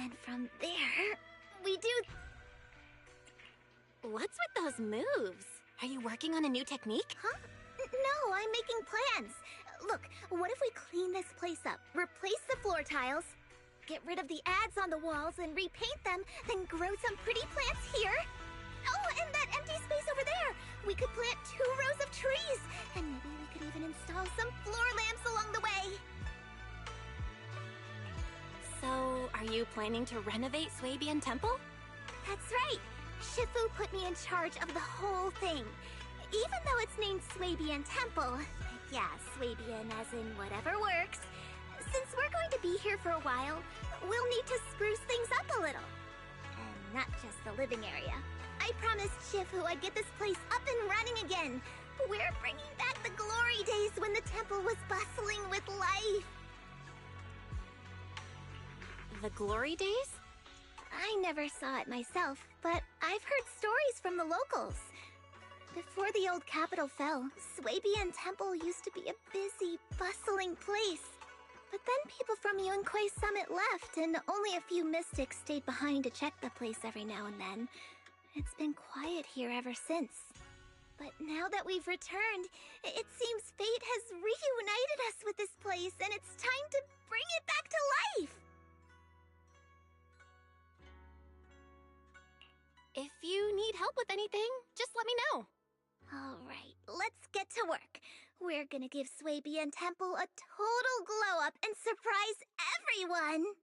then from there, we do... What's with those moves? Are you working on a new technique? Huh? No, I'm making plans. Look, what if we clean this place up, replace the floor tiles, get rid of the ads on the walls and repaint them, then grow some pretty plants here? Oh, and that empty space over there! We could plant 2 rows of trees, and maybe we could even install some floor lamps along the way. So, are you planning to renovate Swabian Temple? That's right. Shifu put me in charge of the whole thing. Even though it's named Swabian Temple. Yeah, Swabian as in whatever works. Since we're going to be here for a while, we'll need to spruce things up a little. And not just the living area. I promised Shifu I'd get this place up and running again. We're bringing back the glory days when the temple was bustling with life. The glory days? I never saw it myself, but I've heard stories from the locals. Before the old capital fell, Swabian Temple used to be a busy, bustling place. But then people from Yunquei Summit left, and only a few mystics stayed behind to check the place every now and then. It's been quiet here ever since. But now that we've returned, it seems fate has reunited us with this place, and it's time to bring it back to life! If you need help with anything, just let me know. Alright, let's get to work. We're gonna give Swabian Temple a total glow-up and surprise everyone!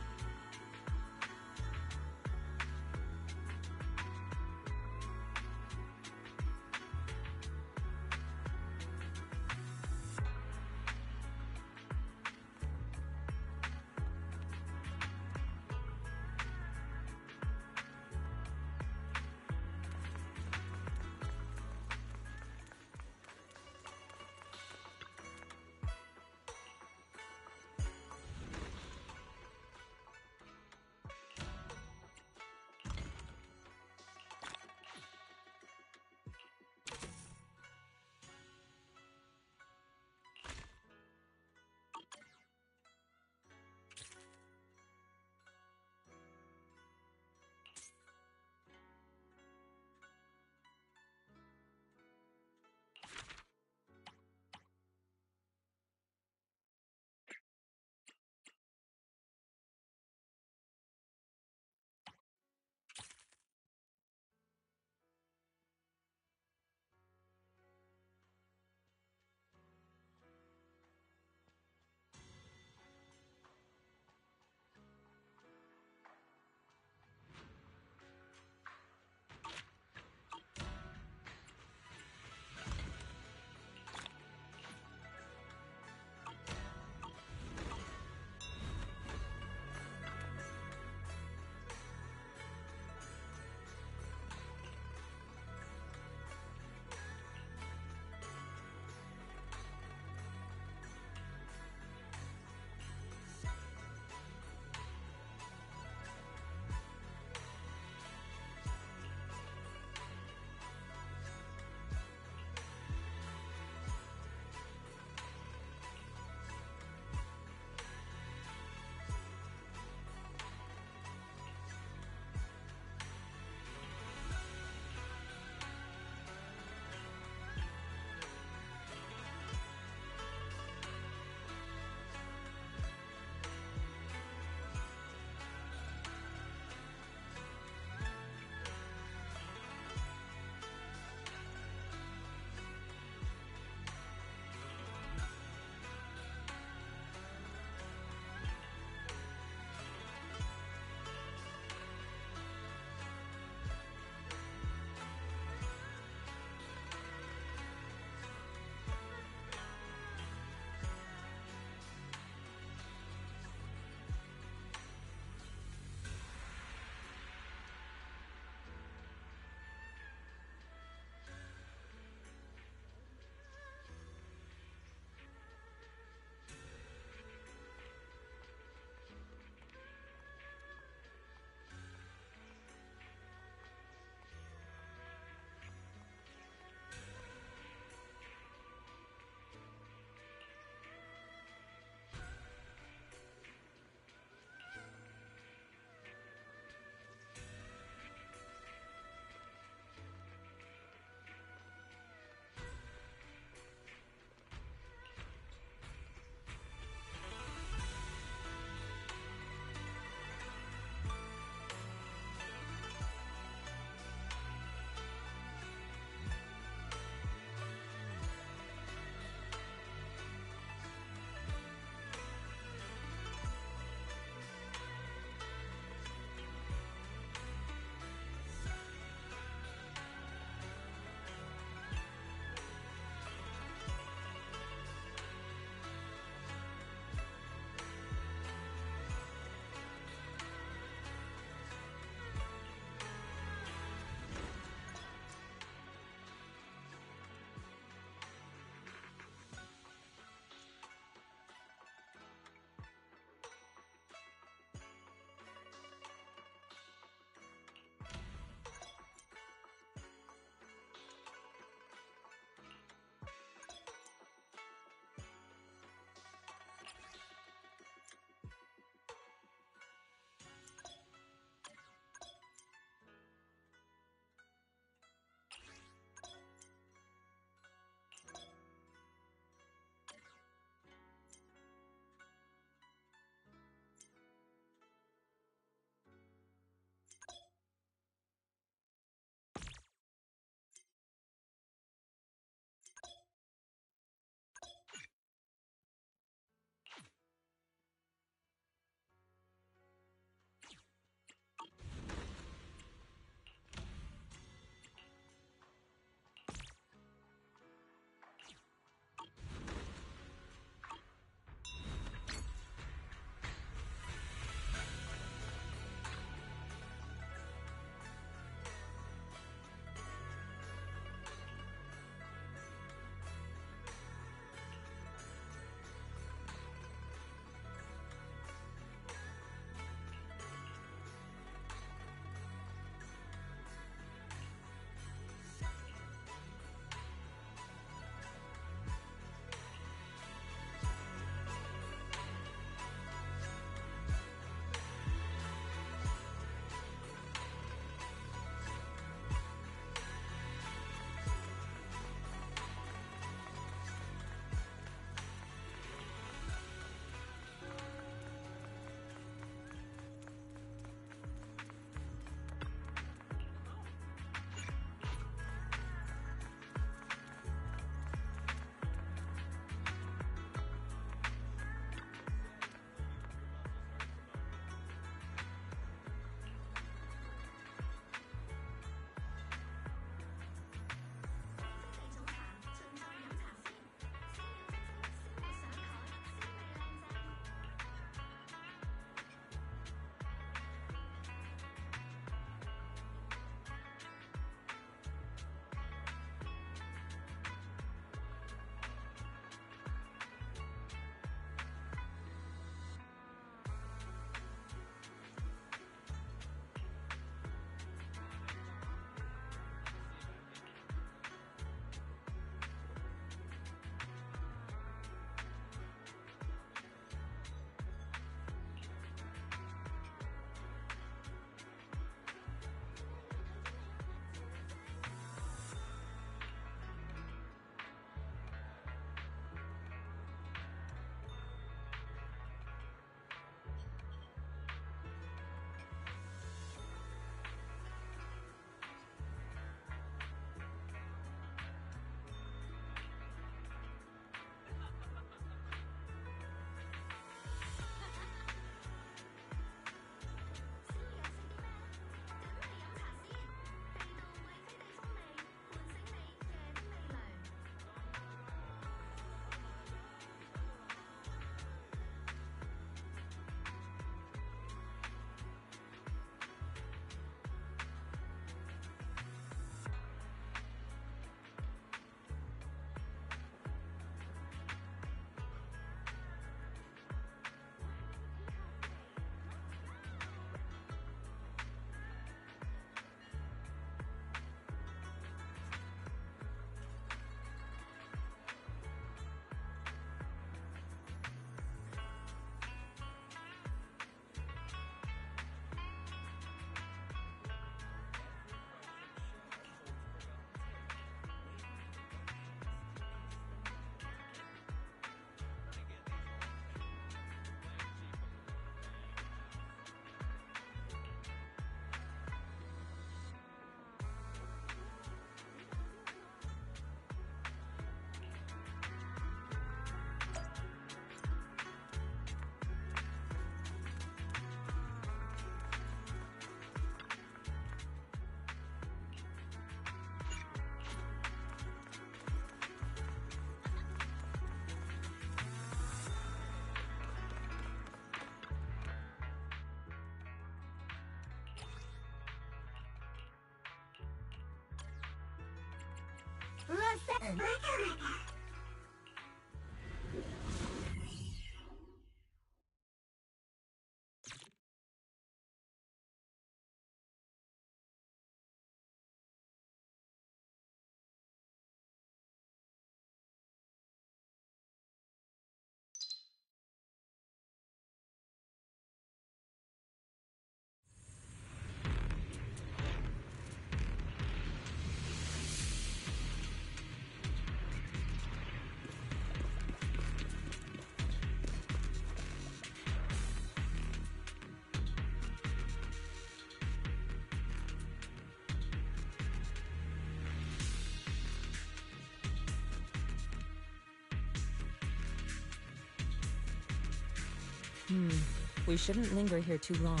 We shouldn't linger here too long.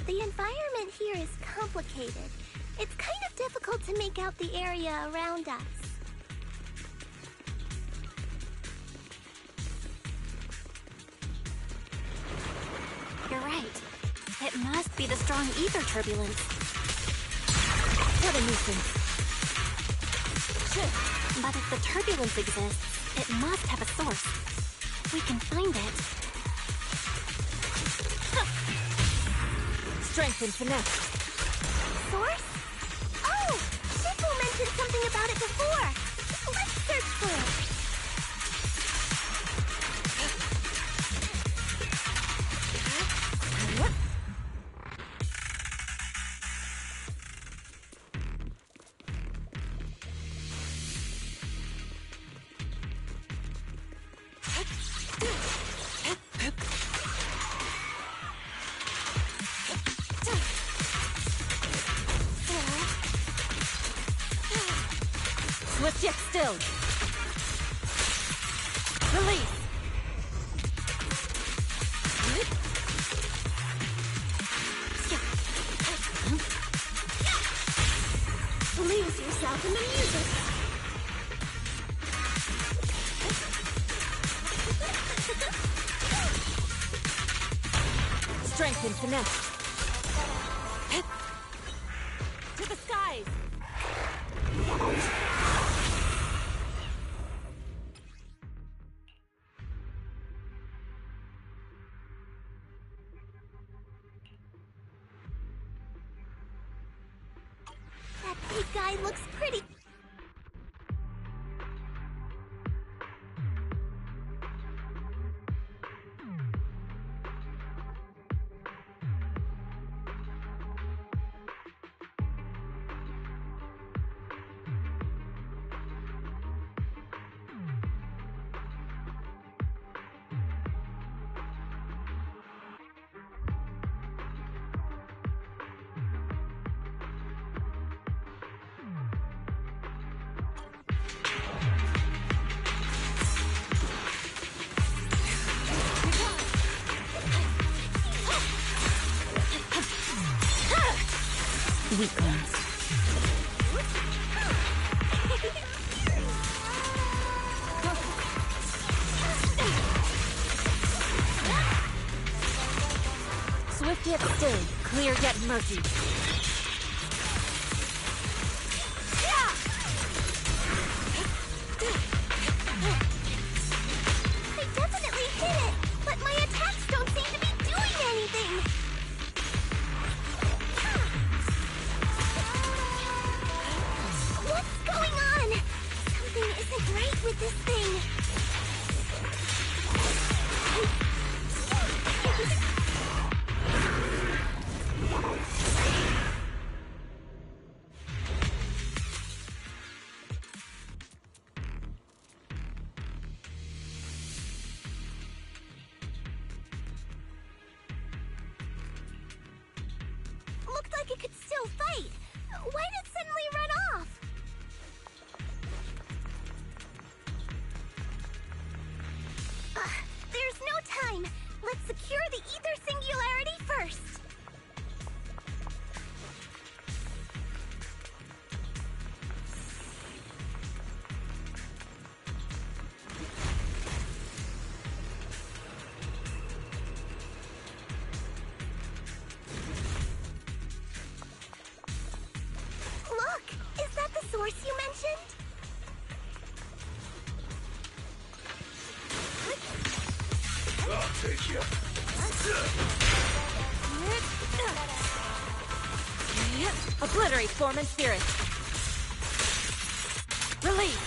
The environment here is complicated. It's kind of difficult to make out the area around us. You're right. It must be the strong ether turbulence. What a nuisance. But if the turbulence exists, it must have a source. We can find it. Strength and finesse. Source? Oh! Shippo mentioned something about it before! Let's search for it! Swift yet still. Release. Lose yourself in the music! Strength and finesse. To the skies. That big guy looks pretty. Weak ones. Swift yet still, clear yet murky. They definitely hit it, but my attacks don't seem to be doing anything. What's going on? Something isn't right with this thing. Looked like it could still fight. Why did it suddenly run off? There's no time. Let's secure the ether singularity first. source you mentioned? I'll take you. Obliterate form and spirit. Release.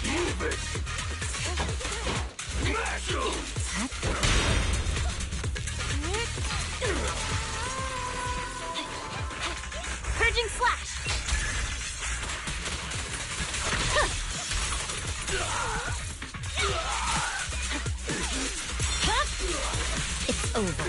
Move it! Smash 'em! Purging slash. It's over.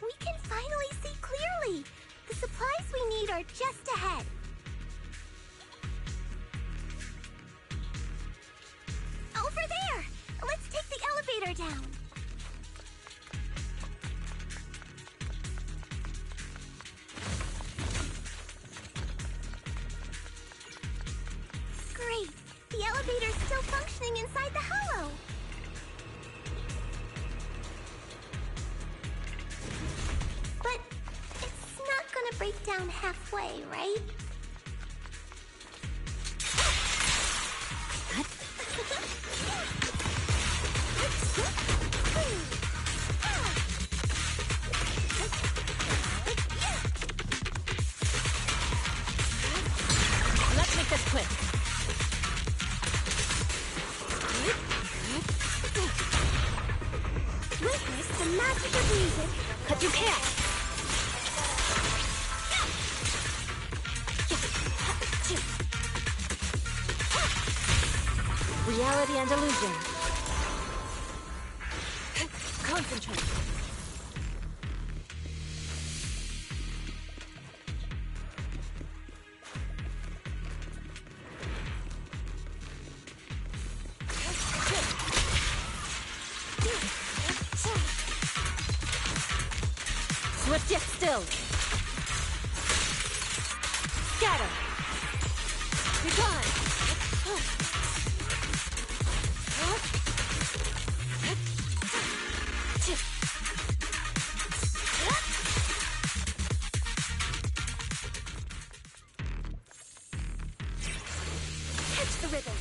We can finally see clearly! The supplies we need are just ahead. Over there! Let's take the elevator down. Great! The elevator's still functioning inside the hollow! But it's not gonna break down halfway, right? Let's make this quick. Witness the magic of music. Cut through chaos. Reality and illusion. Concentrate. Swift yet still. Scatter. You're gone. Catch the rhythm.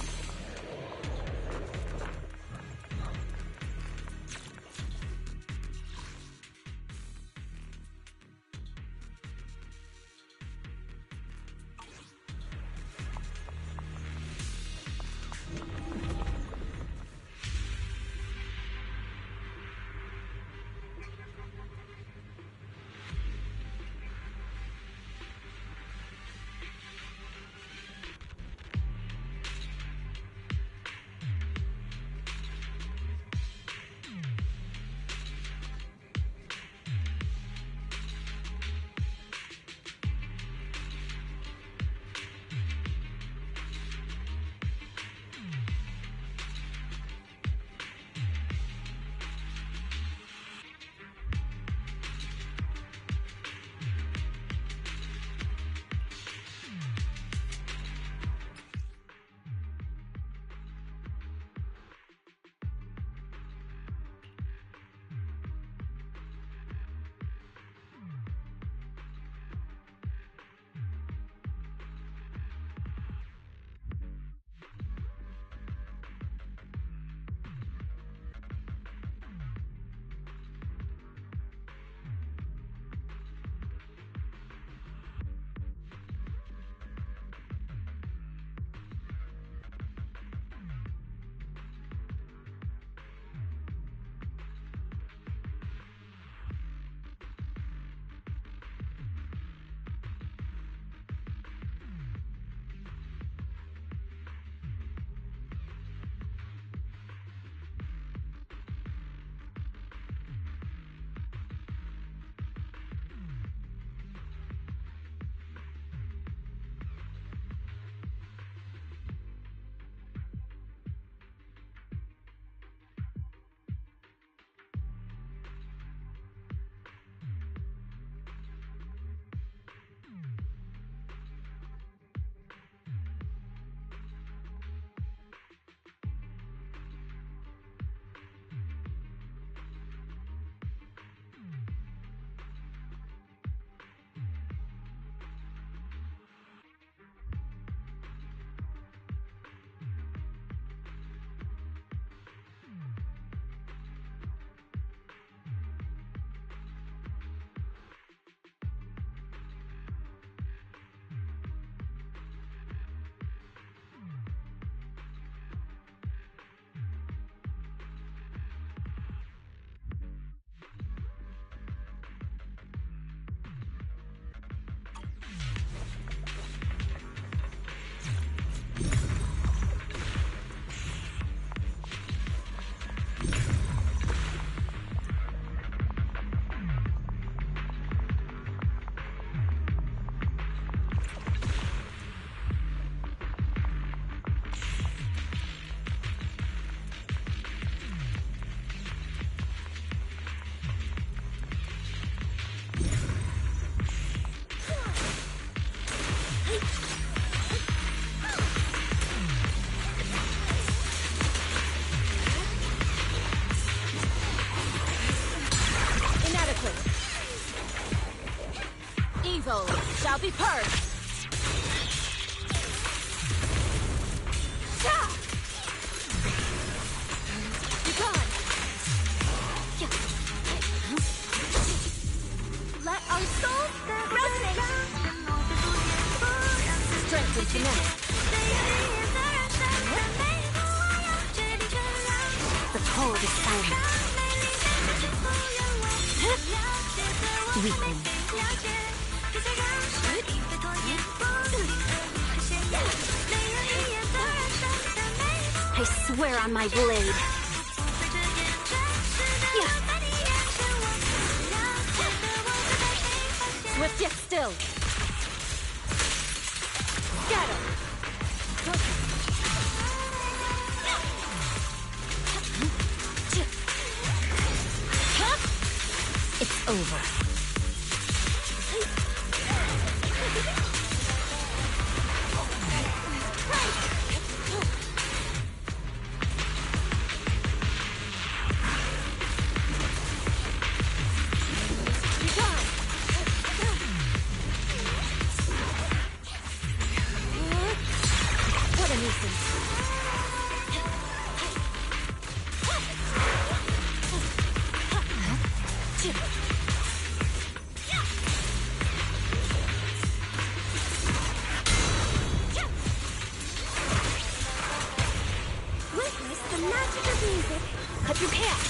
be purged! Be gone! Let our souls resonate! Strength into now. The cold is silent. Weakling. I swear on my blade. Swift yet still. Scatter. It's over. What a nuisance. Witness the magic of music. Cut through chaos.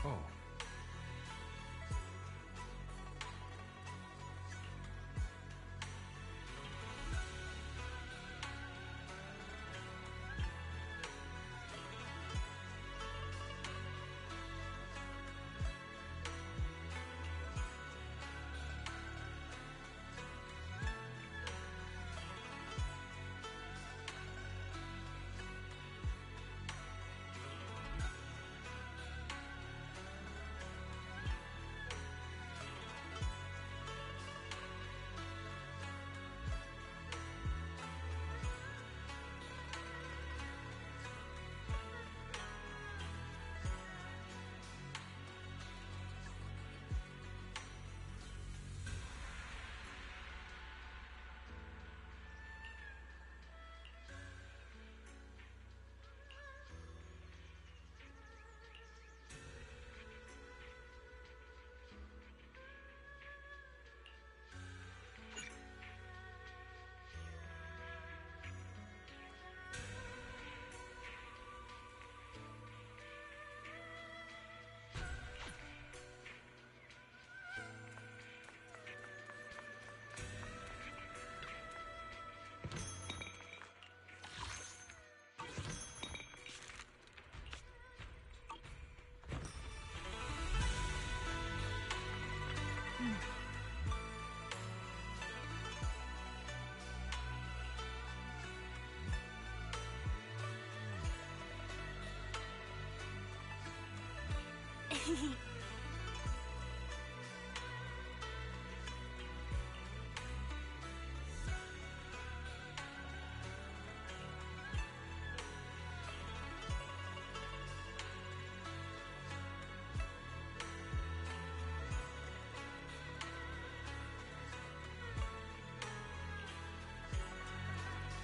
Oh.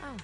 Oh.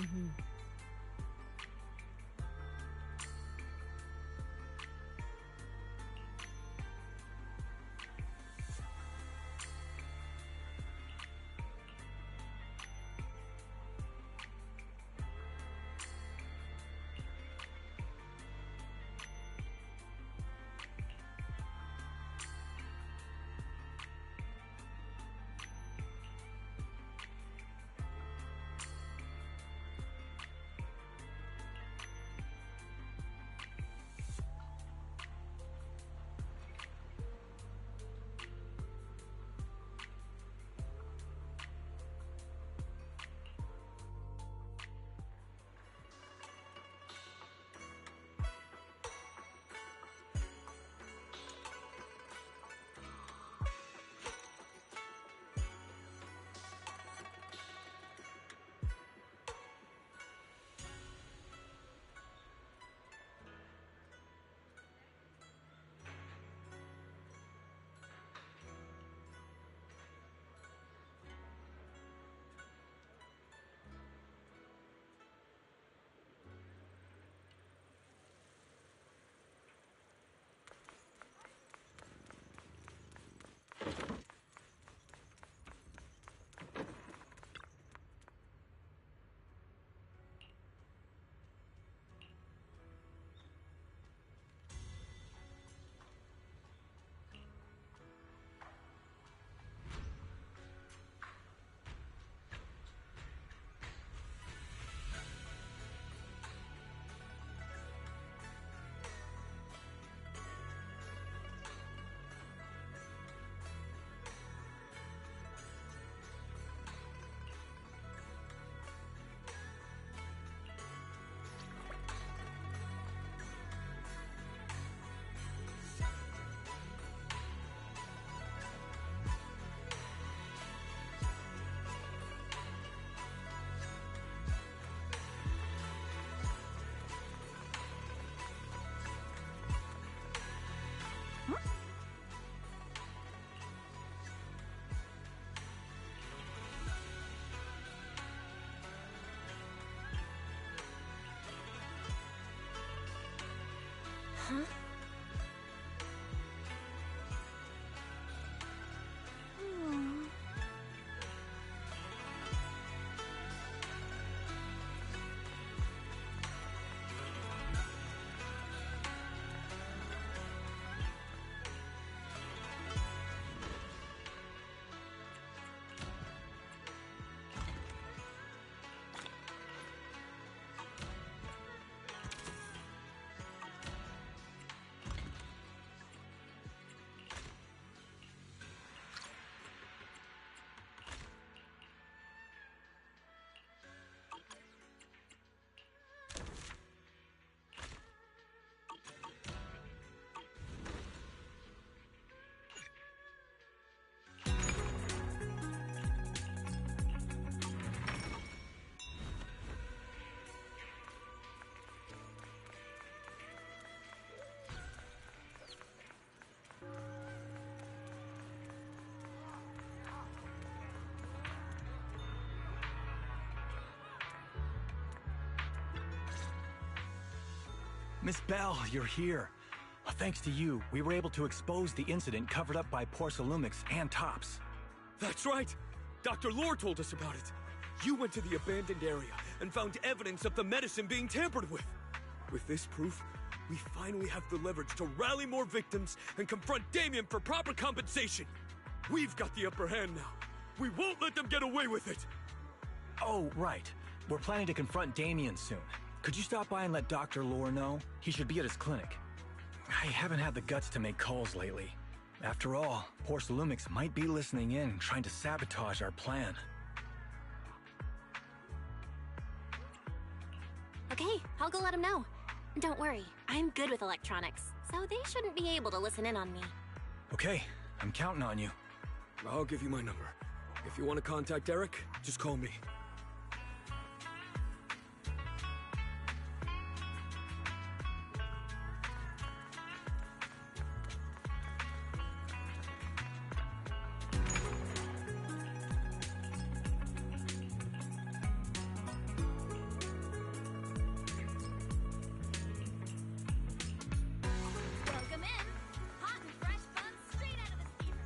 Mm-hmm. Huh? Hmm. Miss Bell, you're here. Thanks to you, we were able to expose the incident covered up by Porcelumix and Tops. That's right! Dr. Lore told us about it. You went to the abandoned area and found evidence of the medicine being tampered with. With this proof, we finally have the leverage to rally more victims and confront Damien for proper compensation. We've got the upper hand now. We won't let them get away with it. Oh, right. We're planning to confront Damien soon. Could you stop by and let Dr. Lore know? He should be at his clinic. I haven't had the guts to make calls lately. After all, Porcelumix might be listening in and trying to sabotage our plan. Okay, I'll go let him know. Don't worry, I'm good with electronics, so they shouldn't be able to listen in on me. Okay, I'm counting on you. I'll give you my number. If you want to contact Eric, just call me. Welcome in. Hot and fresh buns straight out of the steamer.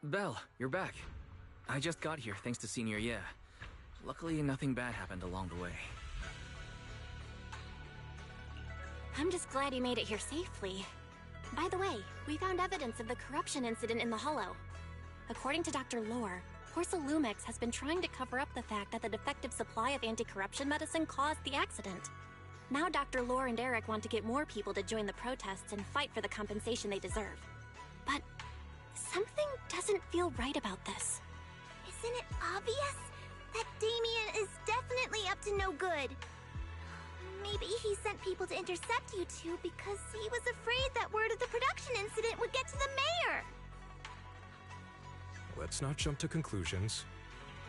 Belle, you're back. I just got here thanks to Senior Ye. Luckily, nothing bad happened along the way. I'm just glad you made it here safely. By the way, we found evidence of the corruption incident in the Hollow. According to Dr. Lore, Porcelumix has been trying to cover up the fact that the defective supply of anti-corruption medicine caused the accident. Now Dr. Lore and Eric want to get more people to join the protests and fight for the compensation they deserve. But something doesn't feel right about this. Isn't it obvious? That Damien is definitely up to no good. Maybe he sent people to intercept you two because he was afraid that word of the production incident would get to the mayor. Let's not jump to conclusions.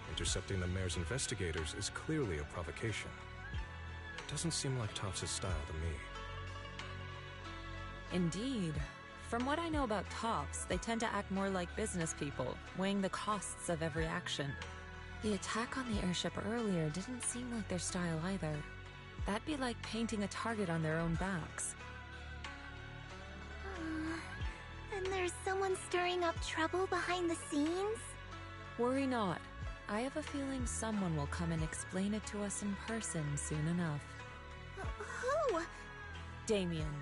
Intercepting the mayor's investigators is clearly a provocation. Doesn't seem like Tops' style to me. Indeed. From what I know about Tops, they tend to act more like business people, weighing the costs of every action. The attack on the airship earlier didn't seem like their style either. That'd be like painting a target on their own backs. And there's someone stirring up trouble behind the scenes? Worry not. I have a feeling someone will come and explain it to us in person soon enough. Who? Damien.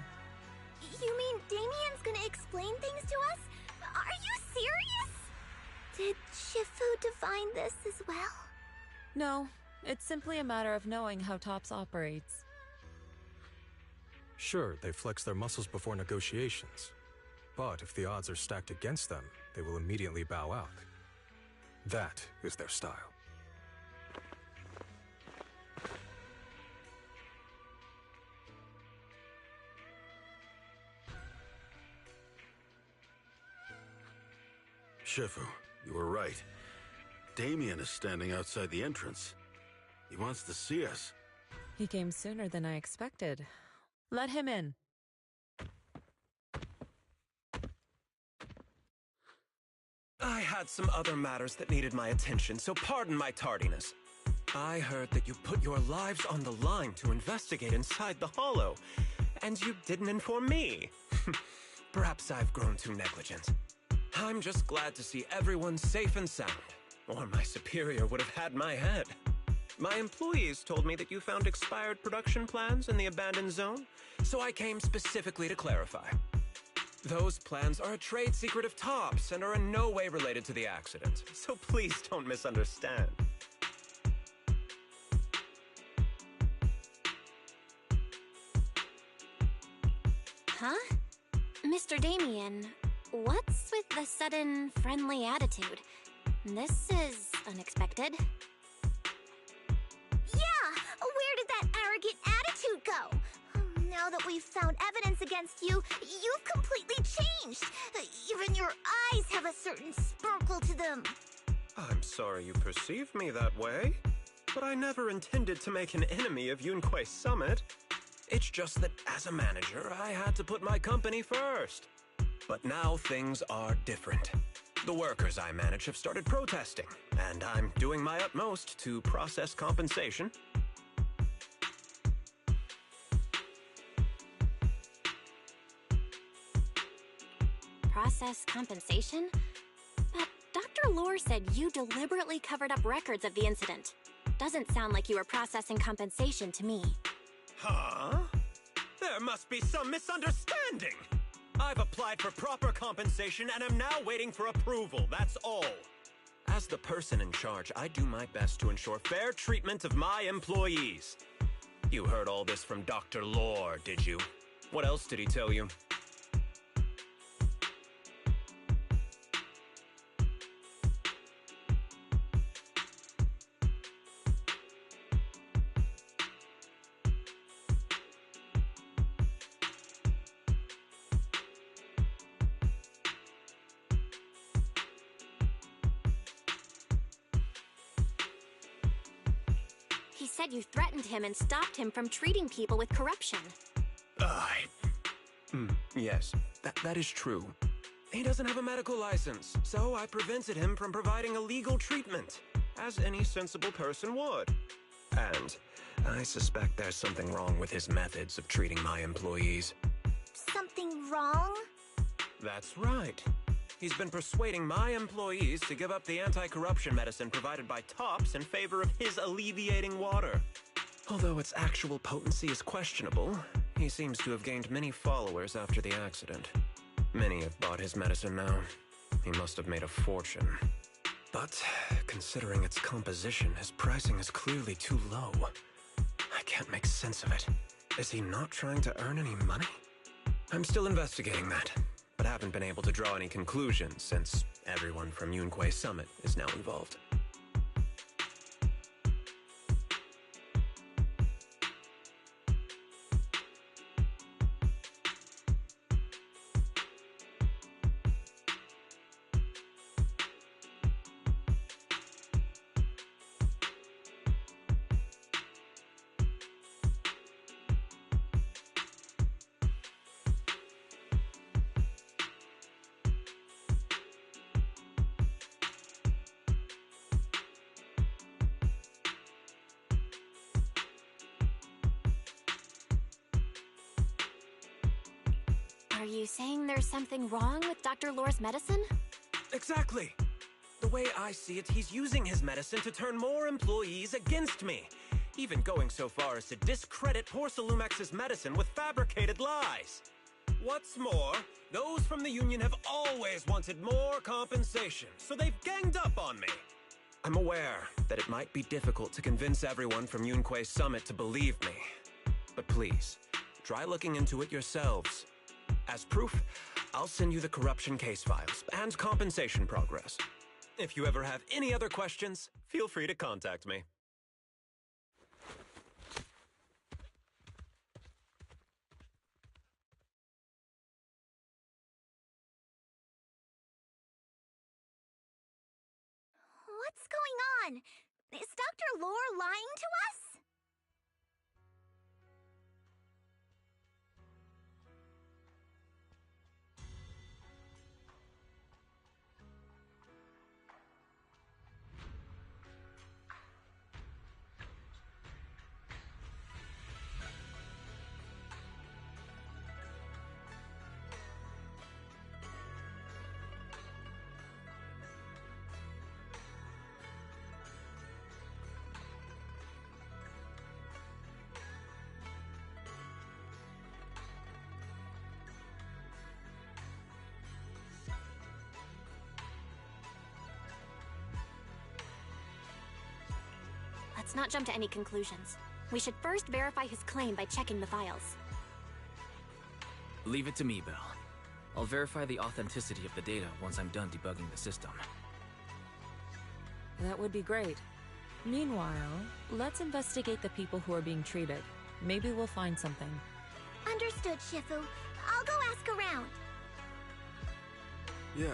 You mean Damien's gonna explain things to us? Are you serious? Did Shifu divine this as well? No, it's simply a matter of knowing how TOPS operates. Sure, they flex their muscles before negotiations. But if the odds are stacked against them, they will immediately bow out. That is their style. Shifu, you were right. Damien is standing outside the entrance. He wants to see us. He came sooner than I expected. Let him in. I had some other matters that needed my attention, so pardon my tardiness. I heard that you put your lives on the line to investigate inside the Hollow, and you didn't inform me. Perhaps I've grown too negligent. I'm just glad to see everyone safe and sound, or my superior would have had my head. My employees told me that you found expired production plans in the abandoned zone, so I came specifically to clarify. Those plans are a trade secret of TOPS and are in no way related to the accident, so please don't misunderstand. Huh? Mr. Damien, what's with the sudden friendly attitude? This is unexpected. Yeah! Where did that arrogant attitude go? Now that we've found evidence against you, you've completely changed. Even your eyes have a certain sparkle to them. I'm sorry you perceive me that way, but I never intended to make an enemy of Yunquei Summit. It's just that as a manager, I had to put my company first. But now things are different. The workers I manage have started protesting, and I'm doing my utmost to process compensation. Process compensation? But Dr. Lore said you deliberately covered up records of the incident. Doesn't sound like you were processing compensation to me. Huh? There must be some misunderstanding! I've applied for proper compensation and am now waiting for approval, that's all. As the person in charge, I do my best to ensure fair treatment of my employees. You heard all this from Dr. Lore, did you? What else did he tell you? He said you threatened him and stopped him from treating people with corruption. Yes, that is true. He doesn't have a medical license, so I prevented him from providing a legal treatment, as any sensible person would. And I suspect there's something wrong with his methods of treating my employees. Something wrong? That's right. He's been persuading my employees to give up the anti-corruption medicine provided by TOPS in favor of his alleviating water. Although its actual potency is questionable, he seems to have gained many followers after the accident. Many have bought his medicine now. He must have made a fortune. But considering its composition, his pricing is clearly too low. I can't make sense of it. Is he not trying to earn any money? I'm still investigating that, but haven't been able to draw any conclusions since everyone from Yunquei Summit is now involved. Are you saying there's something wrong with Dr. Lore's medicine? Exactly! The way I see it, he's using his medicine to turn more employees against me, even going so far as to discredit Porcelumex's medicine with fabricated lies. What's more, those from the Union have always wanted more compensation, so they've ganged up on me. I'm aware that it might be difficult to convince everyone from Yunque's summit to believe me. But please, try looking into it yourselves. As proof, I'll send you the corruption case files and compensation progress. If you ever have any other questions, feel free to contact me. What's going on? Is Dr. Lore lying to us? Let's not jump to any conclusions. We should first verify his claim by checking the files. Leave it to me, Belle. I'll verify the authenticity of the data once I'm done debugging the system. That would be great. Meanwhile, let's investigate the people who are being treated. Maybe we'll find something. Understood, Shifu. I'll go ask around. Yeah,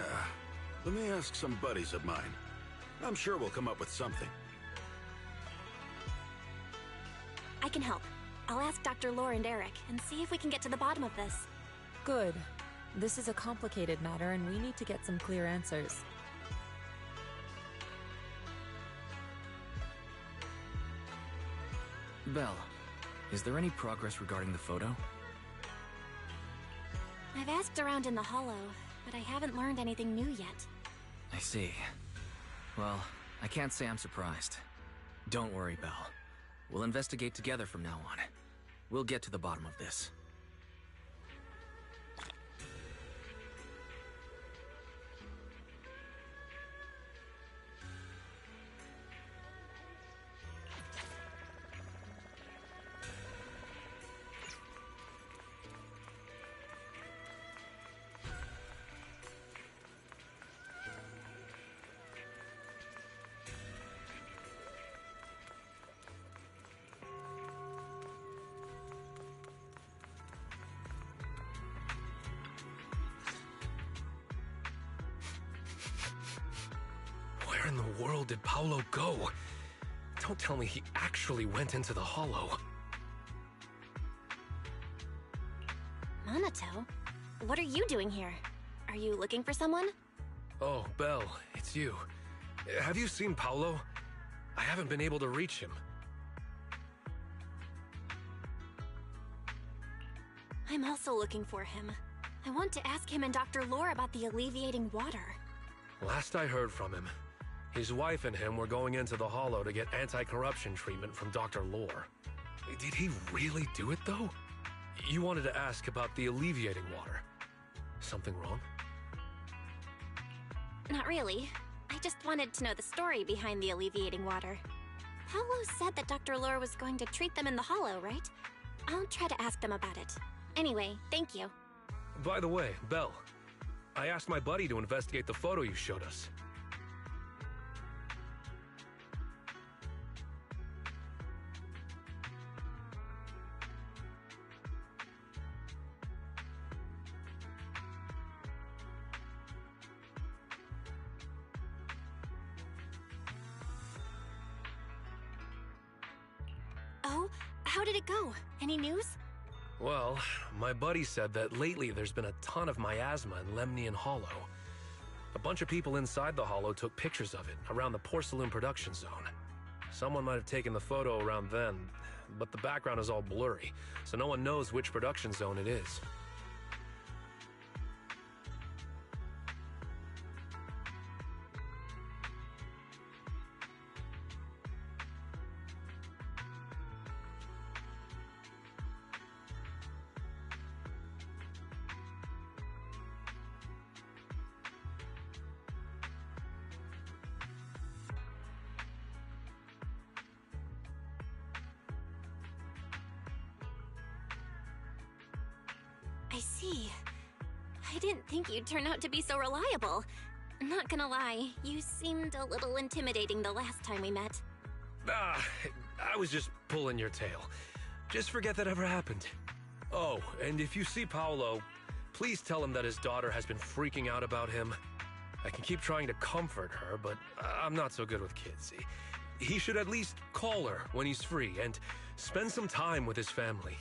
let me ask some buddies of mine. I'm sure we'll come up with something. I can help. I'll ask Dr. Lore and Eric and see if we can get to the bottom of this. Good. This is a complicated matter and we need to get some clear answers. Belle, is there any progress regarding the photo? I've asked around in the Hollow, but I haven't learned anything new yet. I see. Well, I can't say I'm surprised. Don't worry, Belle. We'll investigate together from now on. We'll get to the bottom of this. Where in the world did Paolo go? Don't tell me he actually went into the Hollow. Minato? What are you doing here? Are you looking for someone? Oh, Belle, it's you. Have you seen Paolo? I haven't been able to reach him. I'm also looking for him. I want to ask him and Dr. Lore about the alleviating water. Last I heard from him, his wife and him were going into the Hollow to get anti-corruption treatment from Dr. Lore. Did he really do it, though? You wanted to ask about the alleviating water. Something wrong? Not really. I just wanted to know the story behind the alleviating water. Paolo said that Dr. Lore was going to treat them in the Hollow, right? I'll try to ask them about it. Anyway, thank you. By the way, Belle, I asked my buddy to investigate the photo you showed us. Oh, how did it go? Any news? Well, my buddy said that lately there's been a ton of miasma in Lemnian Hollow. A bunch of people inside the Hollow took pictures of it around the porcelain production zone. Someone might have taken the photo around then, but the background is all blurry, so no one knows which production zone it is. see. I didn't think you'd turn out to be so reliable. Not gonna lie, you seemed a little intimidating the last time we met. I was just pulling your tail. Just forget that ever happened. Oh, and if you see Paolo, please tell him that his daughter has been freaking out about him. I can keep trying to comfort her, but I'm not so good with kids. He should at least call her when he's free and spend some time with his family.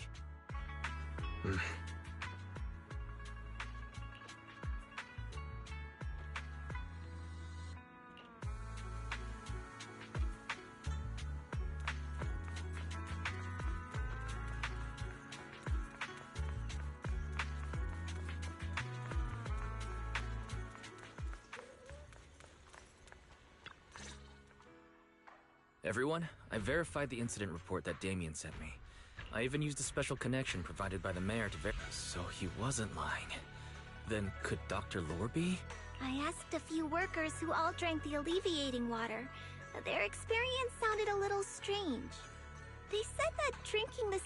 Everyone, I verified the incident report that Damien sent me. I even used a special connection provided by the mayor to verify. So he wasn't lying. Then could Dr. Lore be? I asked a few workers who all drank the alleviating water. Their experience sounded a little strange. They said that drinking this...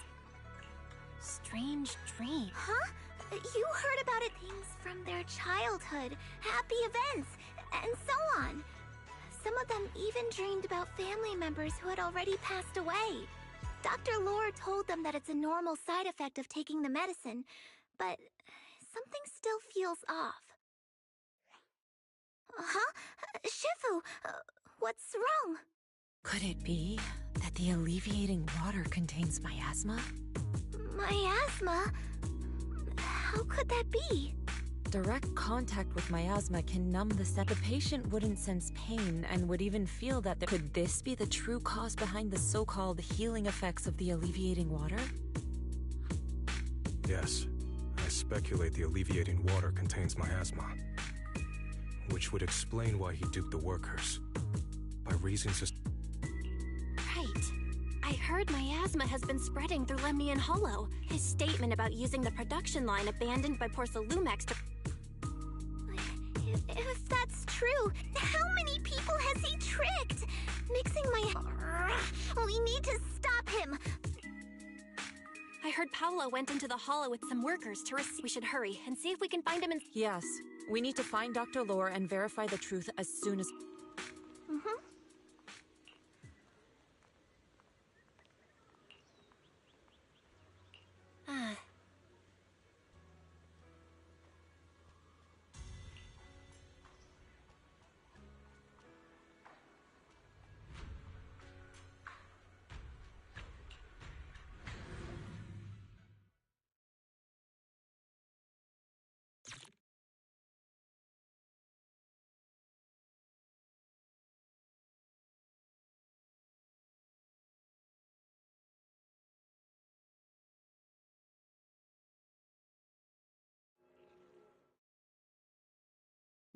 Strange dream. Huh? You heard about it, things from their childhood, happy events, and so on. Some of them even dreamed about family members who had already passed away. Dr. Lore told them that it's a normal side effect of taking the medicine, but something still feels off. Huh? Shifu, what's wrong? Could it be that the alleviating water contains miasma? Miasma? How could that be? Direct contact with miasma can numb the patient wouldn't sense pain and would even feel that could this be the true cause behind the so-called healing effects of the alleviating water? Yes. I speculate the alleviating water contains miasma, which would explain why he duped the workers. By reasons as... Right. I heard miasma has been spreading through Lemnian Hollow. His statement about using the production line abandoned by Porcelumex to... If that's true, how many people has he tricked? Mixing my... We need to stop him! I heard Paolo went into the hollow with some workers to receive... We should hurry and see if we can find him in... Yes. We need to find Dr. Lore and verify the truth as soon as...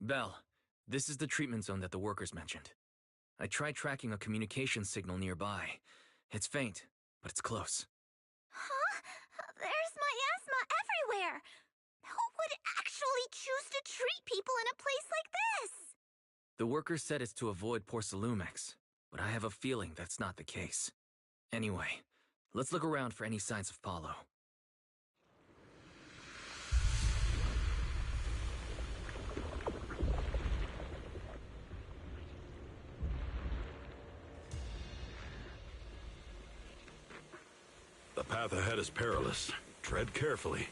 Belle, this is the treatment zone that the workers mentioned. I tried tracking a communication signal nearby. It's faint, but it's close. Huh? There's miasma everywhere! Who would actually choose to treat people in a place like this? The workers said it's to avoid Porcelumex, but I have a feeling that's not the case. Anyway, let's look around for any signs of Paolo. The path ahead is perilous. Tread carefully.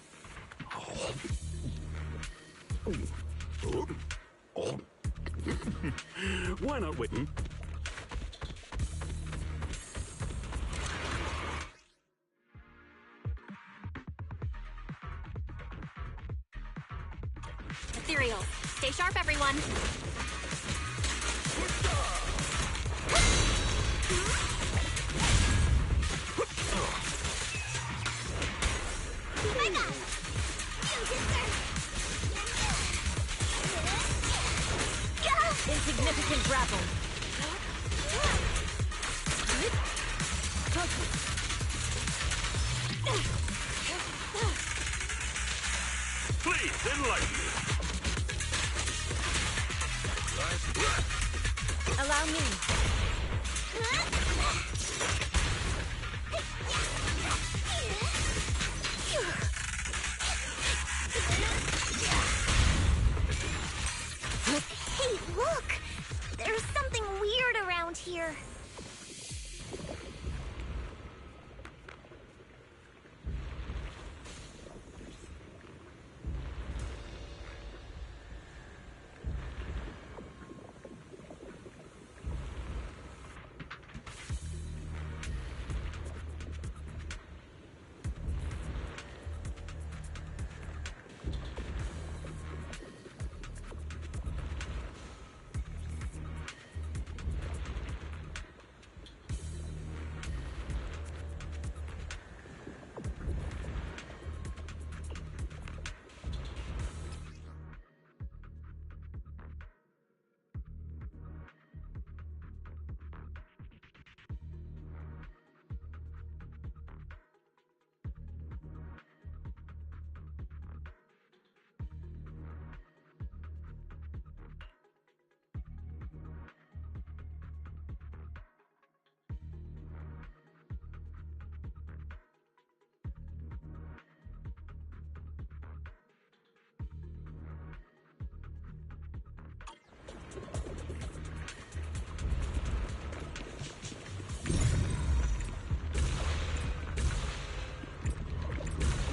Why not wait? Ethereal, stay sharp, everyone. Insignificant grapple. Please, enlighten me. Allow me. Hey, look! There's something weird around here.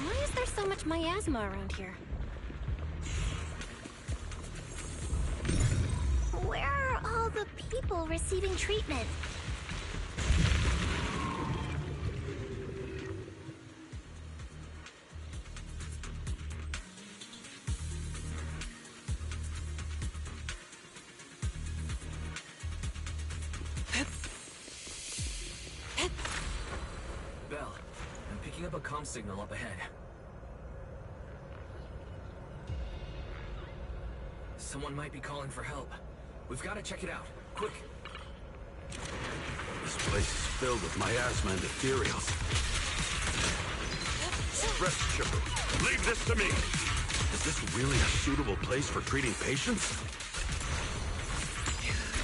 Why is there so much miasma around here? Where are all the people receiving treatment? Belle, I'm picking up a comm signal up ahead. Someone might be calling for help. We've got to check it out. Quick! This place is filled with miasma and ethereals. Rest assured, leave this to me! Is this really a suitable place for treating patients?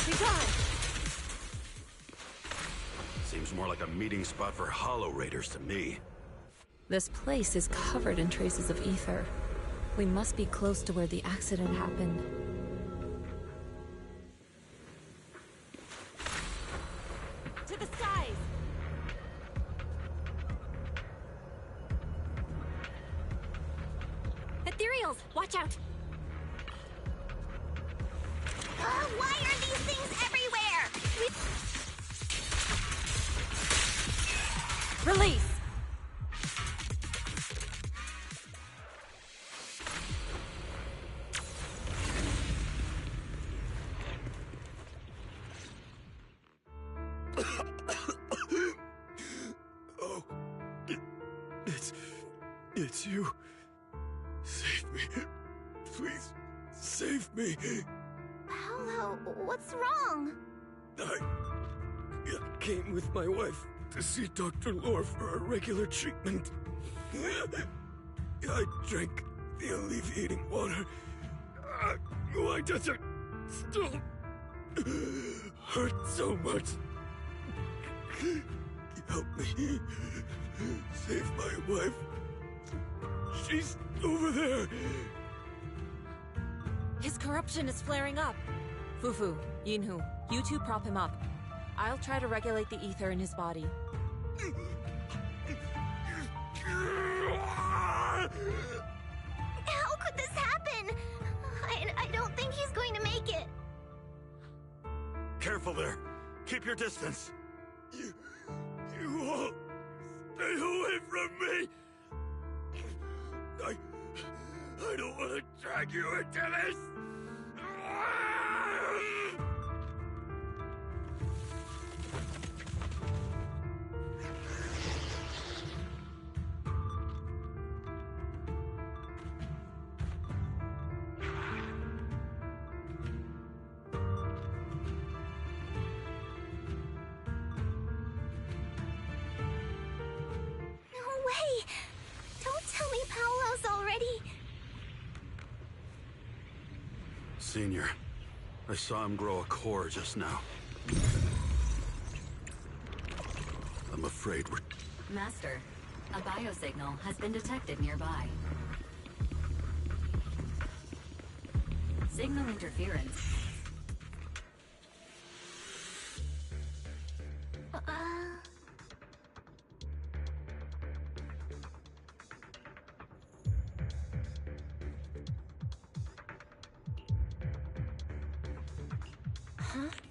Be gone! Seems more like a meeting spot for Hollow Raiders to me. This place is covered in traces of ether. We must be close to where the accident happened. To the skies! Ethereals, watch out! Why are these things everywhere? Release! Oh, it's you. Save me. Please, save me. Paolo, what's wrong? I came with my wife to see Dr. Lore for a regular treatment. I drank the alleviating water. Why does it still hurt so much? Help me. Save my wife. She's over there. His corruption is flaring up. Fufu, Yinhu, you two prop him up. I'll try to regulate the ether in his body. How could this happen? I don't think he's going to make it. Careful there. Keep your distance. You all stay away from me. I don't want to drag you into this. No way! Don't tell me Paolo's already... Senior, I saw him grow a core just now. I'm afraid we're... Master, a biosignal has been detected nearby. Signal interference. Huh?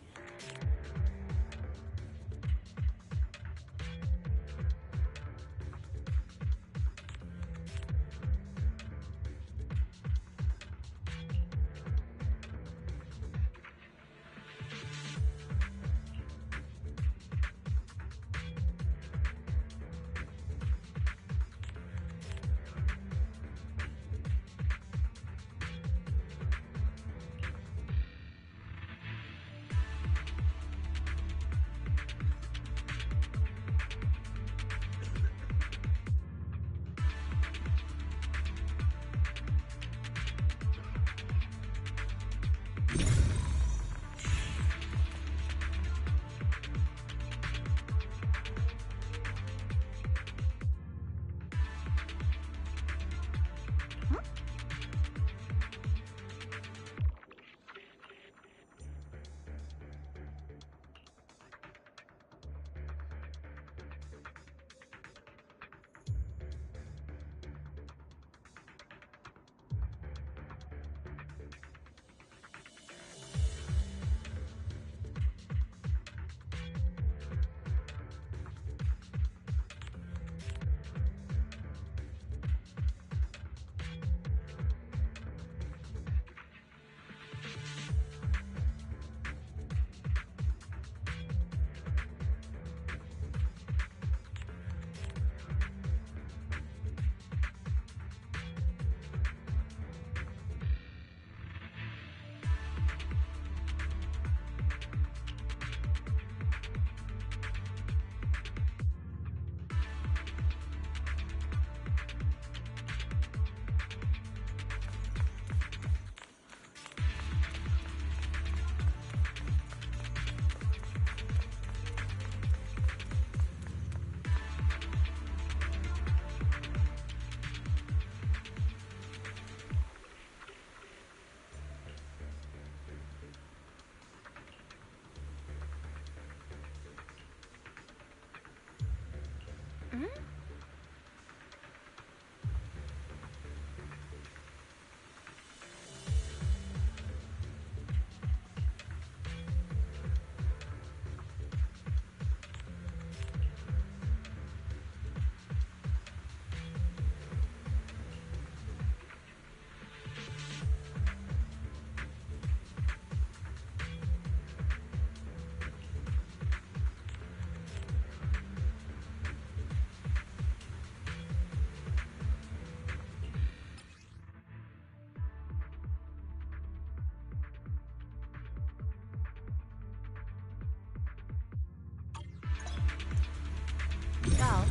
Val,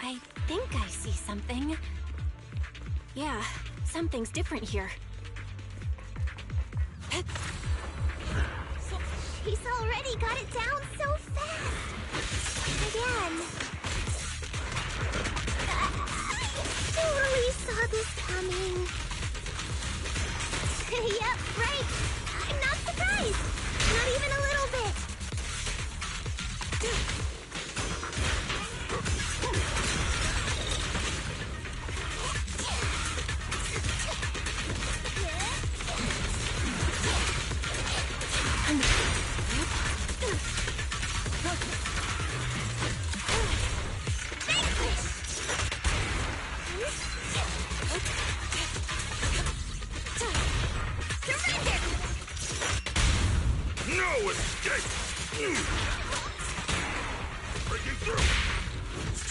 I think I see something. Yeah, something's different here. He's already got it down so fast! Again. I totally saw this coming. Yep, right. I'm not surprised. Not even a little bit.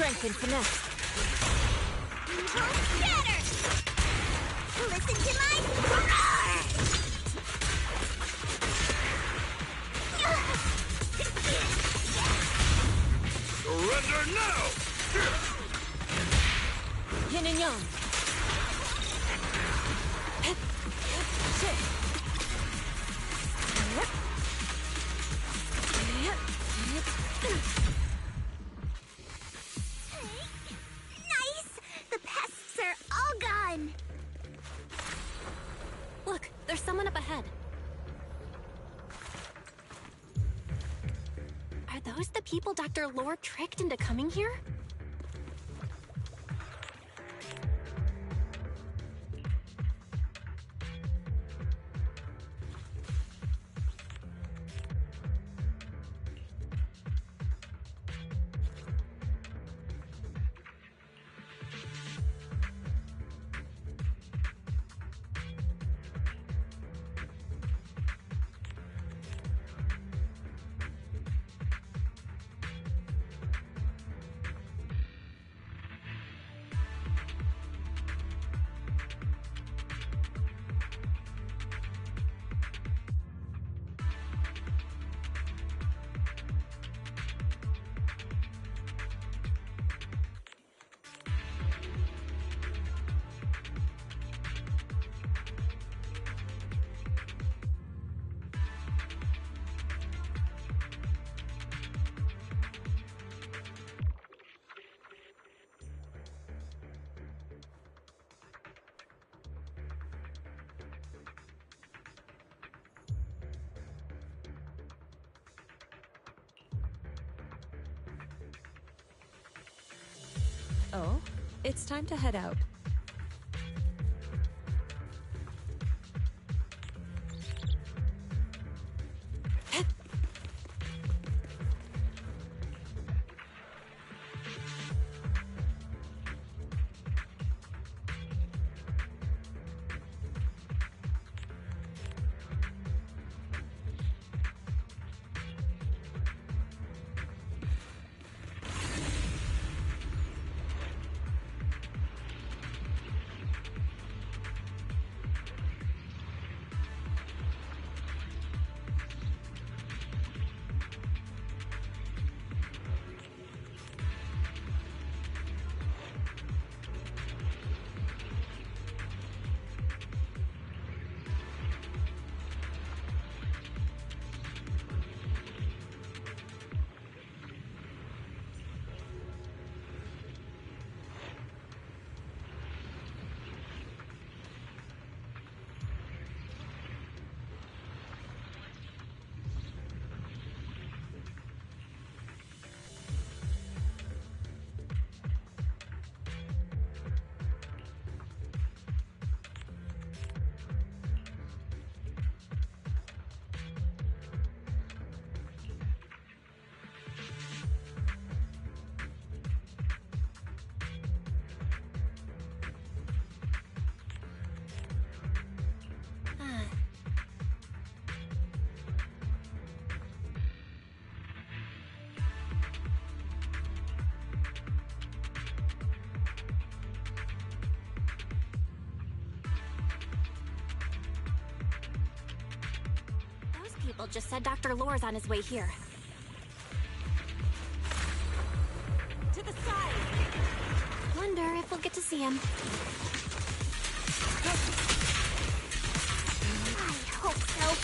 strength and finesse. Better! Listen to my roar! Surrender now! Yin and yang. Nice! The pests are all gone! Look, there's someone up ahead. Are those the people Dr. Lore tricked into coming here? Oh, it's time to head out. People just said Dr. Lore's on his way here. To the side! Wonder if we'll get to see him. I hope so.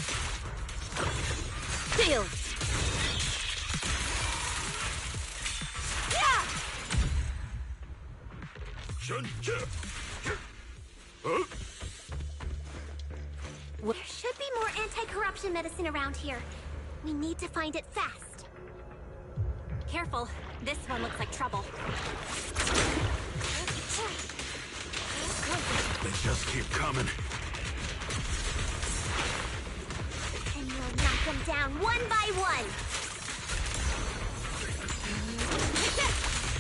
Shield! Yeah! There should be more anti-corruption medicine around here. We need to find it fast. Careful. This one looks like trouble. They just keep coming. And we'll knock them down one by one.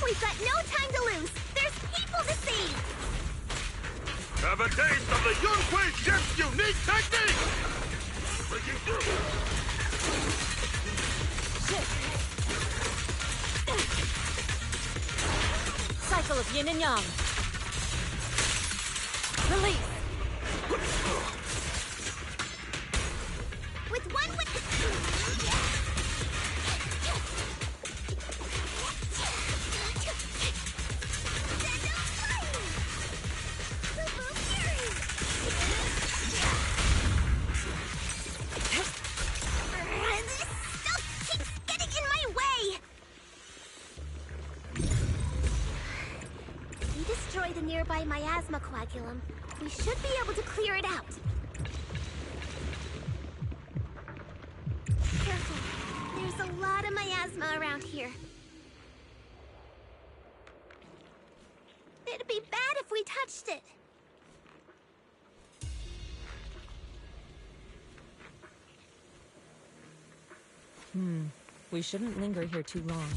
We've got no time to lose. There's people to save. Have a taste of the Yunhui ship's unique technique! Breaking through! Cycle of yin and yang. Release. With one witness. The nearby miasma coagulum. We should be able to clear it out. Careful. There's a lot of miasma around here. It'd be bad if we touched it. We shouldn't linger here too long.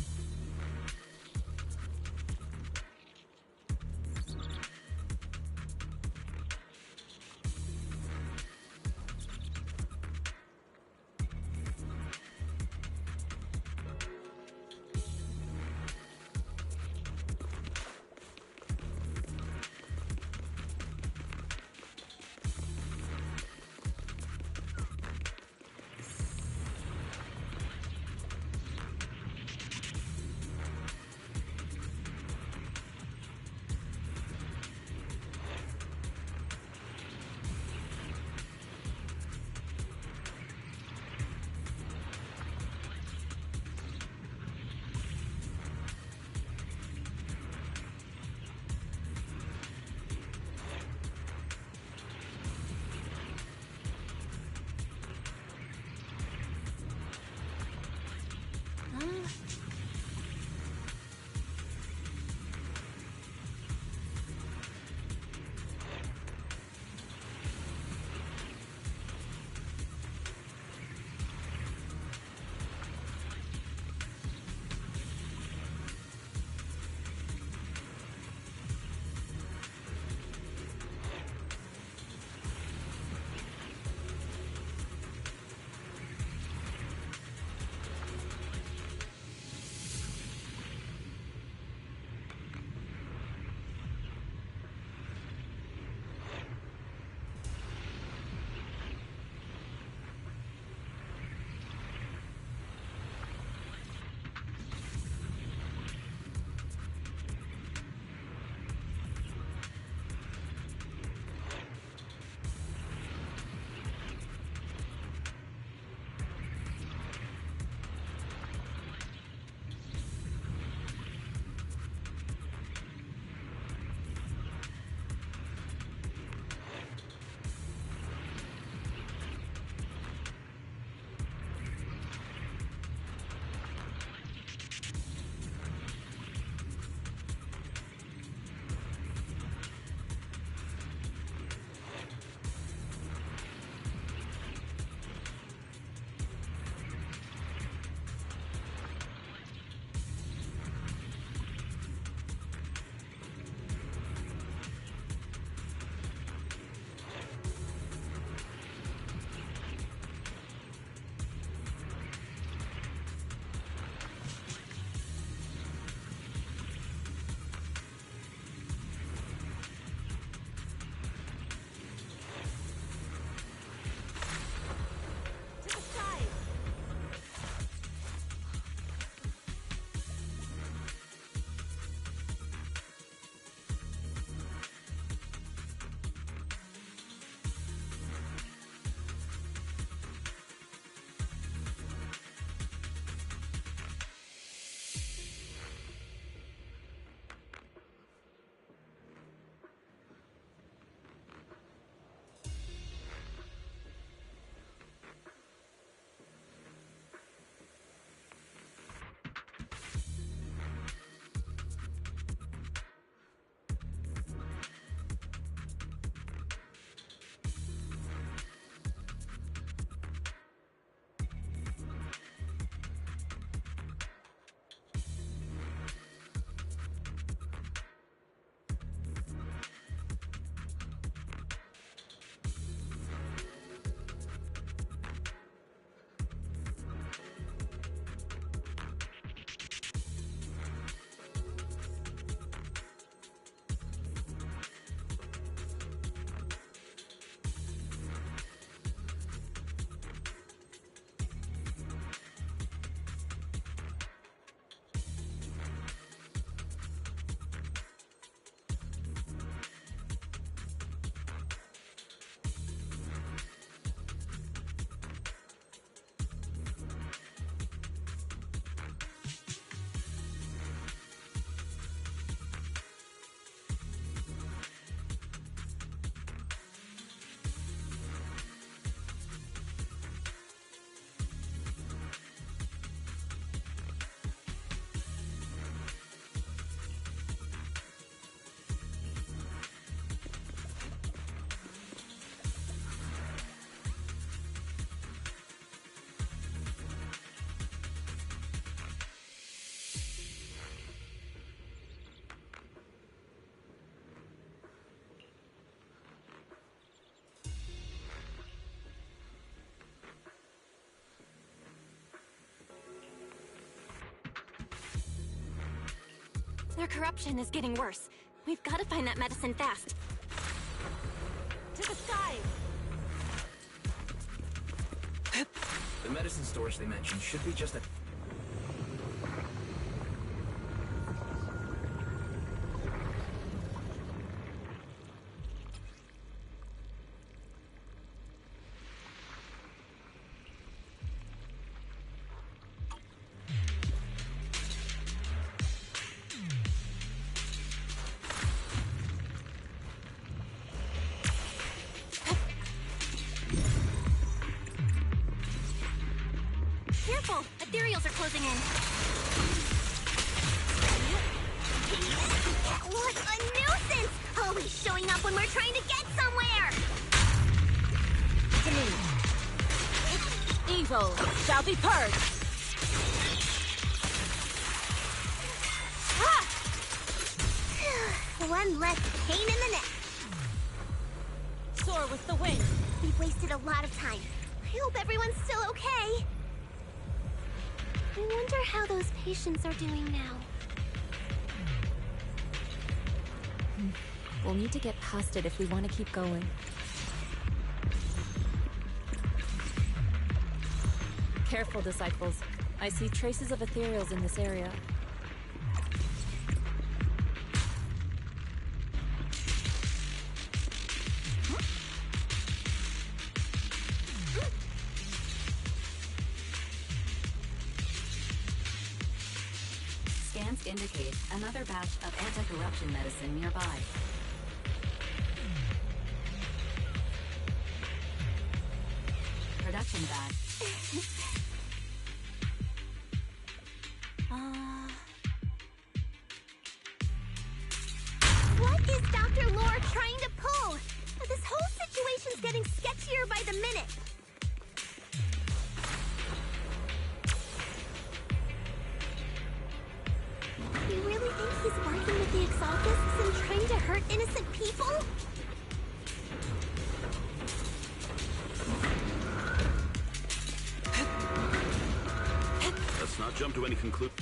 Their corruption is getting worse. We've got to find that medicine fast. To the skies! The medicine storage they mentioned should be just a... Careful! Ethereals are closing in. What a nuisance! Always showing up when we're trying to get somewhere! To me. Evil shall be purged. Ah! One less pain in the neck. Soar with the wind. We've wasted a lot of time. I hope everyone's still okay. I wonder how those patients are doing now. We'll need to get past it if we want to keep going. Careful, disciples. I see traces of ethereals in this area. Scans indicate another batch of anti-corruption medicine nearby. Production batch. What is Dr. Lore trying to pull? This whole situation's getting sketchier by the minute. You really think he's working with the Exaltists and trying to hurt innocent people? Let's not jump to any conclusion.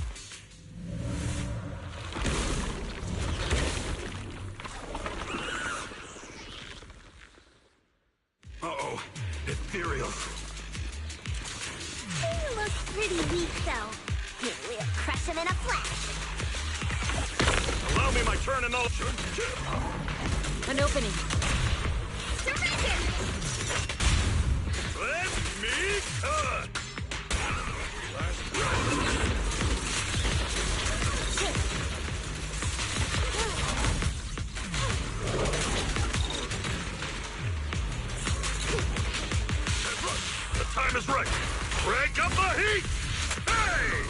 Uh-oh, ethereal. He looks pretty weak, though. We'll crush him in a flash. Allow me my turn and I'll... An opening. Surrender! Let me cut! The time is right. Crank up the heat! Hey!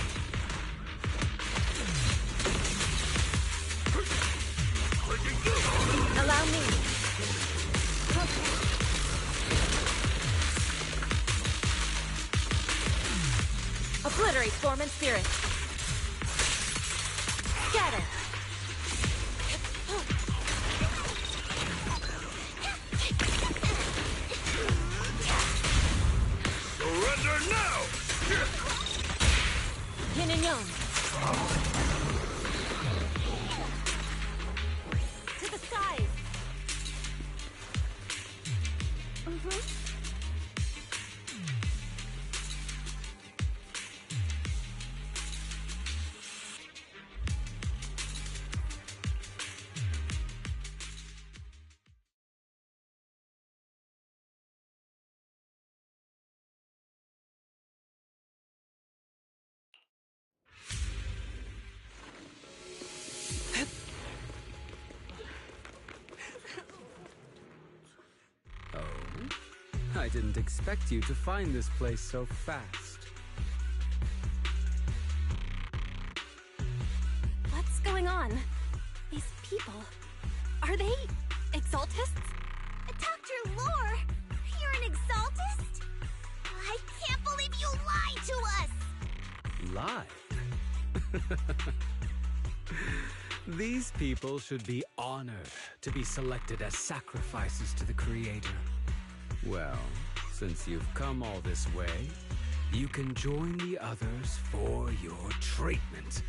Allow me. Obliterate form and spirit. Scatter. Surrender now! Yin and yang. To the skies. I didn't expect you to find this place so fast. What's going on? These people... Are they... Exaltists? Dr. Lore! You're an Exaltist? I can't believe you lied to us! Lied? These people should be honored to be selected as sacrifices to the Creator. Well, since you've come all this way, you can join the others for your treatment.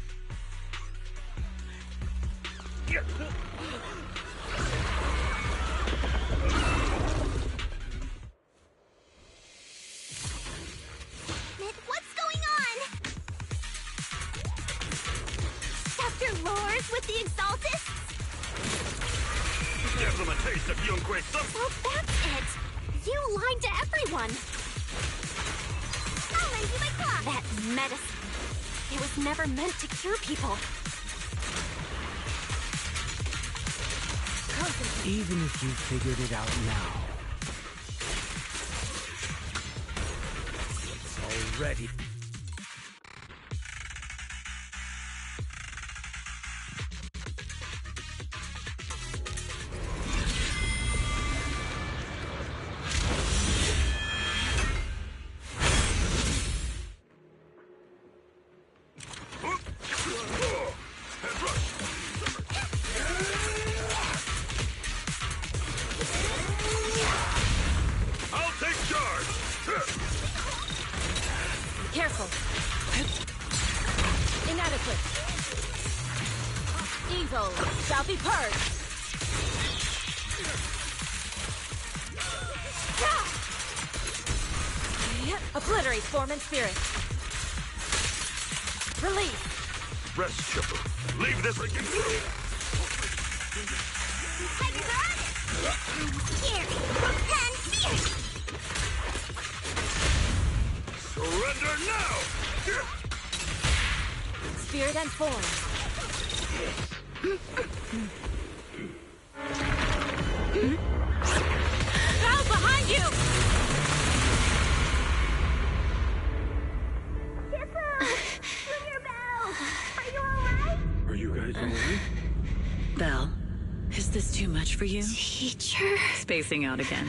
What's going on? Dr. Lores with the Exaltists? Give them a taste of Yunque's Summit! So that's it! You lied to everyone! I'll lend you my clock! That medicine. It was never meant to cure people. Even if you figured it out now, it's already... Careful. Inadequate. Evil shall be purged. Obliterate form and spirit. Release. Rest, Chipper. Leave this... I got it! Scary and fierce! Surrender now! Spirit and form. Now behind you! Kippo! Junior Bell! Are you alright? Are you guys alright? Belle, is this too much for you? Teacher? Spacing out again.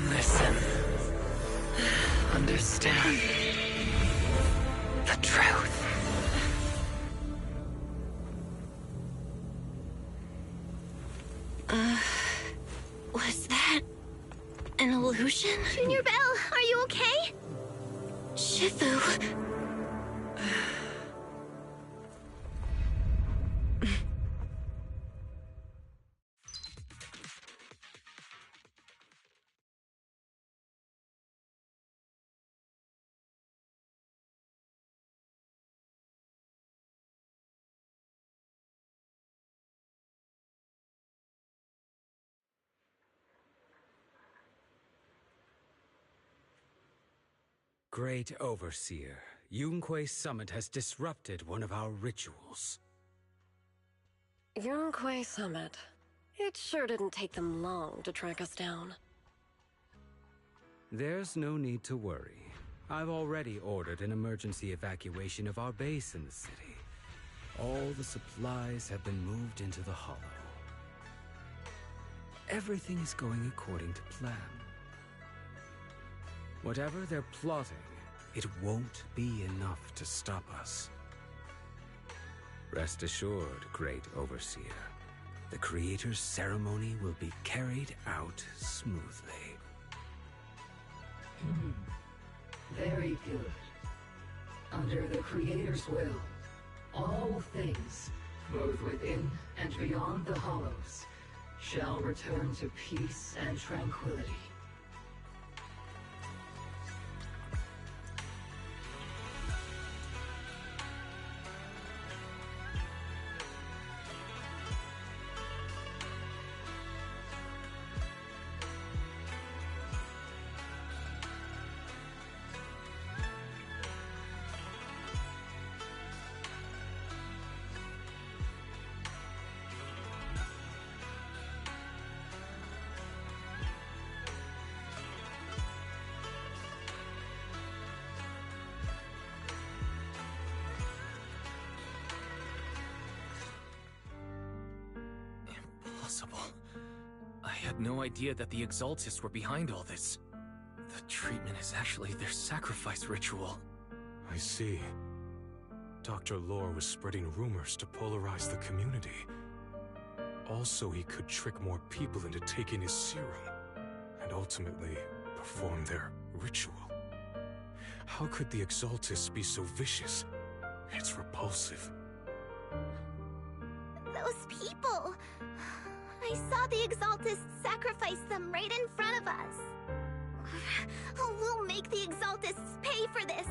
Listen. Understand the truth. Was that an illusion? Junior Bell, are you okay? Shifu. Great Overseer, Yunque's summit has disrupted one of our rituals. Yunque Summit. It sure didn't take them long to track us down. There's no need to worry. I've already ordered an emergency evacuation of our base in the city. All the supplies have been moved into the hollow. Everything is going according to plan. Whatever they're plotting, it won't be enough to stop us. Rest assured, Great Overseer. The Creator's ceremony will be carried out smoothly. Very good. Under the Creator's will, all things, both within and beyond the Hollows, shall return to peace and tranquility. Impossible. I had no idea that the Exaltists were behind all this. The treatment is actually their sacrifice ritual. I see. Dr. Lore was spreading rumors to polarize the community. Also, he could trick more people into taking his serum, and ultimately perform their ritual. How could the Exaltists be so vicious? It's repulsive. Those people... I saw the Exaltists sacrifice them right in front of us. We'll make the Exaltists pay for this,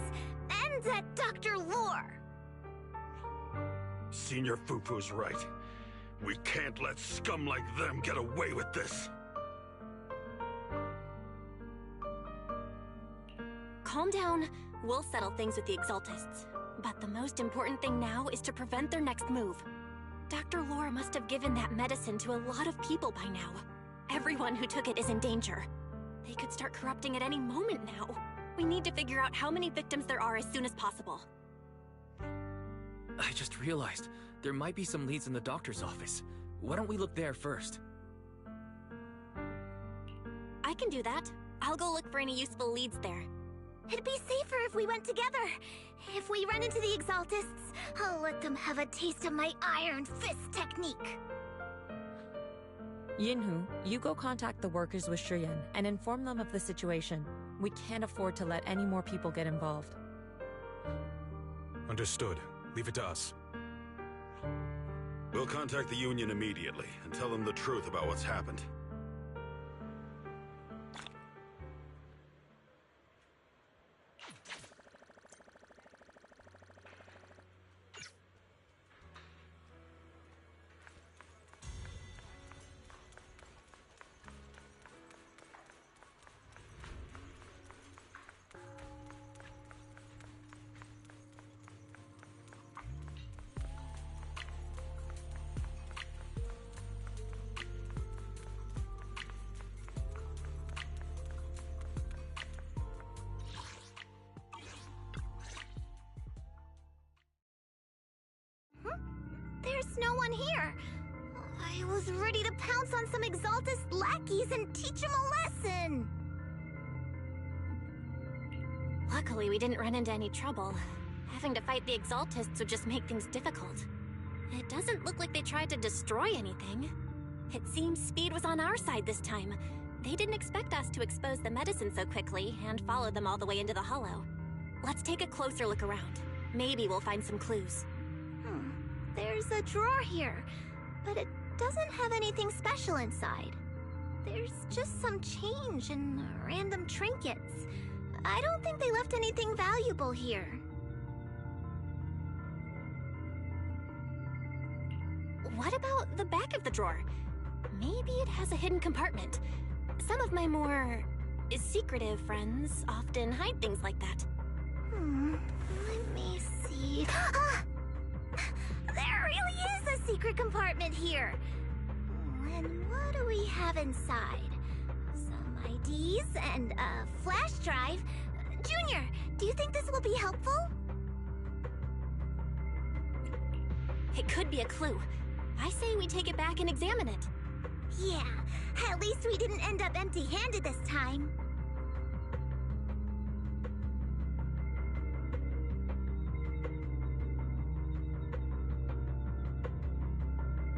and that Dr. Lore. Senior Fufu's right. We can't let scum like them get away with this. Calm down. We'll settle things with the Exaltists. But the most important thing now is to prevent their next move. Dr. Lore must have given that medicine to a lot of people by now. Everyone who took it is in danger. They could start corrupting at any moment now. We need to figure out how many victims there are as soon as possible. I just realized there might be some leads in the doctor's office. Why don't we look there first? I can do that. I'll go look for any useful leads there. It'd be safer if we went together. If we run into the Exaltists, I'll let them have a taste of my Iron Fist technique. Yinhu, you go contact the workers with Shiyan and inform them of the situation. We can't afford to let any more people get involved. Understood. Leave it to us. We'll contact the Union immediately and tell them the truth about what's happened. There's no one here. I was ready to pounce on some Exaltist lackeys and teach them a lesson. Luckily, we didn't run into any trouble. Having to fight the Exaltists would just make things difficult. It doesn't look like they tried to destroy anything. It seems speed was on our side this time. They didn't expect us to expose the medicine so quickly and follow them all the way into the hollow. Let's take a closer look around. Maybe we'll find some clues. There's a drawer here, but it doesn't have anything special inside. There's just some change and random trinkets. I don't think they left anything valuable here. What about the back of the drawer? Maybe it has a hidden compartment. Some of my more secretive friends often hide things like that. Let me see. There really is a secret compartment here. And what do we have inside? Some IDs and a flash drive. Junior, do you think this will be helpful? It could be a clue. I say we take it back and examine it. Yeah, at least we didn't end up empty-handed this time.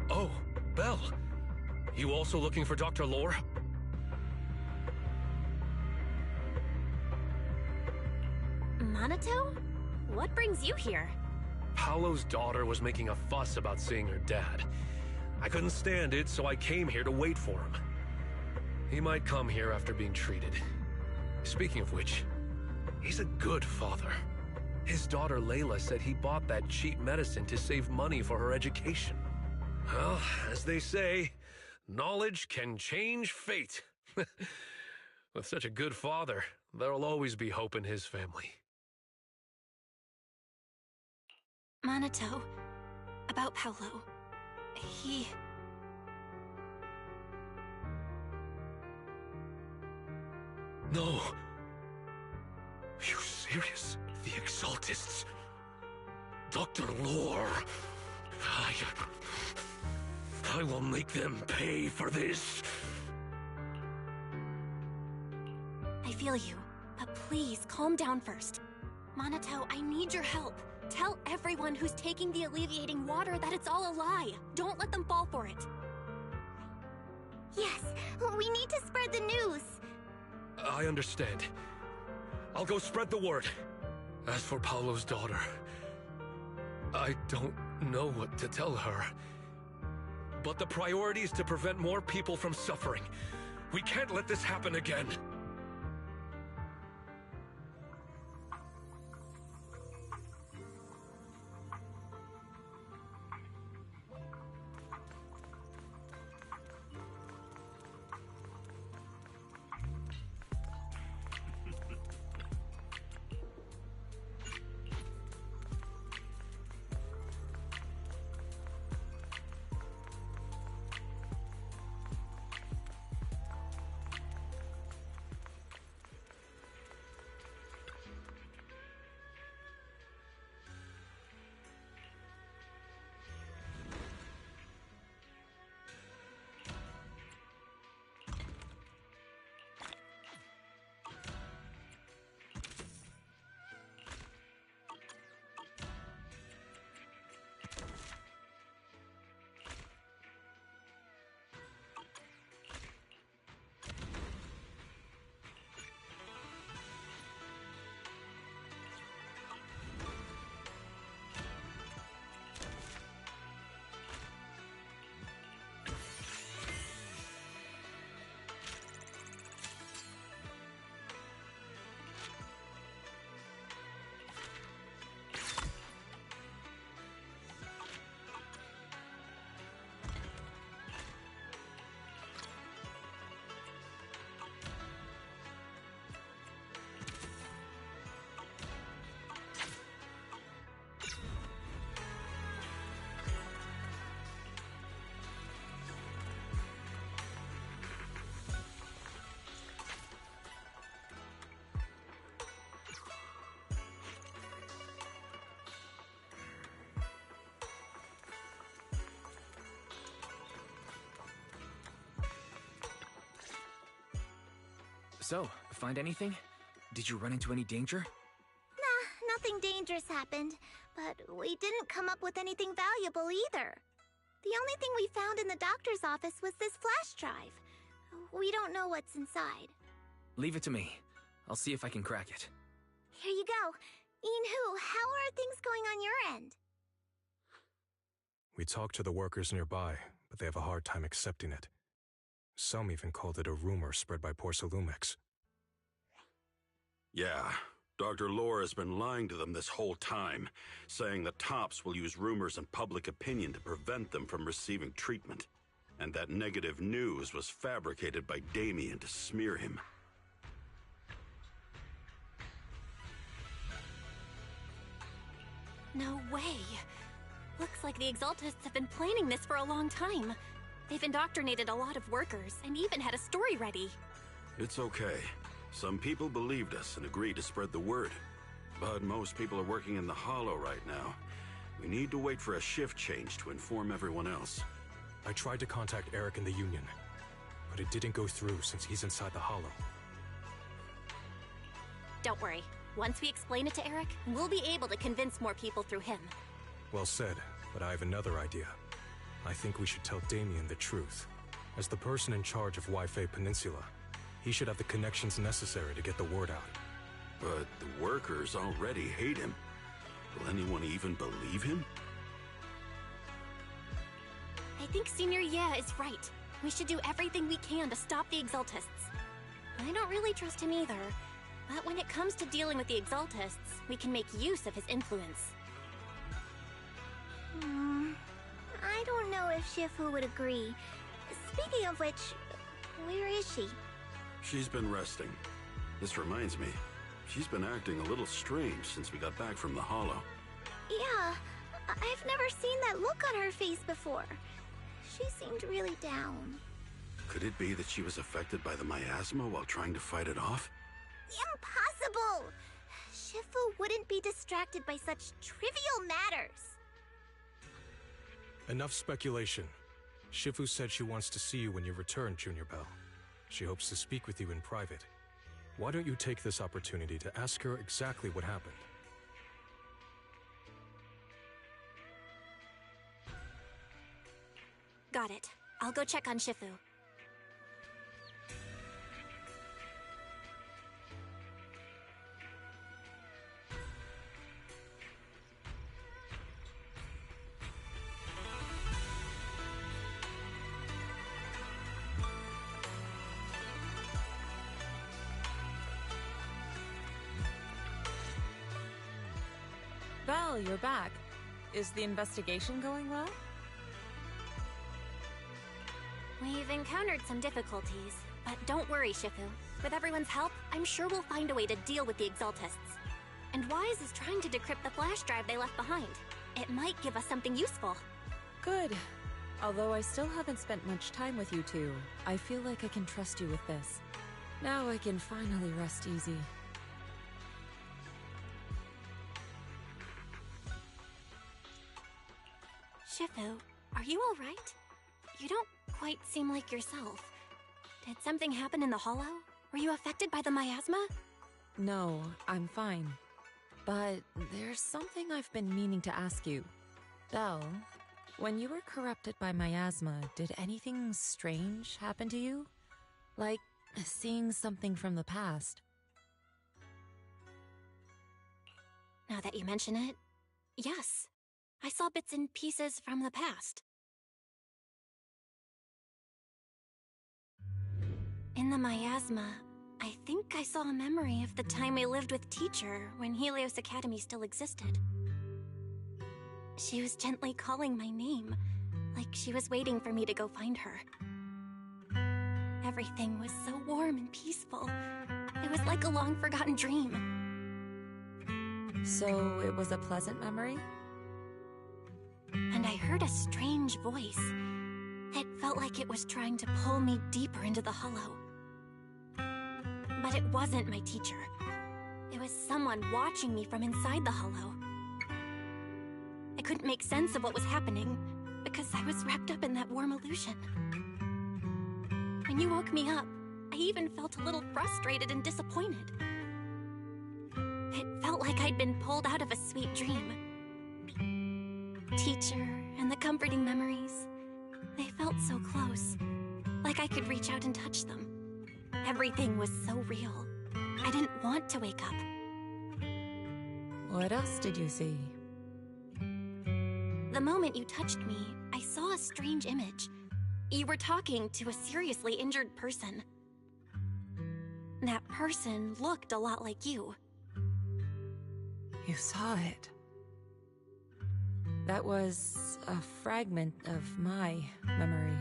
Oh, Belle. You also looking for Dr. Lore? Minato? What brings you here? Paolo's daughter was making a fuss about seeing her dad. I couldn't stand it, so I came here to wait for him. He might come here after being treated. Speaking of which, he's a good father. His daughter Layla said he bought that cheap medicine to save money for her education. Well, as they say, knowledge can change fate. With such a good father, there'll always be hope in his family. Minato, about Paolo. He... No. Are you serious? The Exaltists? Dr. Lore? I will make them pay for this. I feel you, but please calm down first. Minato, I need your help. Tell everyone who's taking the alleviating water that it's all a lie. Don't let them fall for it. Yes, we need to spread the news. I understand. I'll go spread the word. As for Paolo's daughter, I don't know what to tell her. But the priority is to prevent more people from suffering. We can't let this happen again. So, find anything? Did you run into any danger? Nah, nothing dangerous happened, but we didn't come up with anything valuable either. The only thing we found in the doctor's office was this flash drive. We don't know what's inside. Leave it to me. I'll see if I can crack it. Here you go. Inhu, how are things going on your end? We talked to the workers nearby, but they have a hard time accepting it. Some even called it a rumor spread by Porsalumex. Yeah, Dr. Lore has been lying to them this whole time, saying the Tops will use rumors and public opinion to prevent them from receiving treatment. And that negative news was fabricated by Damien to smear him. No way. Looks like the Exaltists have been planning this for a long time. They've indoctrinated a lot of workers and even had a story ready. It's okay. Some people believed us and agreed to spread the word. But most people are working in the Hollow right now. We need to wait for a shift change to inform everyone else. I tried to contact Eric in the Union, but it didn't go through since he's inside the Hollow. Don't worry. Once we explain it to Eric, we'll be able to convince more people through him. Well said, but I have another idea. I think we should tell Damien the truth. As the person in charge of Wi-Fi Peninsula, he should have the connections necessary to get the word out. But the workers already hate him. Will anyone even believe him? I think Senior Ye is right. We should do everything we can to stop the Exaltists. I don't really trust him either, but when it comes to dealing with the Exaltists, we can make use of his influence. I don't know if Shifu would agree. Speaking of which, where is she? She's been resting. This reminds me, she's been acting a little strange since we got back from the Hollow. Yeah, I've never seen that look on her face before. She seemed really down. Could it be that she was affected by the miasma while trying to fight it off? Impossible! Shifu wouldn't be distracted by such trivial matters. Enough speculation. Shifu said she wants to see you when you return, Junior Bell. She hopes to speak with you in private. Why don't you take this opportunity to ask her exactly what happened? Got it. I'll go check on Shifu. Belle, you're back. Is the investigation going well? We've encountered some difficulties, but don't worry, Shifu. With everyone's help, I'm sure we'll find a way to deal with the Exaltists. And Wise is trying to decrypt the flash drive they left behind. It might give us something useful. Good. Although I still haven't spent much time with you two, I feel like I can trust you with this. Now I can finally rest easy. Shifu, are you alright? You don't quite seem like yourself. Did something happen in the Hollow? Were you affected by the miasma? No, I'm fine. But there's something I've been meaning to ask you. Belle, when you were corrupted by miasma, did anything strange happen to you? Like seeing something from the past? Now that you mention it, yes. I saw bits and pieces from the past. In the miasma, I think I saw a memory of the time I lived with Teacher when Helios Academy still existed. She was gently calling my name, like she was waiting for me to go find her. Everything was so warm and peaceful. It was like a long-forgotten dream. So it was a pleasant memory? And I heard a strange voice. It felt like it was trying to pull me deeper into the Hollow. But it wasn't my teacher. It was someone watching me from inside the Hollow. I couldn't make sense of what was happening, because I was wrapped up in that warm illusion. When you woke me up, I even felt a little frustrated and disappointed. It felt like I'd been pulled out of a sweet dream. Teacher and the comforting memories, they felt so close, like I could reach out and touch them. Everything was so real. I didn't want to wake up. What else did you see? The moment you touched me, I saw a strange image. You were talking to a seriously injured person. That person looked a lot like you. You saw it. That was a fragment of my memory.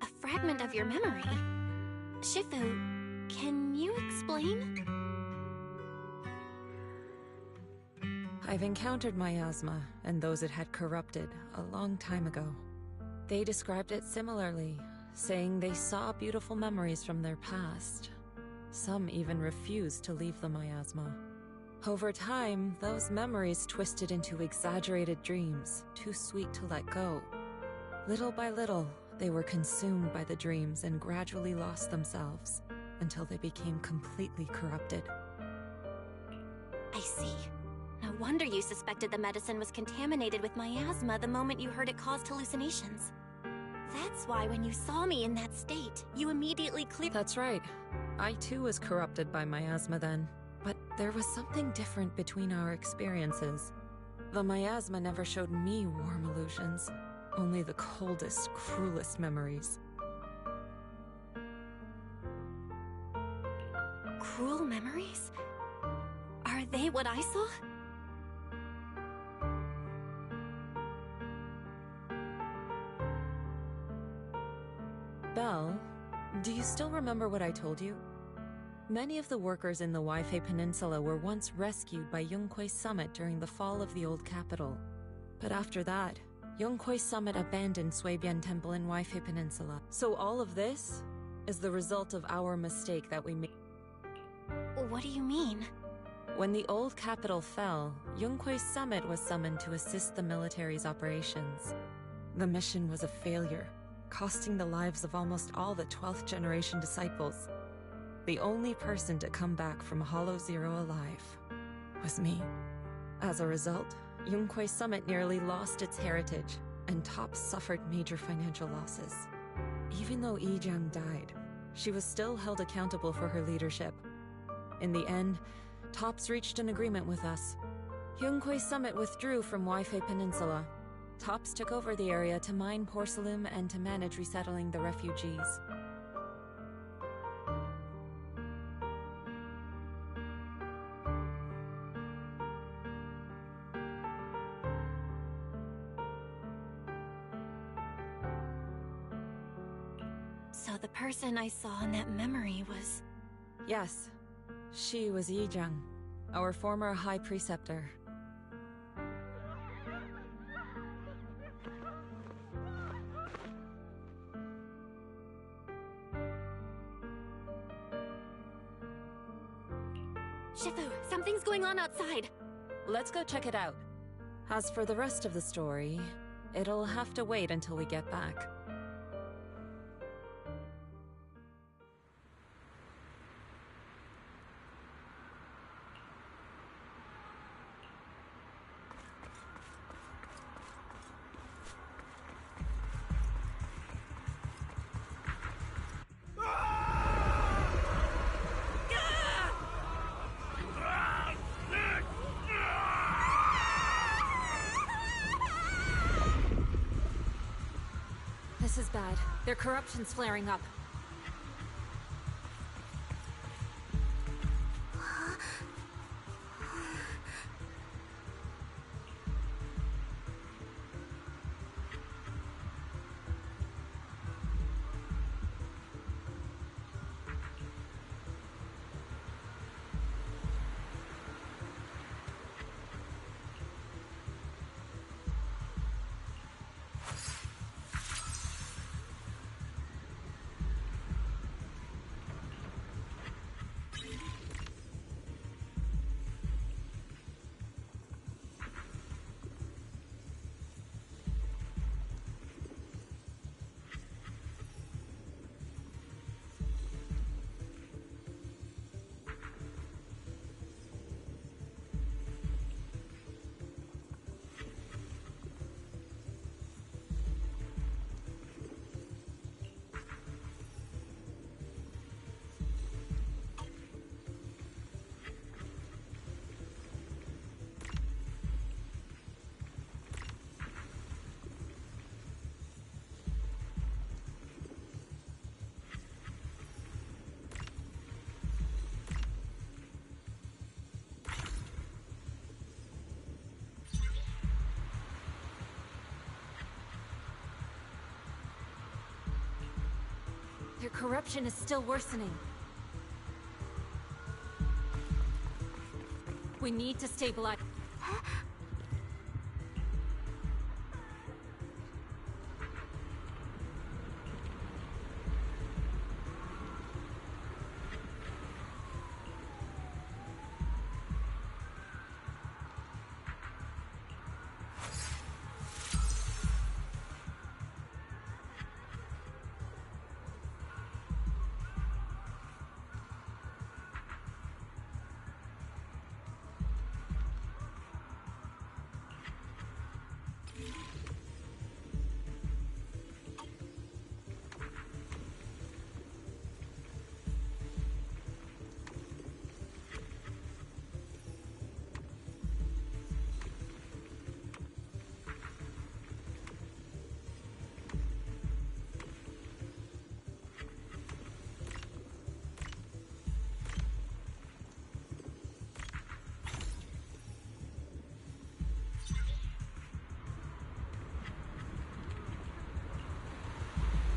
A fragment of your memory? Shifu, can you explain? I've encountered miasma and those it had corrupted a long time ago. They described it similarly, saying they saw beautiful memories from their past. Some even refused to leave the miasma. Over time, those memories twisted into exaggerated dreams, too sweet to let go. Little by little, they were consumed by the dreams and gradually lost themselves, until they became completely corrupted. I see. No wonder you suspected the medicine was contaminated with miasma the moment you heard it caused hallucinations. That's why when you saw me in that state, you immediately cleared— That's right. I too was corrupted by miasma then. But there was something different between our experiences. The miasma never showed me warm illusions, only the coldest, cruelest memories. Cruel memories? Are they what I saw? Belle, do you still remember what I told you? Many of the workers in the Waifei Peninsula were once rescued by Yonghui Summit during the fall of the old capital. But after that, Yonghui Summit abandoned Suibian Temple in Waifei Peninsula. So all of this is the result of our mistake that we made. What do you mean? When the old capital fell, Yonghui Summit was summoned to assist the military's operations. The mission was a failure, costing the lives of almost all the 12th generation disciples. The only person to come back from Hollow Zero alive was me. As a result, Yonghui Summit nearly lost its heritage, and TOPS suffered major financial losses. Even though Yijiang died, she was still held accountable for her leadership. In the end, TOPS reached an agreement with us. Yonghui Summit withdrew from Waifei Peninsula. TOPS took over the area to mine porcelain and to manage resettling the refugees. So the person I saw in that memory was... Yes. She was Yijang, our former High Preceptor. Shifu, something's going on outside. Let's go check it out. As for the rest of the story, it'll have to wait until we get back. This is bad. Their corruption's flaring up. Their corruption is still worsening. We need to stabilize.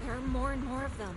There are more and more of them.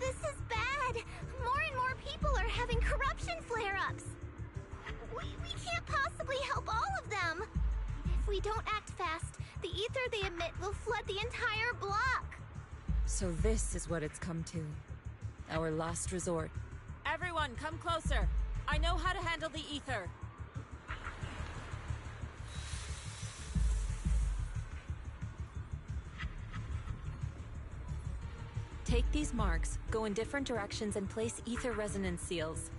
This is bad! More and more people are having corruption flare-ups! We can't possibly help all of them! If we don't act fast, The ether they emit will flood the entire block. So this is what it's come to. Our last resort. Everyone, come closer. I know how to handle the ether. Take these marks, go in different directions, and place ether resonance seals.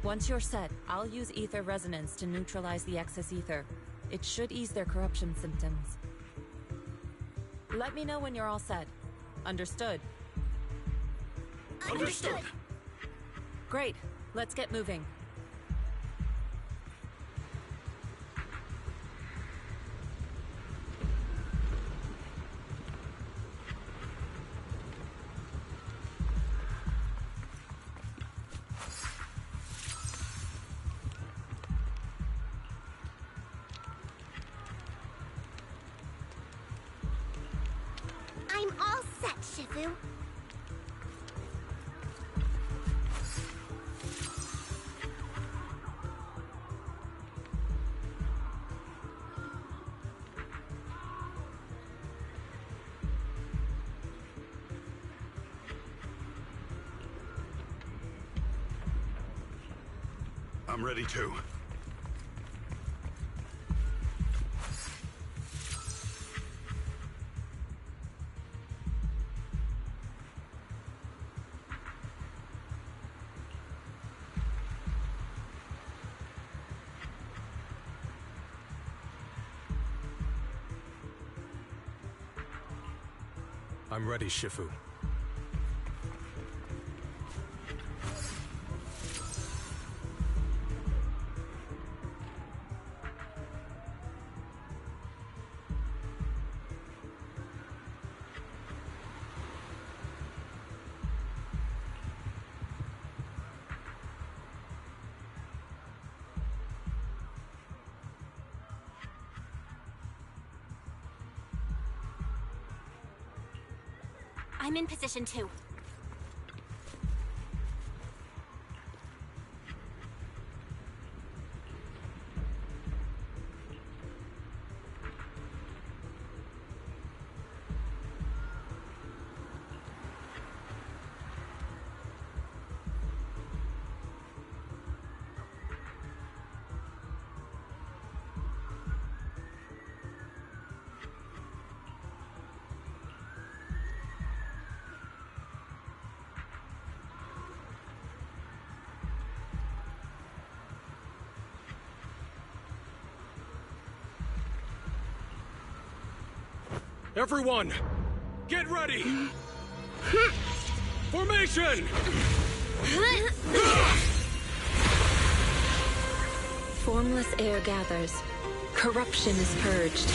Once you're set, I'll use ether resonance to neutralize the excess ether. It should ease their corruption symptoms. Let me know when you're all set. Understood? Understood. Great. Let's get moving. I'm all set, Shifu. I'm ready too. I'm ready, Shifu. I'm in position 2. Everyone, get ready! Formation! Formless air gathers. Corruption is purged.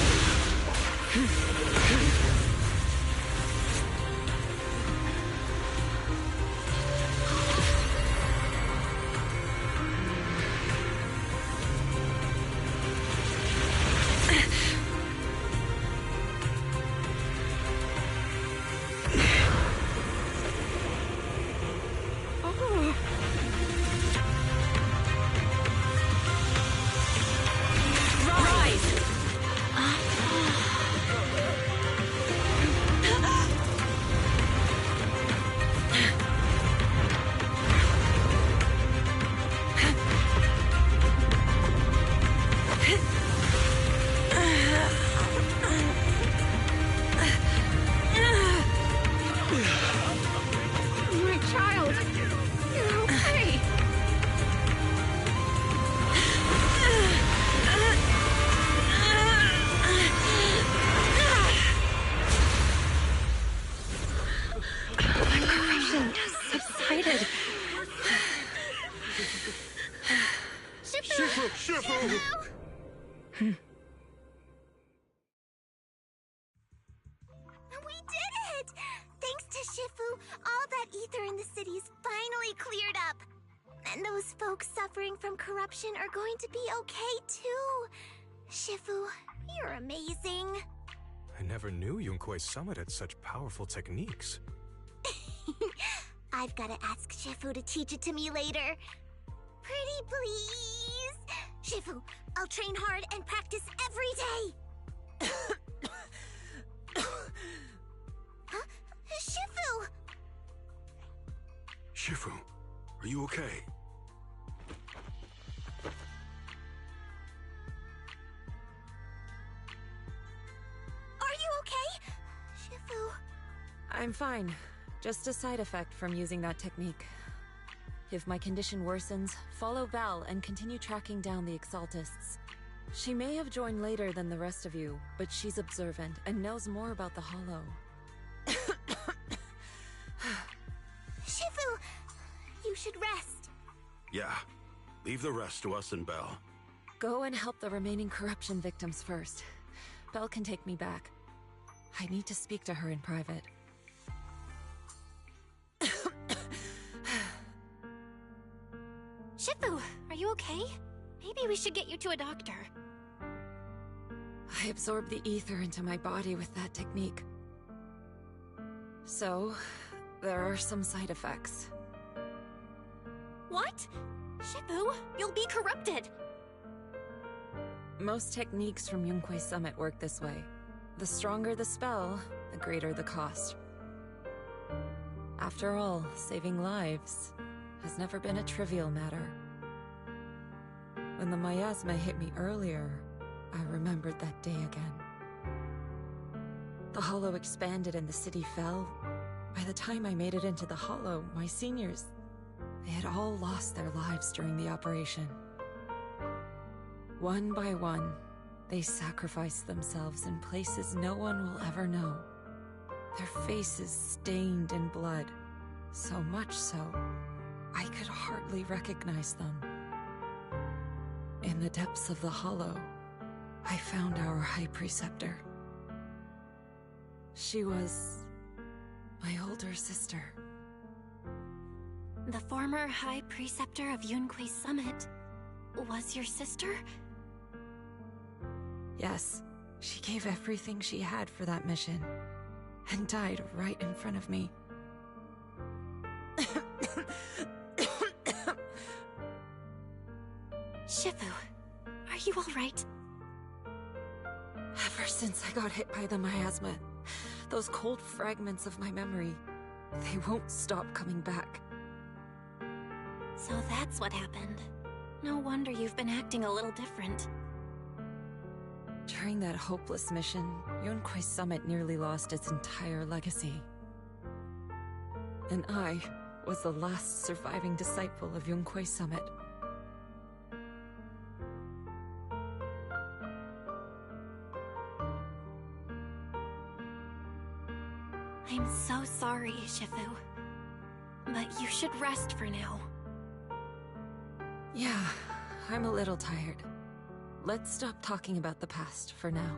We did it! Thanks to Shifu, all that ether in the city's finally cleared up. And those folks suffering from corruption are going to be okay too. Shifu, you're amazing. I never knew Yunque's summit had such powerful techniques. I've gotta ask Shifu to teach it to me later. Pretty please? Shifu, I'll train hard and practice every day. you okay? Are you okay? Shifu... I'm fine. Just a side effect from using that technique. If my condition worsens, follow Val and continue tracking down the Exaltists. She may have joined later than the rest of you, but she's observant and knows more about the Hollow. Shifu! You should rest. Yeah. Leave the rest to us and Belle. Go and help the remaining corruption victims first. Belle can take me back. I need to speak to her in private. Shifu, are you okay? Maybe we should get you to a doctor. I absorbed the ether into my body with that technique. So, there are some side effects. What? Shifu, you'll be corrupted! Most techniques from Yunque's Summit work this way. The stronger the spell, the greater the cost. After all, saving lives has never been a trivial matter. When the miasma hit me earlier, I remembered that day again. The Hollow expanded and the city fell. By the time I made it into the Hollow, my seniors, they had all lost their lives during the operation. One by one, they sacrificed themselves in places no one will ever know. Their faces stained in blood, so much so, I could hardly recognize them. In the depths of the Hollow, I found our High Preceptor. She was my older sister. The former High Preceptor of Yunque's Summit was your sister? Yes, she gave everything she had for that mission, and died right in front of me. Shifu, are you alright? Ever since I got hit by the miasma, those cold fragments of my memory, they won't stop coming back. So that's what happened. No wonder you've been acting a little different. During that hopeless mission, Yunque's Summit nearly lost its entire legacy. And I was the last surviving disciple of Yunque's Summit. I'm so sorry, Shifu. But you should rest for now. Yeah, I'm a little tired. Let's stop talking about the past for now.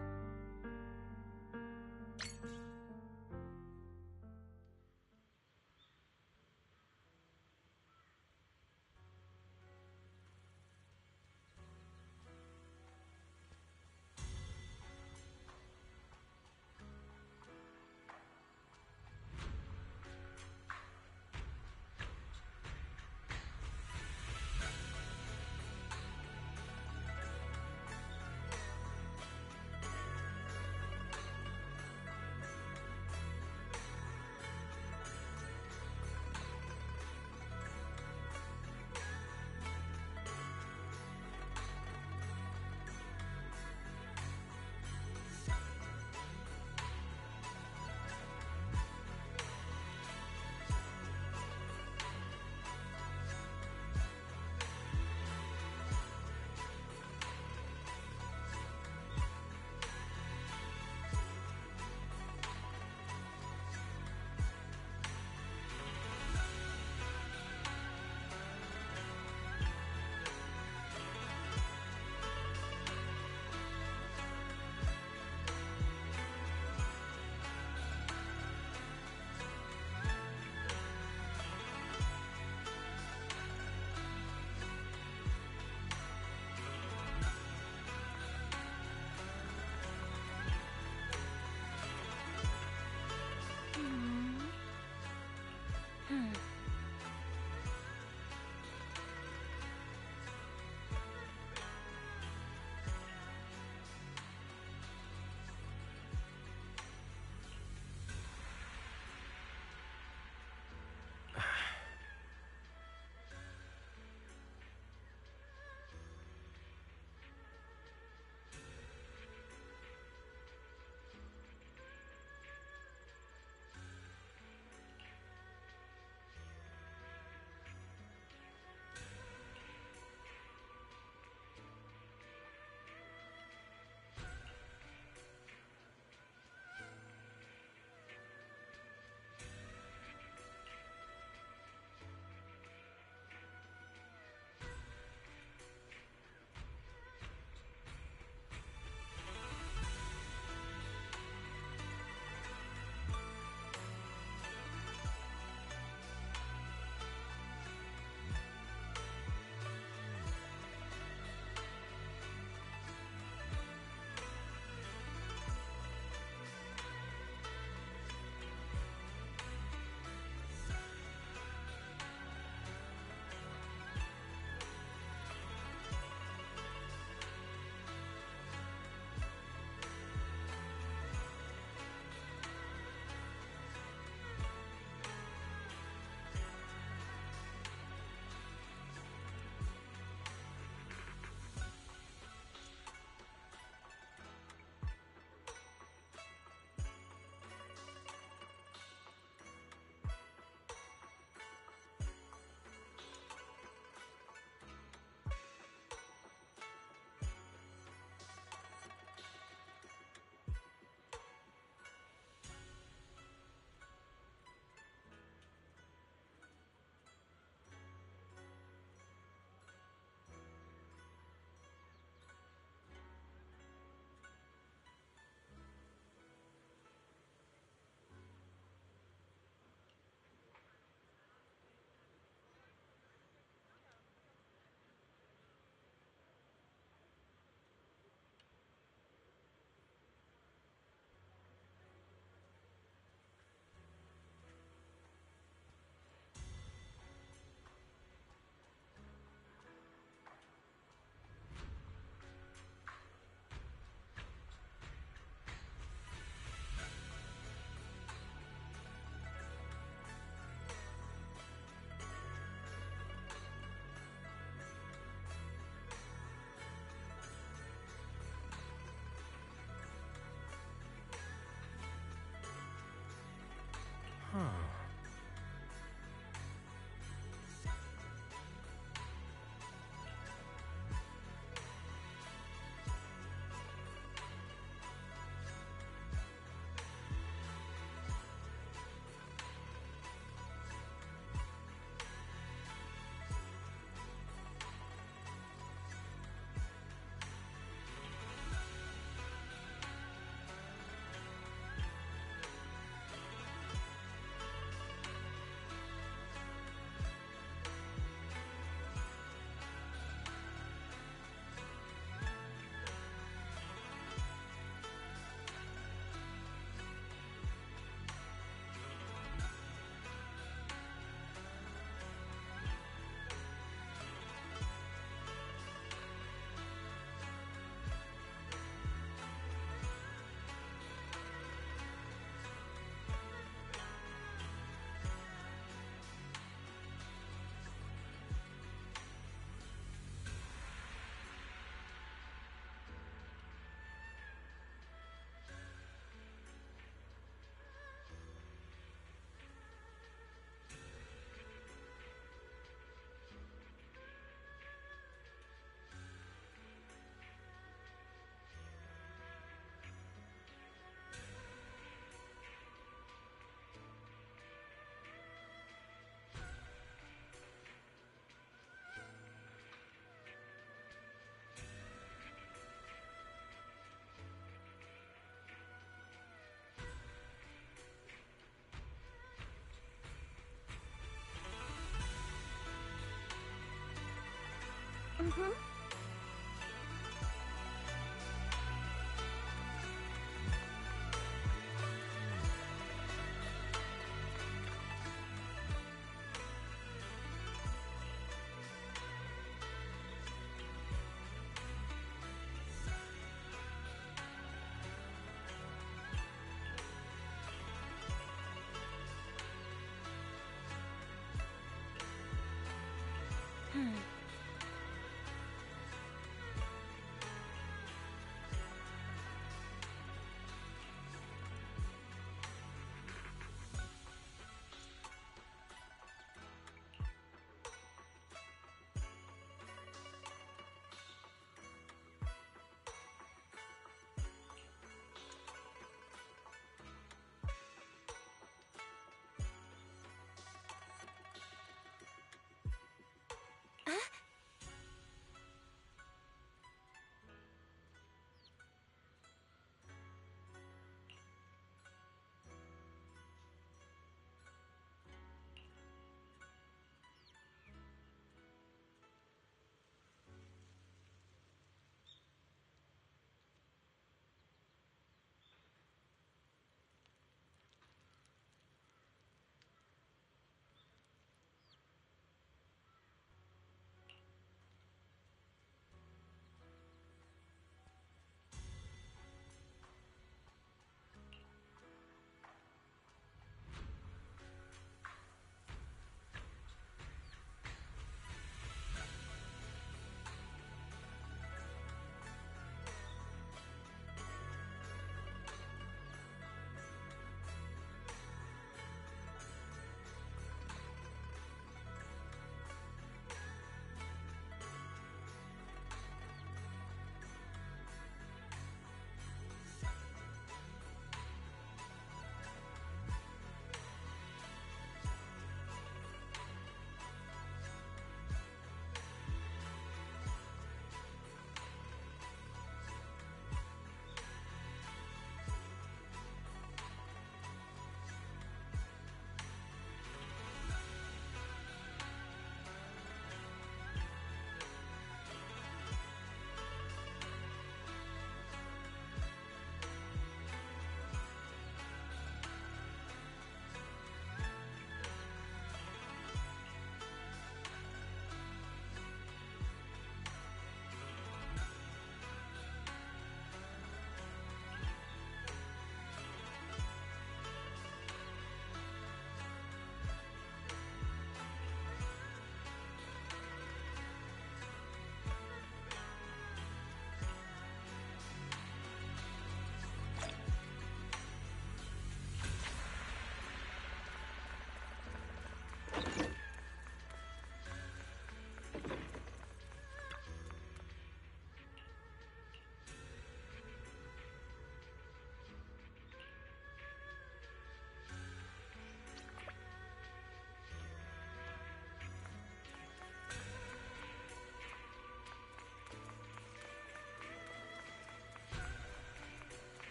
Mm-hmm.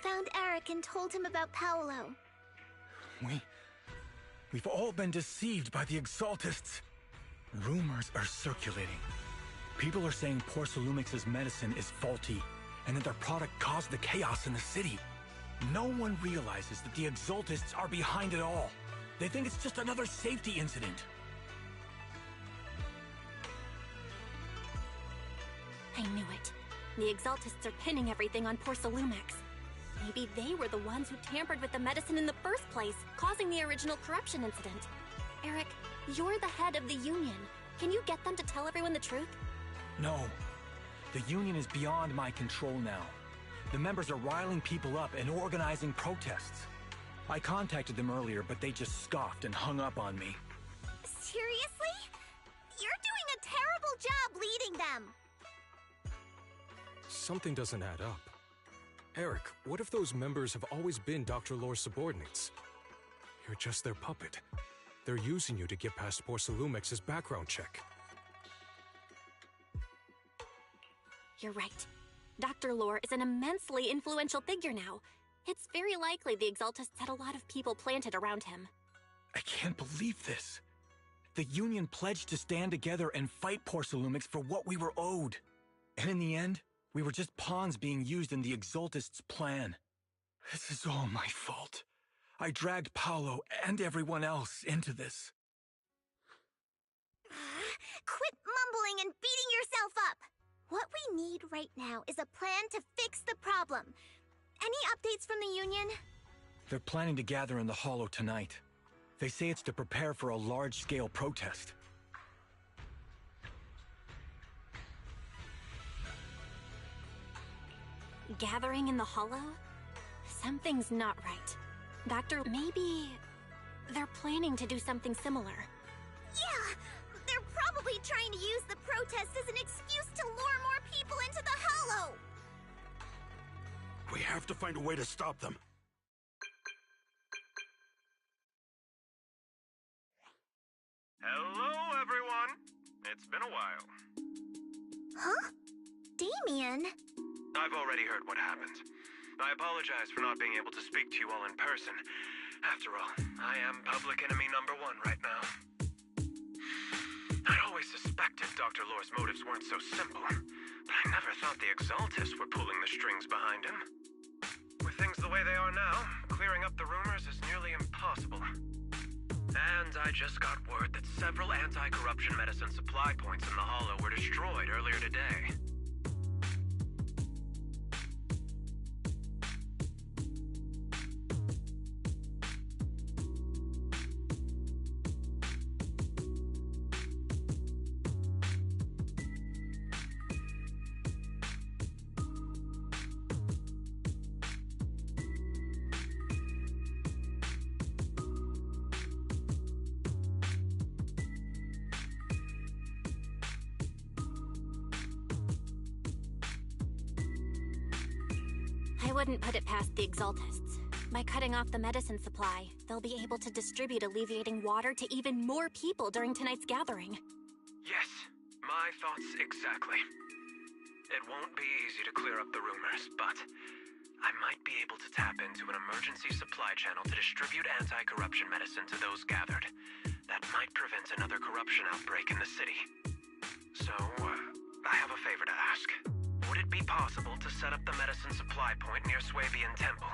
found Eric and told him about Paolo. We've all been deceived by the Exaltists. Rumors are circulating. People are saying Porcelumix's medicine is faulty, and that their product caused the chaos in the city. No one realizes that the Exaltists are behind it all. They think it's just another safety incident. I knew it. The Exaltists are pinning everything on Porcelumix. Maybe they were the ones who tampered with the medicine in the first place, causing the original corruption incident. Eric, you're the head of the Union. Can you get them to tell everyone the truth? No. The Union is beyond my control now. The members are riling people up and organizing protests. I contacted them earlier, but they just scoffed and hung up on me. Seriously? You're doing a terrible job leading them! Something doesn't add up. Eric, what if those members have always been Dr. Lore's subordinates? You're just their puppet. They're using you to get past Porcelumix's background check. You're right. Dr. Lore is an immensely influential figure now. It's very likely the Exaltists had a lot of people planted around him. I can't believe this. The Union pledged to stand together and fight Porcelumix for what we were owed. And in the end, we were just pawns being used in the Exaltists' plan. This is all my fault. I dragged Paolo and everyone else into this. Quit mumbling and beating yourself up! What we need right now is a plan to fix the problem. Any updates from the Union? They're planning to gather in the Hollow tonight. They say it's to prepare for a large-scale protest. Gathering in the Hollow? Something's not right. Maybe they're planning to do something similar. Yeah! They're probably trying to use the protest as an excuse to lure more people into the Hollow! We have to find a way to stop them. Hello, everyone. It's been a while. Huh? Damien? I've already heard what happened. I apologize for not being able to speak to you all in person. After all, I am public enemy number one right now. I'd always suspected Dr. Lore's motives weren't so simple, but I never thought the Exaltists were pulling the strings behind him. With things the way they are now, clearing up the rumors is nearly impossible. And I just got word that several anti-corruption medicine supply points in the Hollow were destroyed earlier today. I wouldn't put it past the Exaltists. By cutting off the medicine supply, they'll be able to distribute alleviating water to even more people during tonight's gathering. Yes, my thoughts exactly. It won't be easy to clear up the rumors, but I might be able to tap into an emergency supply channel to distribute anti-corruption medicine to those gathered. That might prevent another corruption outbreak in the city. So, I have a favor to ask. Would it be possible to set up the medicine supply point near Swabian Temple?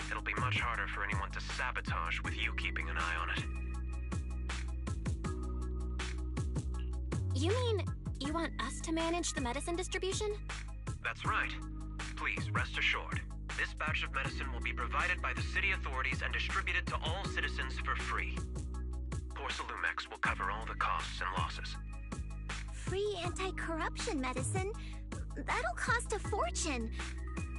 It'll be much harder for anyone to sabotage with you keeping an eye on it. You mean you want us to manage the medicine distribution? That's right. Please, rest assured. This batch of medicine will be provided by the city authorities and distributed to all citizens for free. Porcelumix will cover all the costs and losses. Free anti-corruption medicine? That'll cost a fortune.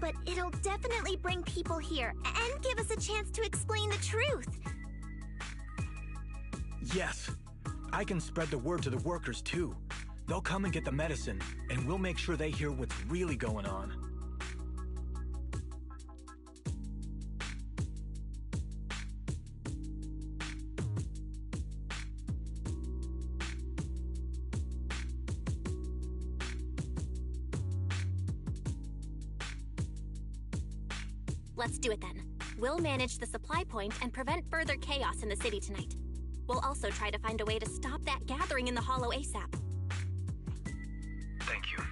But it'll definitely bring people here and give us a chance to explain the truth. Yes. I can spread the word to the workers, too. They'll come and get the medicine, and we'll make sure they hear what's really going on. Let's do it then. We'll manage the supply point and prevent further chaos in the city tonight. We'll also try to find a way to stop that gathering in the Hollow ASAP. Thank you.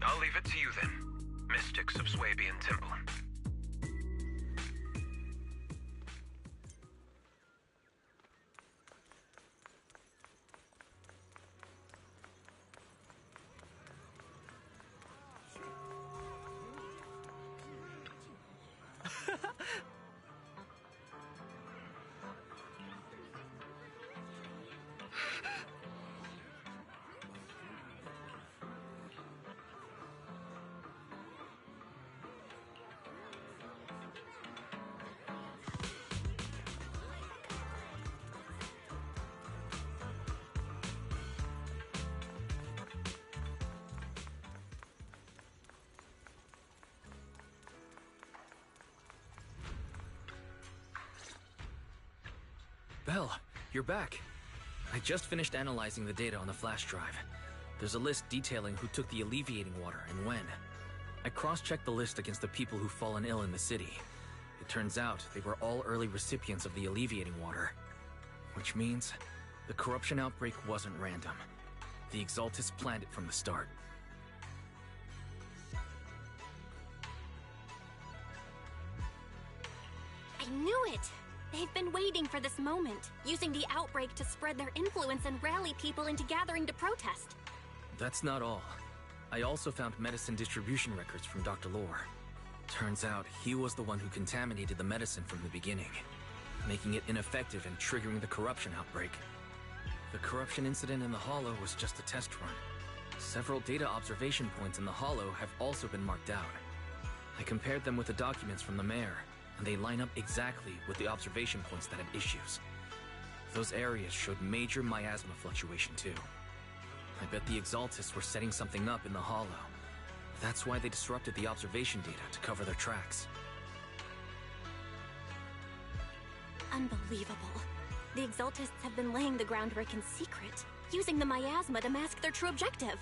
I'll leave it to you then, Mystics of Swabian Temple. Belle, you're back. I just finished analyzing the data on the flash drive. There's a list detailing who took the alleviating water and when. I cross-checked the list against the people who've fallen ill in the city. It turns out they were all early recipients of the alleviating water. Which means the corruption outbreak wasn't random. The Exaltists planned it from the start. I knew it! They've been waiting for this moment, using the outbreak to spread their influence and rally people into gathering to protest. That's not all. I also found medicine distribution records from Dr. Lore. Turns out he was the one who contaminated the medicine from the beginning, making it ineffective and triggering the corruption outbreak. The corruption incident in the Hollow was just a test run. Several data observation points in the Hollow have also been marked out. I compared them with the documents from the mayor, and they line up exactly with the observation points that had issues. Those areas showed major miasma fluctuation too. I bet the Exaltists were setting something up in the Hollow. That's why they disrupted the observation data to cover their tracks. Unbelievable. The Exaltists have been laying the groundwork in secret, using the miasma to mask their true objective.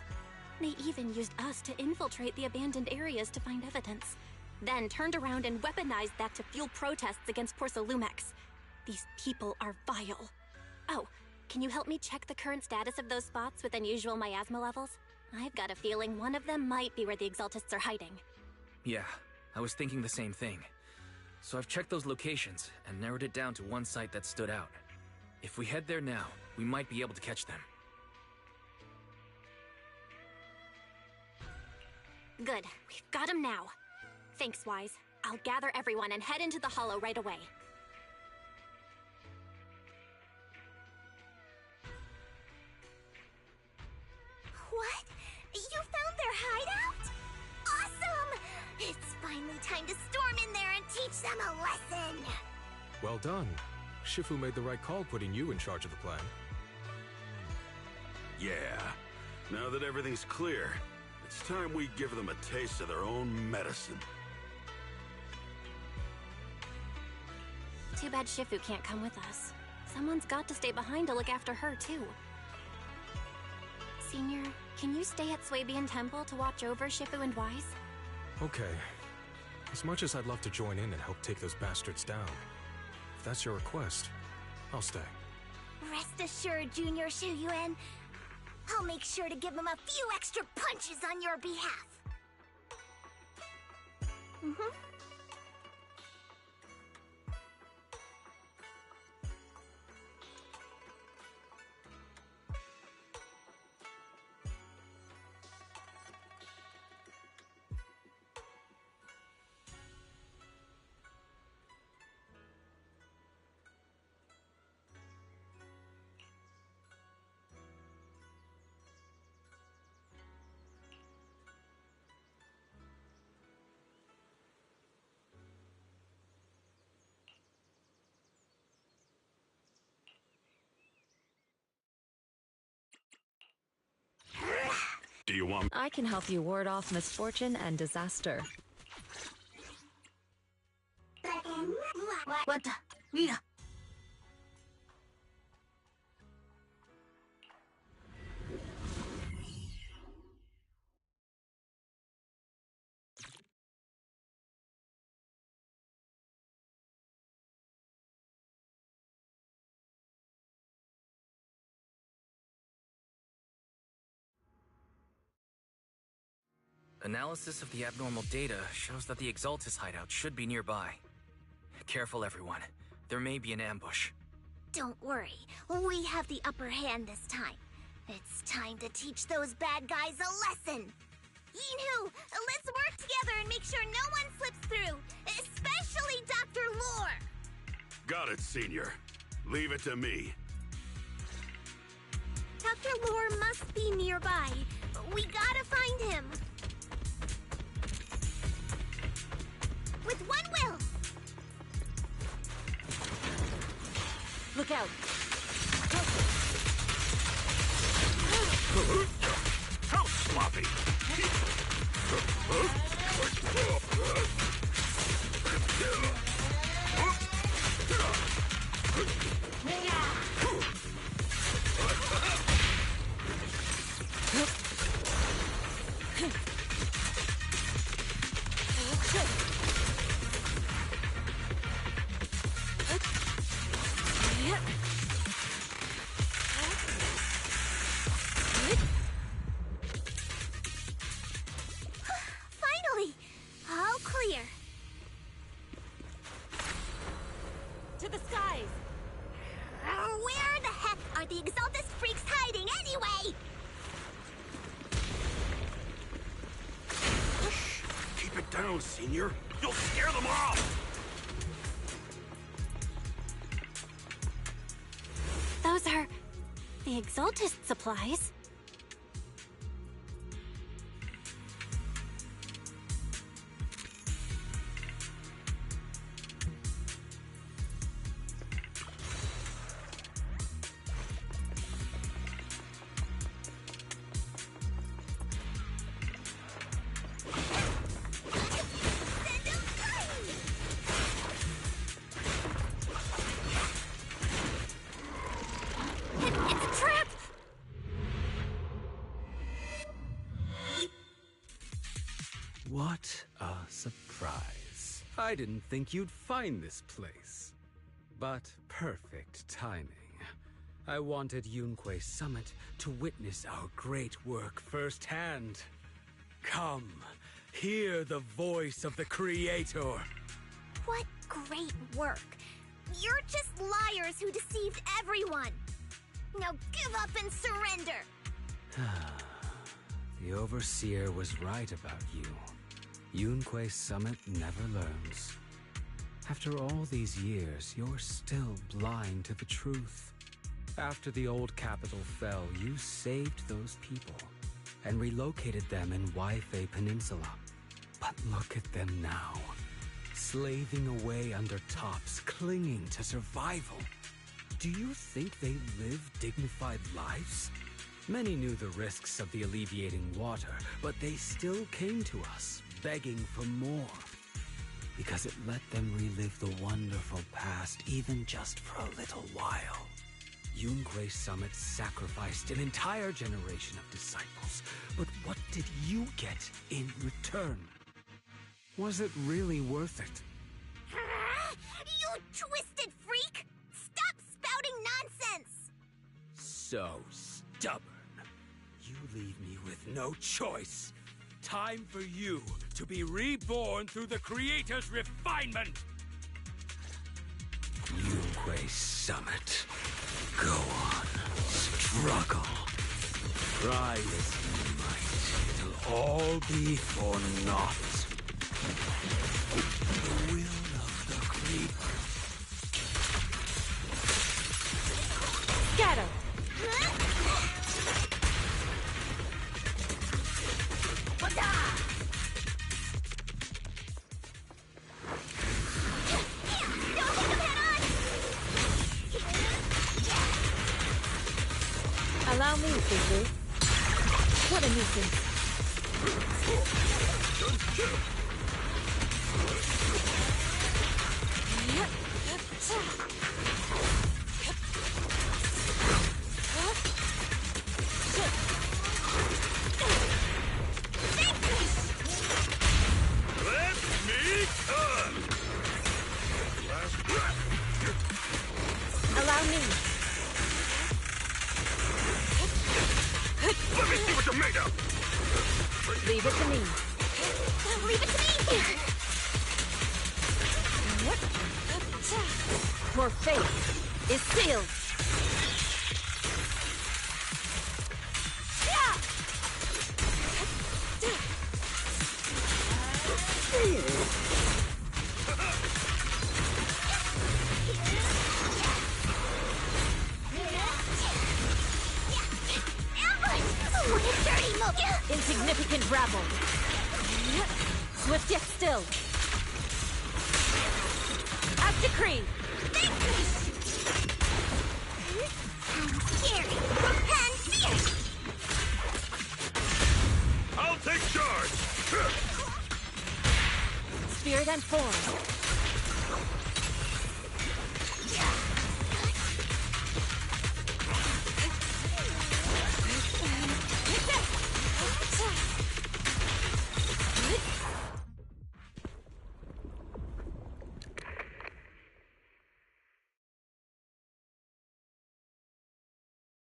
They even used us to infiltrate the abandoned areas to find evidence, then turned around and weaponized that to fuel protests against Porsalumex. These people are vile. Oh, can you help me check the current status of those spots with unusual miasma levels? I've got a feeling one of them might be where the Exaltists are hiding. Yeah, I was thinking the same thing. So I've checked those locations and narrowed it down to one site that stood out. If we head there now, we might be able to catch them. Good, we've got them now. Thanks, Wise. I'll gather everyone and head into the Hollow right away. What? You found their hideout? Awesome! It's finally time to storm in there and teach them a lesson! Well done. Shifu made the right call putting you in charge of the plan. Yeah. Now that everything's clear, it's time we give them a taste of their own medicine. Too bad Shifu can't come with us. Someone's got to stay behind to look after her, too. Senior, can you stay at Swabian Temple to watch over Shifu and Wise? Okay. As much as I'd love to join in and help take those bastards down, if that's your request, I'll stay. Rest assured, Junior Shuyuan. I'll make sure to give them a few extra punches on your behalf. Do you want... I can help you ward off misfortune and disaster. What? Analysis of the abnormal data shows that the Exaltus hideout should be nearby. Careful, everyone. There may be an ambush. Don't worry, we have the upper hand this time. It's time to teach those bad guys a lesson. Yinhu, let's work together and make sure no one slips through, especially Dr. Lore. Got it, Senior. Leave it to me. Dr. Lore must be nearby. We gotta find him. With one will. Look out. How sloppy! Finally! All clear. To the skies! Where the heck are the Exaltus freaks hiding anyway? Keep it down, Senior. You'll scare them off! Those are the Exaltus supplies. What a surprise. I didn't think you'd find this place. But perfect timing. I wanted Yunque Summit to witness our great work firsthand. Come, hear the voice of the Creator. What great work. You're just liars who deceived everyone. Now give up and surrender. The Overseer was right about you. Yunque Summit never learns. After all these years, you're still blind to the truth. After the old capital fell, you saved those people and relocated them in Waifei Peninsula. But look at them now, slaving away under tops, clinging to survival. Do you think they live dignified lives? Many knew the risks of the alleviating water, but they still came to us, begging for more. Because it let them relive the wonderful past, even just for a little while. Yunque Summit sacrificed an entire generation of disciples, but what did you get in return? Was it really worth it? You twisted freak! Stop spouting nonsense! So stubborn. You leave me with no choice. Time for you to be reborn through the Creator's refinement! Yunque Summit. Go on. Struggle. Try as you might. It'll all be for naught. The will of the Creeper. Get him! Allow me, Fizu. What a nuisance. Let me come! Last breath! Allow me. Let me see what you're made of! Leave it to me. Leave it to me! Your fate is sealed! What a dirty move! Insignificant rabble! Swift yet still! As decreed! I'm scared and fierce! I'll take charge! Spirit and form!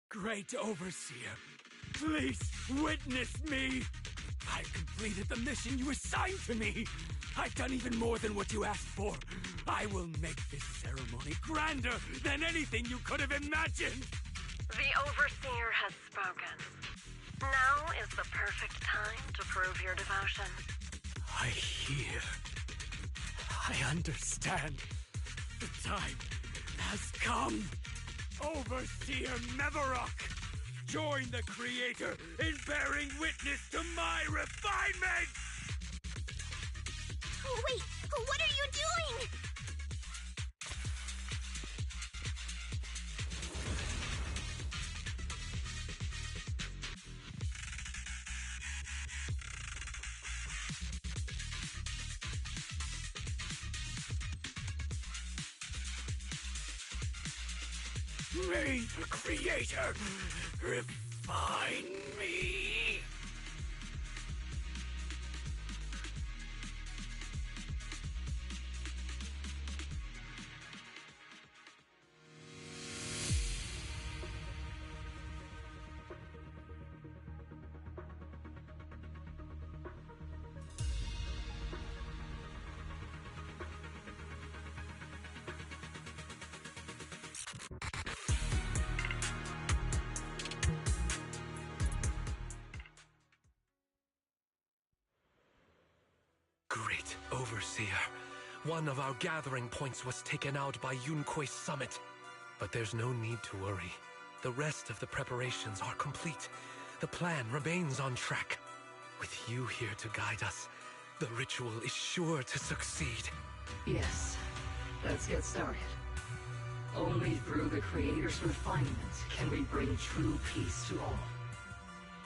Great Overseer, please witness me! I've completed the mission you assigned to me! I've done even more than what you asked for! I will make this ceremony grander than anything you could have imagined! The Overseer has spoken. Now is the perfect time to prove your devotion. I hear. I understand. The time has come. Overseer Mevarok, join the Creator in bearing witness to my refinement! Wait, what are you doing? May the Creator refine me! Great Overseer. One of our gathering points was taken out by Yunque's summit. But there's no need to worry. The rest of the preparations are complete. The plan remains on track. With you here to guide us, the ritual is sure to succeed. Yes, let's get started. Only through the Creator's refinement can we bring true peace to all.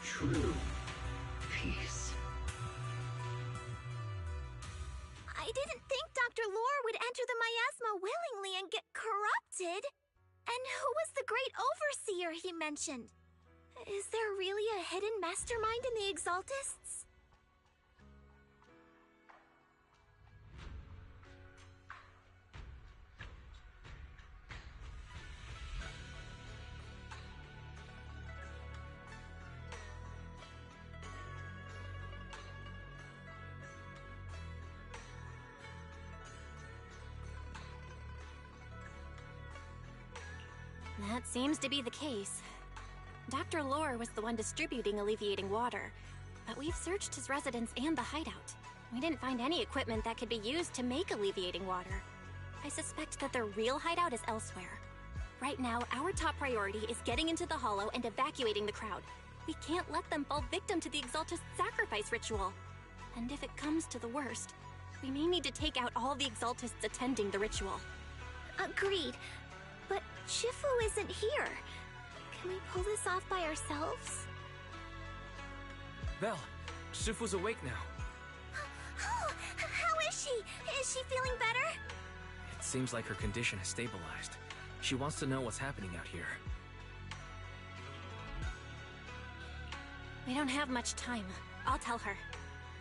True peace. I didn't think Dr. Lore would enter the Miasma willingly and get corrupted. And who was the great overseer he mentioned? Is there really a hidden mastermind in the Exaltists? That seems to be the case. Dr. Lore was the one distributing alleviating water, but we've searched his residence and the hideout. We didn't find any equipment that could be used to make alleviating water. I suspect that their real hideout is elsewhere. Right now, our top priority is getting into the Hollow and evacuating the crowd. We can't let them fall victim to the Exaltist sacrifice ritual. And if it comes to the worst, we may need to take out all the Exaltists attending the ritual. Agreed. But Shifu isn't here. Can we pull this off by ourselves? Belle, Shifu's awake now. Oh, how is she? Is she feeling better? It seems like her condition has stabilized. She wants to know what's happening out here. We don't have much time. I'll tell her.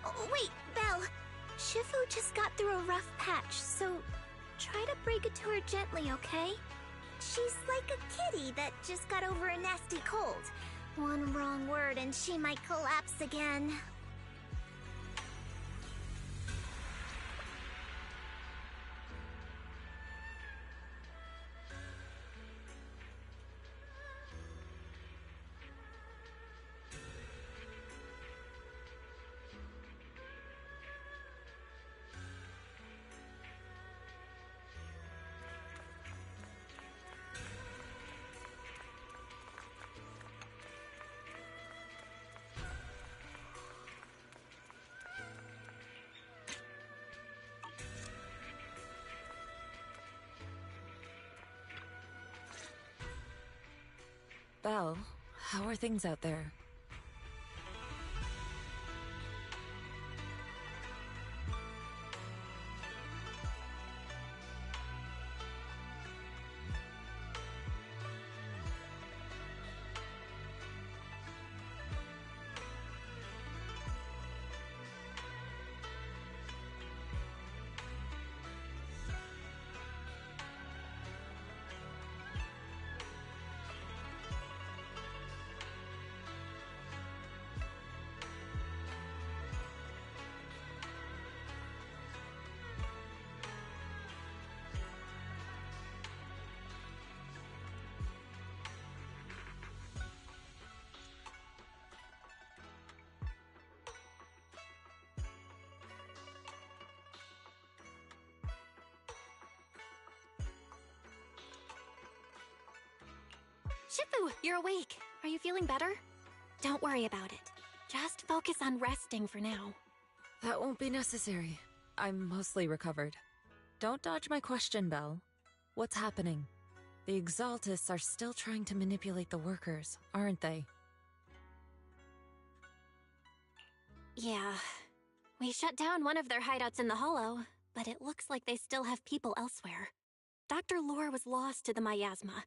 Oh, wait, Belle. Shifu just got through a rough patch, so try to break it to her gently, okay? She's like a kitty that just got over a nasty cold. One wrong word and she might collapse again. Belle, how are things out there? Shifu, you're awake. Are you feeling better? Don't worry about it. Just focus on resting for now. That won't be necessary. I'm mostly recovered. Don't dodge my question, Belle. What's happening? The Exaltists are still trying to manipulate the workers, aren't they? Yeah. We shut down one of their hideouts in the Hollow, but it looks like they still have people elsewhere. Dr. Lore was lost to the Miasma,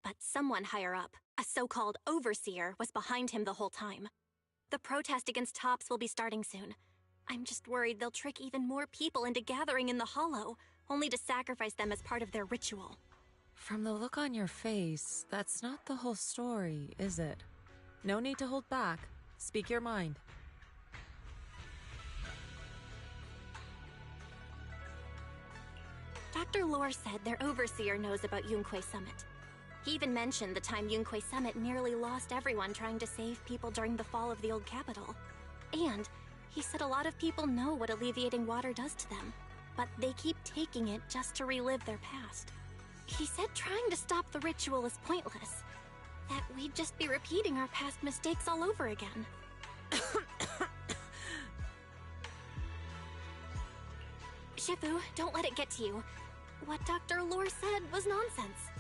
but someone higher up, a so-called overseer, was behind him the whole time. The protest against Tops will be starting soon. I'm just worried they'll trick even more people into gathering in the Hollow, only to sacrifice them as part of their ritual. From the look on your face, that's not the whole story, is it? No need to hold back. Speak your mind. Dr. Lore said their overseer knows about Yunquei Summit. He even mentioned the time Yunquei Summit nearly lost everyone trying to save people during the fall of the old capital. And he said a lot of people know what alleviating water does to them, but they keep taking it just to relive their past. He said trying to stop the ritual is pointless, that we'd just be repeating our past mistakes all over again. Shifu, don't let it get to you. What Dr. Lore said was nonsense.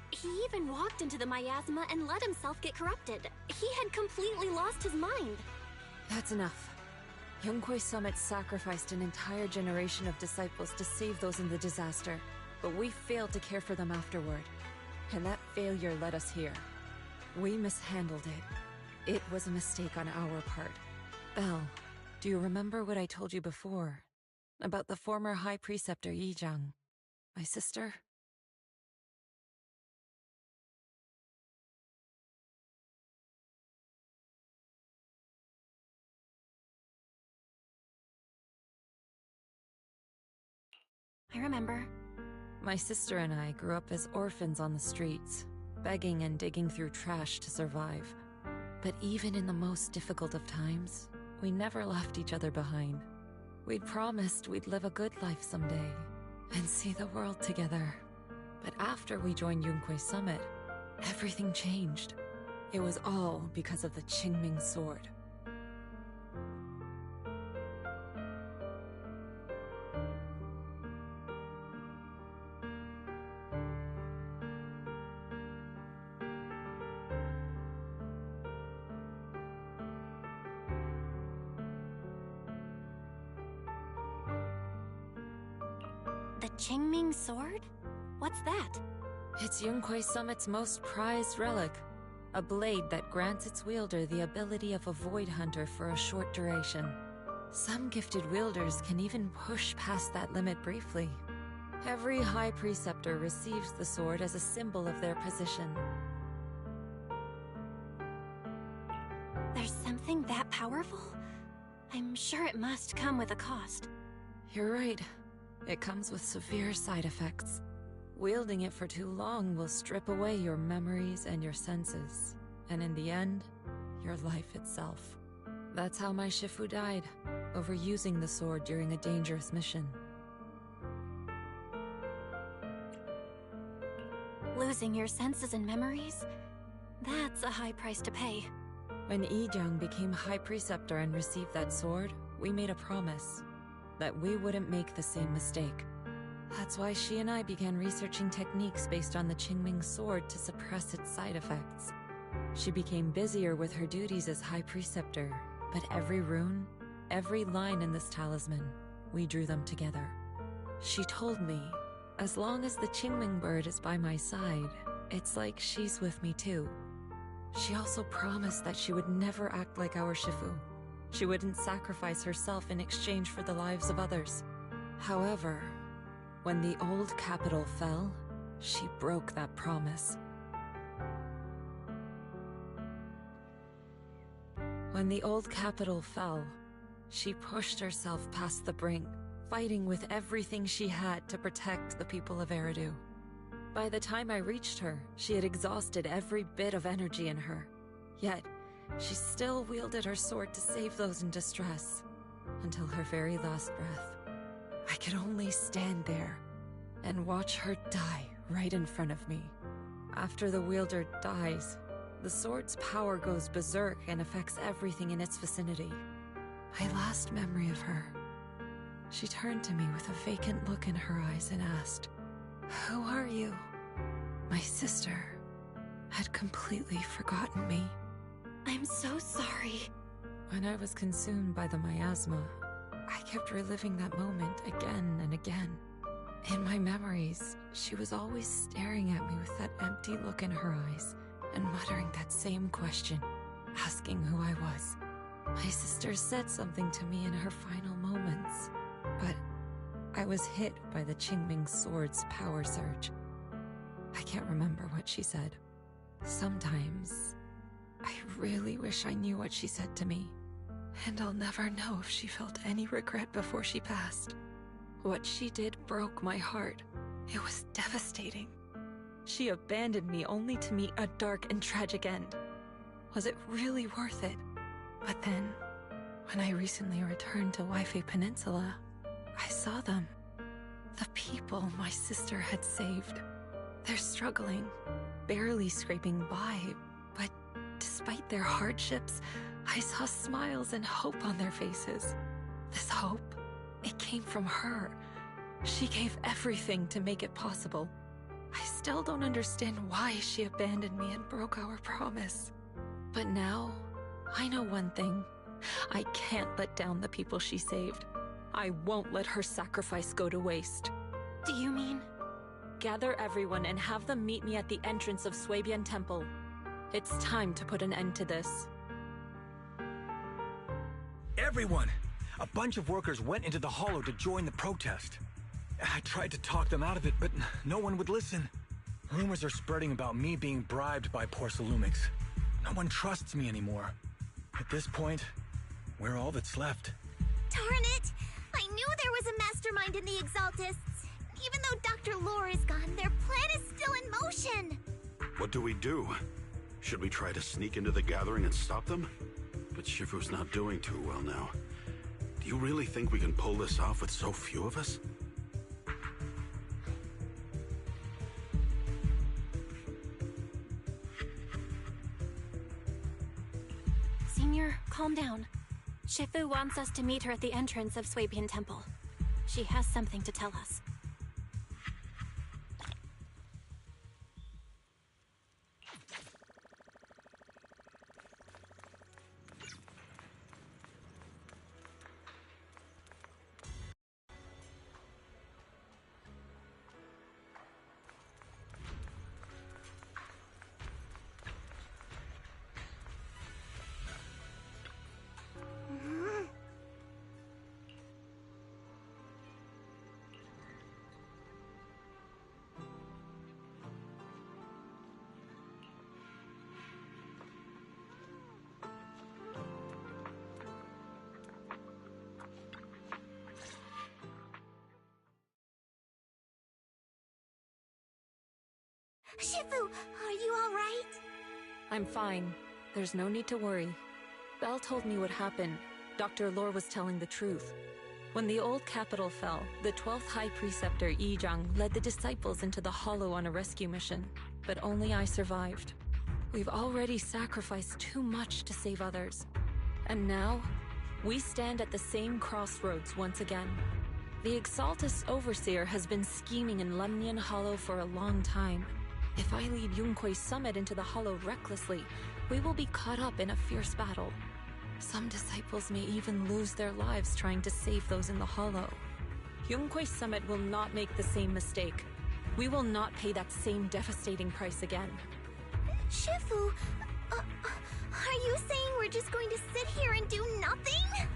He even walked into the miasma and let himself get corrupted. He had completely lost his mind. That's enough. Yunquei Summit sacrificed an entire generation of disciples to save those in the disaster, but we failed to care for them afterward. And that failure led us here. We mishandled it. It was a mistake on our part. Belle, do you remember what I told you before? About the former High Preceptor Yijang, my sister? I remember. My sister and I grew up as orphans on the streets, begging and digging through trash to survive. But even in the most difficult of times, we never left each other behind. We'd promised we'd live a good life someday, and see the world together. But after we joined Yunquei Summit, everything changed. It was all because of the Qingming sword. The Qingming sword? What's that? It's Yunquei Summit's most prized relic. A blade that grants its wielder the ability of a void hunter for a short duration. Some gifted wielders can even push past that limit briefly. Every High Preceptor receives the sword as a symbol of their position. There's something that powerful? I'm sure it must come with a cost. You're right. It comes with severe side effects. Wielding it for too long will strip away your memories and your senses, and in the end, your life itself. That's how my Shifu died, overusing the sword during a dangerous mission. Losing your senses and memories? That's a high price to pay. When Yijang became High Preceptor and received that sword, we made a promise that we wouldn't make the same mistake. That's why she and I began researching techniques based on the Qingming sword to suppress its side effects. She became busier with her duties as High Preceptor, but every rune, every line in this talisman, we drew them together. She told me, as long as the Qingming bird is by my side, it's like she's with me too. She also promised that she would never act like our Shifu. She wouldn't sacrifice herself in exchange for the lives of others. However, when the old capital fell, she broke that promise. When the old capital fell, she pushed herself past the brink, fighting with everything she had to protect the people of Eridu. By the time I reached her, she had exhausted every bit of energy in her. Yet, she still wielded her sword to save those in distress, until her very last breath. I could only stand there and watch her die right in front of me. After the wielder dies, the sword's power goes berserk and affects everything in its vicinity. My last memory of her, she turned to me with a vacant look in her eyes and asked, "Who are you?" My sister had completely forgotten me. I'm so sorry. When I was consumed by the miasma, I kept reliving that moment again and again. In my memories, she was always staring at me with that empty look in her eyes and muttering that same question, asking who I was. My sister said something to me in her final moments, but I was hit by the Qingming sword's power surge. I can't remember what she said. Sometimes, I really wish I knew what she said to me, and I'll never know if she felt any regret before she passed. What she did broke my heart. It was devastating. She abandoned me only to meet a dark and tragic end. Was it really worth it? But then, when I recently returned to Waifei Peninsula, I saw them. The people my sister had saved. They're struggling, barely scraping by, but despite their hardships, I saw smiles and hope on their faces. This hope, it came from her. She gave everything to make it possible. I still don't understand why she abandoned me and broke our promise. But now, I know one thing. I can't let down the people she saved. I won't let her sacrifice go to waste. Do you mean? Gather everyone and have them meet me at the entrance of Swabian Temple. It's time to put an end to this. Everyone! A bunch of workers went into the hollow to join the protest. I tried to talk them out of it, but no one would listen. Rumors are spreading about me being bribed by Porcelumix. No one trusts me anymore. At this point, we're all that's left. Darn it! I knew there was a mastermind in the Exaltists. Even though Dr. Lore is gone, their plan is still in motion. What do we do? Should we try to sneak into the gathering and stop them? But Shifu's not doing too well now. Do you really think we can pull this off with so few of us? Senior, calm down. Shifu wants us to meet her at the entrance of Swabian Temple. She has something to tell us. Shifu, are you alright? I'm fine. There's no need to worry. Belle told me what happened. Dr. Lore was telling the truth. When the old capital fell, the 12th High Preceptor Yi Zhang led the disciples into the hollow on a rescue mission, but only I survived. We've already sacrificed too much to save others. And now, we stand at the same crossroads once again. The Exaltus Overseer has been scheming in Lemnian Hollow for a long time. If I lead Yunque's summit into the hollow recklessly, we will be caught up in a fierce battle. Some disciples may even lose their lives trying to save those in the hollow. Yunque's summit will not make the same mistake. We will not pay that same devastating price again. Shifu, are you saying we're just going to sit here and do nothing?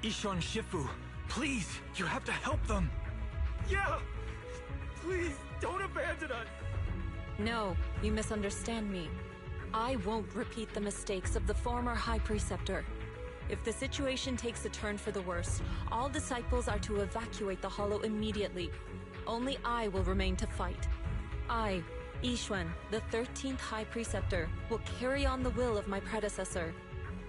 Ishan Shifu, please, you have to help them. Yeah! Please, don't abandon us! No, you misunderstand me. I won't repeat the mistakes of the former High Preceptor. If the situation takes a turn for the worse, all disciples are to evacuate the hollow immediately. Only I will remain to fight. I, Yixuan, the 13th High Preceptor, will carry on the will of my predecessor.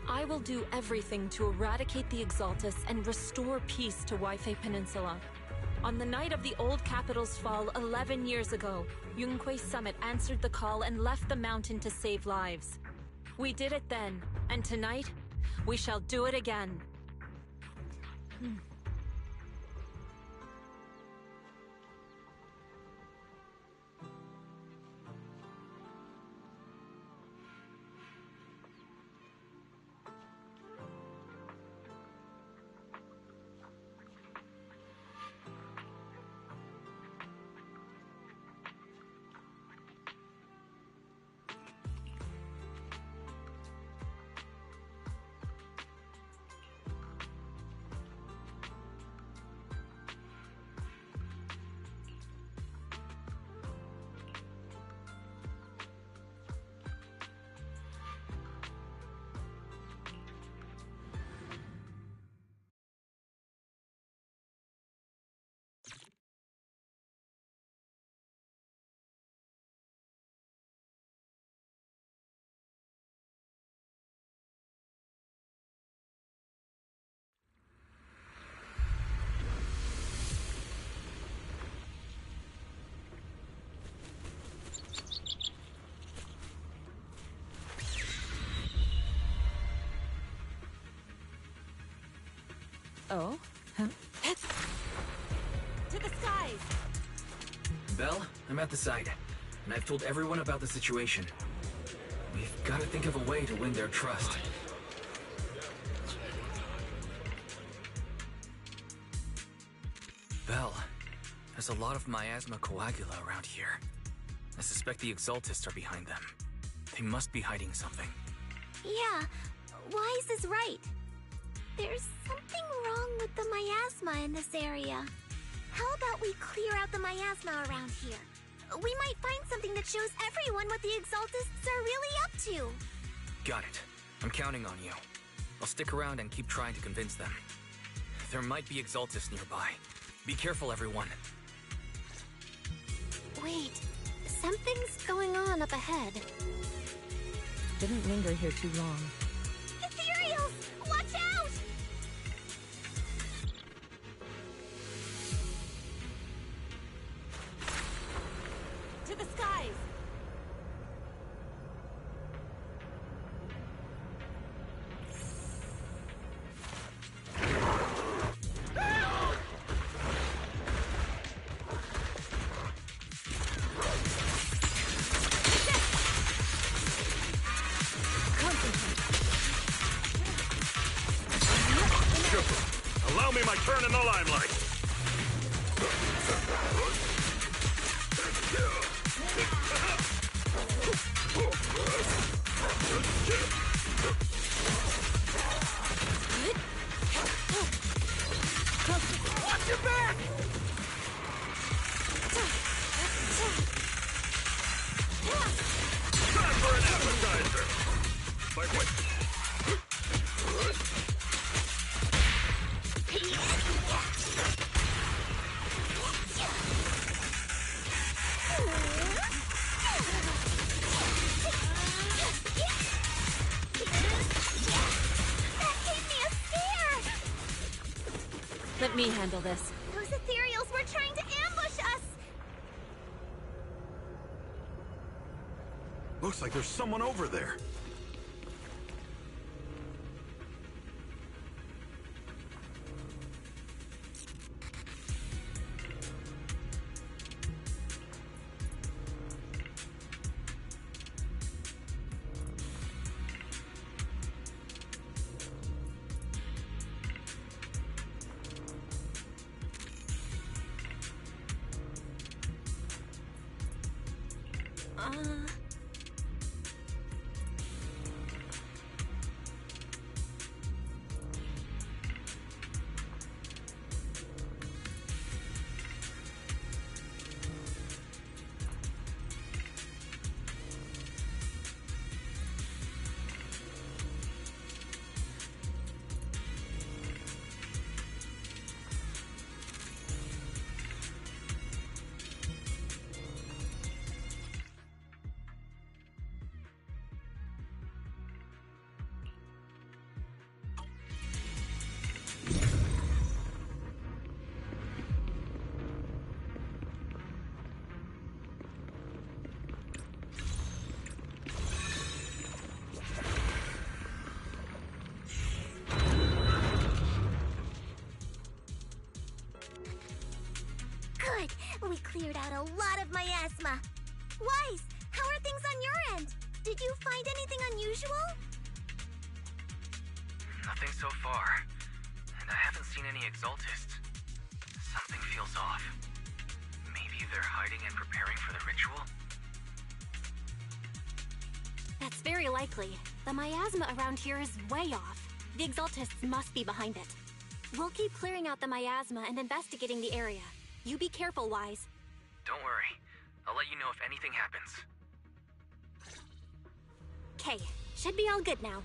I will do everything to eradicate the Exaltus and restore peace to Waifei Peninsula. On the night of the old capital's fall 11 years ago, Yunque's summit answered the call and left the mountain to save lives. We did it then, and tonight, we shall do it again. Oh? Huh? To the skies! Belle, I'm at the site, and I've told everyone about the situation. We've got to think of a way to win their trust. Belle, there's a lot of miasma coagula around here. I suspect the Exaltists are behind them. They must be hiding something. Yeah, Wise is right. There's something wrong with the miasma in this area. How about we clear out the miasma around here? We might find something that shows everyone what the Exaltists are really up to. Got it. I'm counting on you. I'll stick around and keep trying to convince them. There might be Exaltists nearby. Be careful, everyone. Wait, something's going on up ahead. Didn't linger here too long. Ethereals! Watch out! To the skies! Allow me my turn in the limelight. Watch your back! Time for an appetizer. But wait. Let me handle this. Those ethereals were trying to ambush us! Looks like there's someone over there. Good! We cleared out a lot of miasma. Wise, how are things on your end? Did you find anything unusual? Nothing so far. And I haven't seen any exaltists. Something feels off. Maybe they're hiding and preparing for the ritual? That's very likely. The miasma around here is way off. The exaltists must be behind it. We'll keep clearing out the miasma and investigating the area. You be careful, Wise. Don't worry. I'll let you know if anything happens. Okay, should be all good now.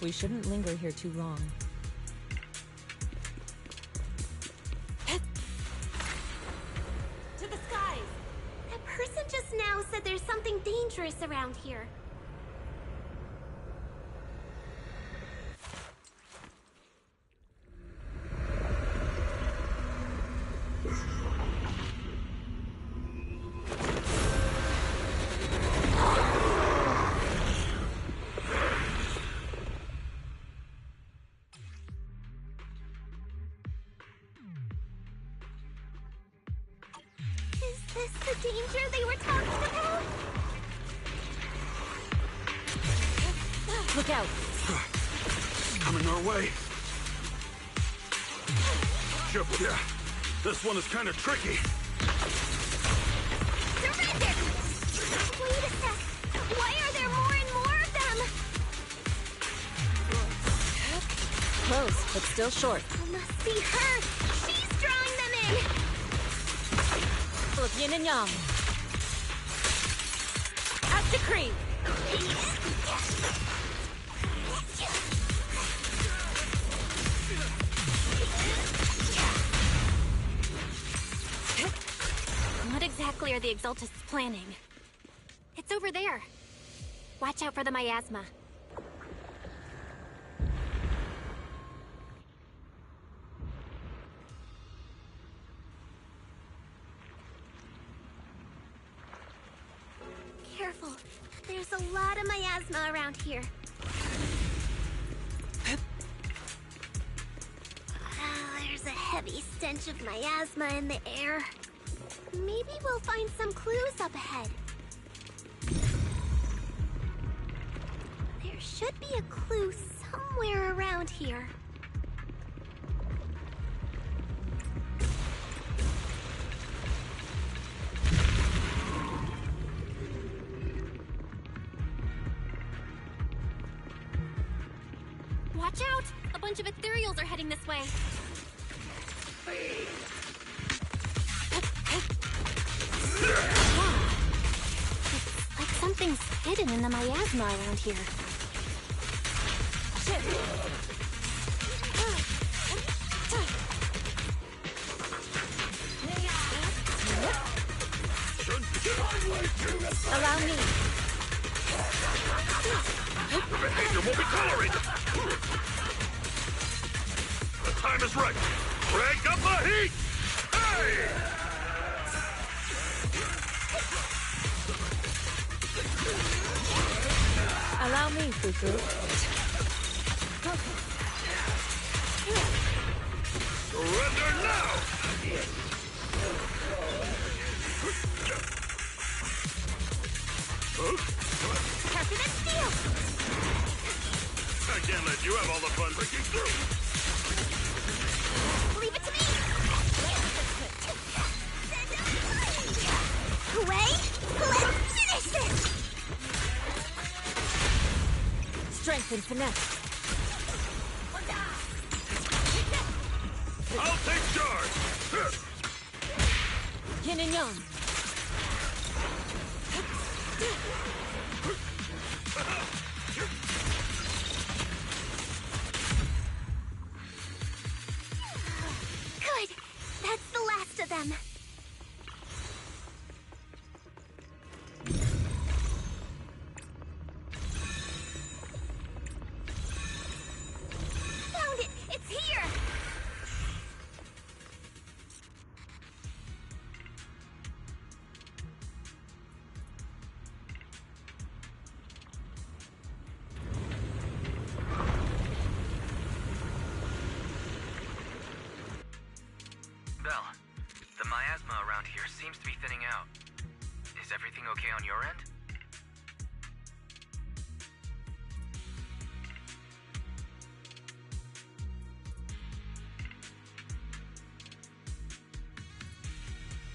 We shouldn't linger here too long. To the skies! That person just now said there's something dangerous around here. Is this the danger they were talking about? Look out! Coming our way. Yeah, this one is kind of tricky. Surrender! Wait a sec. Why are there more and more of them? Close, but still short. It must be her. She's drawing them in. Full of yin and yang. As decreed. What exactly are the exaltists planning? It's over there. Watch out for the miasma. Careful. There's a lot of miasma around here. There's a heavy stench of miasma in the air. Maybe we'll find some clues up ahead. There should be a clue somewhere around here. Watch out! A bunch of ethereals are heading this way. It's like something's hidden in the miasma around here. Allow me. Behavior won't be tolerated. The time is right. Crank up the heat! Hey! Allow me, Fufu. Surrender now! Careful that steel! I can't let you have all the fun breaking through! Leave it to me! Away! Let's finish this! Strength and finesse. I'll take charge! Yin and yang. Good! That's the last of them. Found it! It's here! Belle, the miasma around here seems to be thinning out. Is everything okay on your end?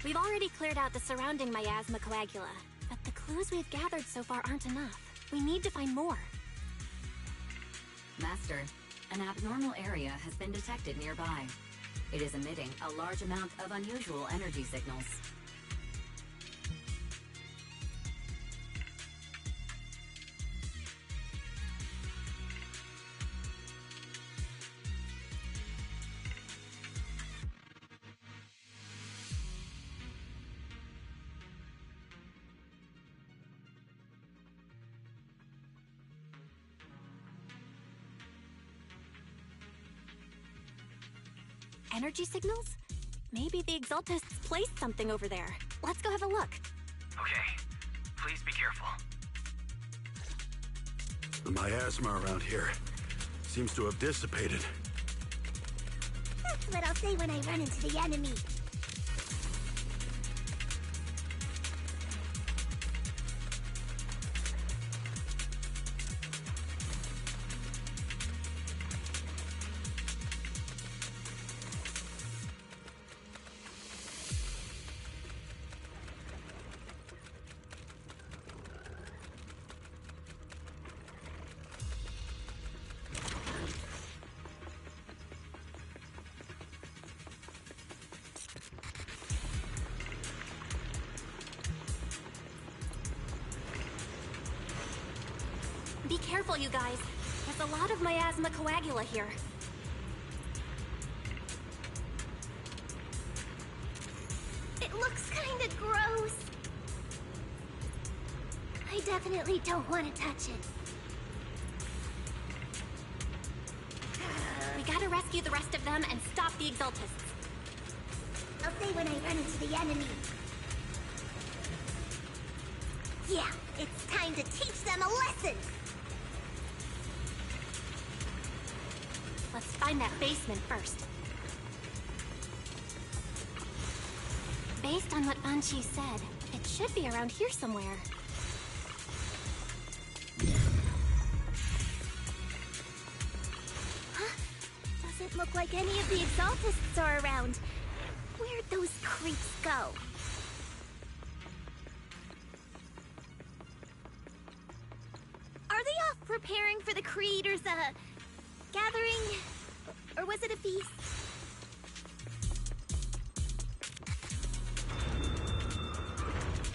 We've already cleared out the surrounding miasma coagula, but the clues we've gathered so far aren't enough. We need to find more. Master, an abnormal area has been detected nearby. It is emitting a large amount of unusual energy signals. Energy signals? Maybe the Exaltists placed something over there. Let's go have a look. Okay. Please be careful. The miasma around here seems to have dissipated. That's what I'll say when I run into the enemy. Be careful, you guys. There's a lot of miasma coagula here. It looks kinda gross. I definitely don't want to touch it. We gotta rescue the rest of them and stop the Exaltists. I'll say when I run into the enemy. Yeah, it's time to teach them a lesson! Let's find that basement first. Based on what Banshee said, it should be around here somewhere. Huh? Doesn't look like any of the Exaltists are around. Where'd those creeps go? Are they off preparing for the Creator's, gathering? Or was it a feast?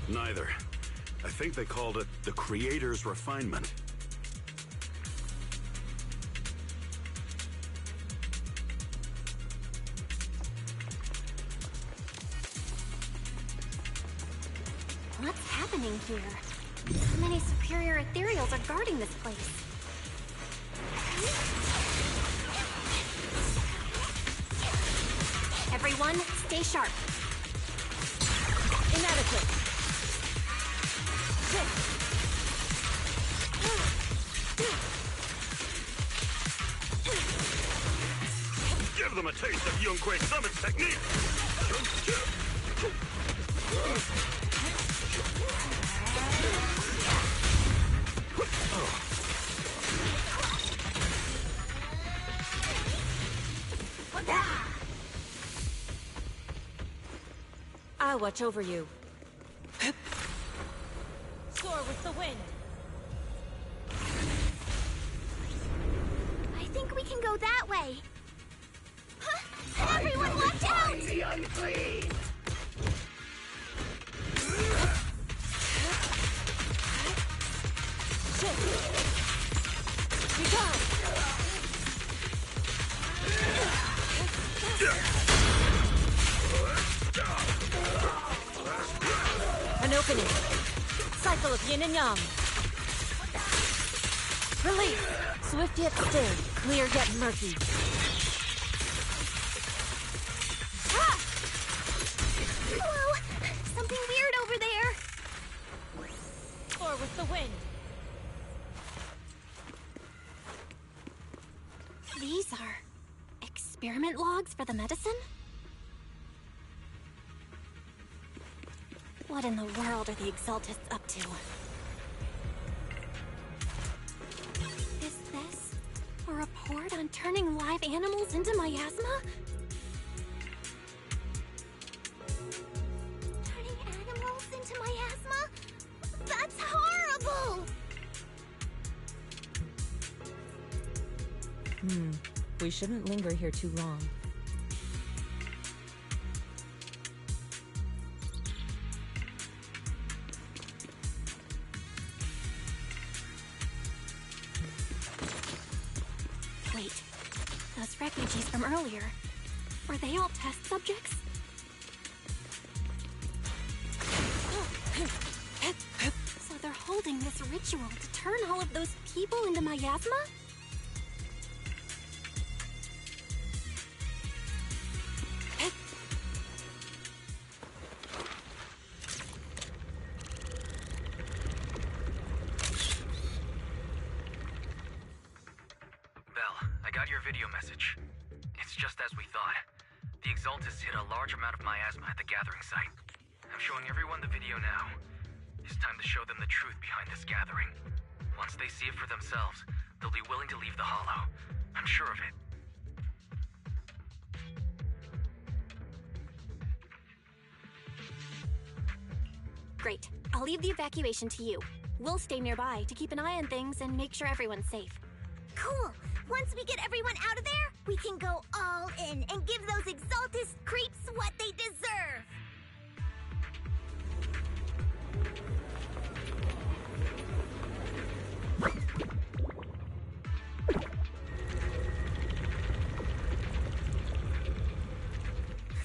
Neither. I think they called it the Creator's Refinement. What's happening here? So many superior ethereals are guarding this place. Everyone, stay sharp. Inadequate. Give them a taste of Yunquei Summit's technique! I'll watch over you. Soar with the wind. I think we can go that way. Everyone watch out! The unclean. An opening. Cycle of yin and yang. Release. Swift yet still. Clear yet murky. Ah! Whoa! Something weird over there. Or with the wind. These are experiment logs for the medicine? What in the world are the Exaltists up to? Is this a report on turning live animals into miasma? Turning animals into miasma? That's horrible! We shouldn't linger here too long. Wait, those refugees from earlier, were they all test subjects? So they're holding this ritual to turn all of those people into miasma? video message. It's just as we thought. The Exaltists hit a large amount of miasma at the gathering site. I'm showing everyone the video now. It's time to show them the truth behind this gathering. Once they see it for themselves, they'll be willing to leave the Hollow. I'm sure of it. Great. I'll leave the evacuation to you. We'll stay nearby to keep an eye on things and make sure everyone's safe. Cool! Once we get everyone out of there, we can go all in and give those Exaltist creeps what they deserve!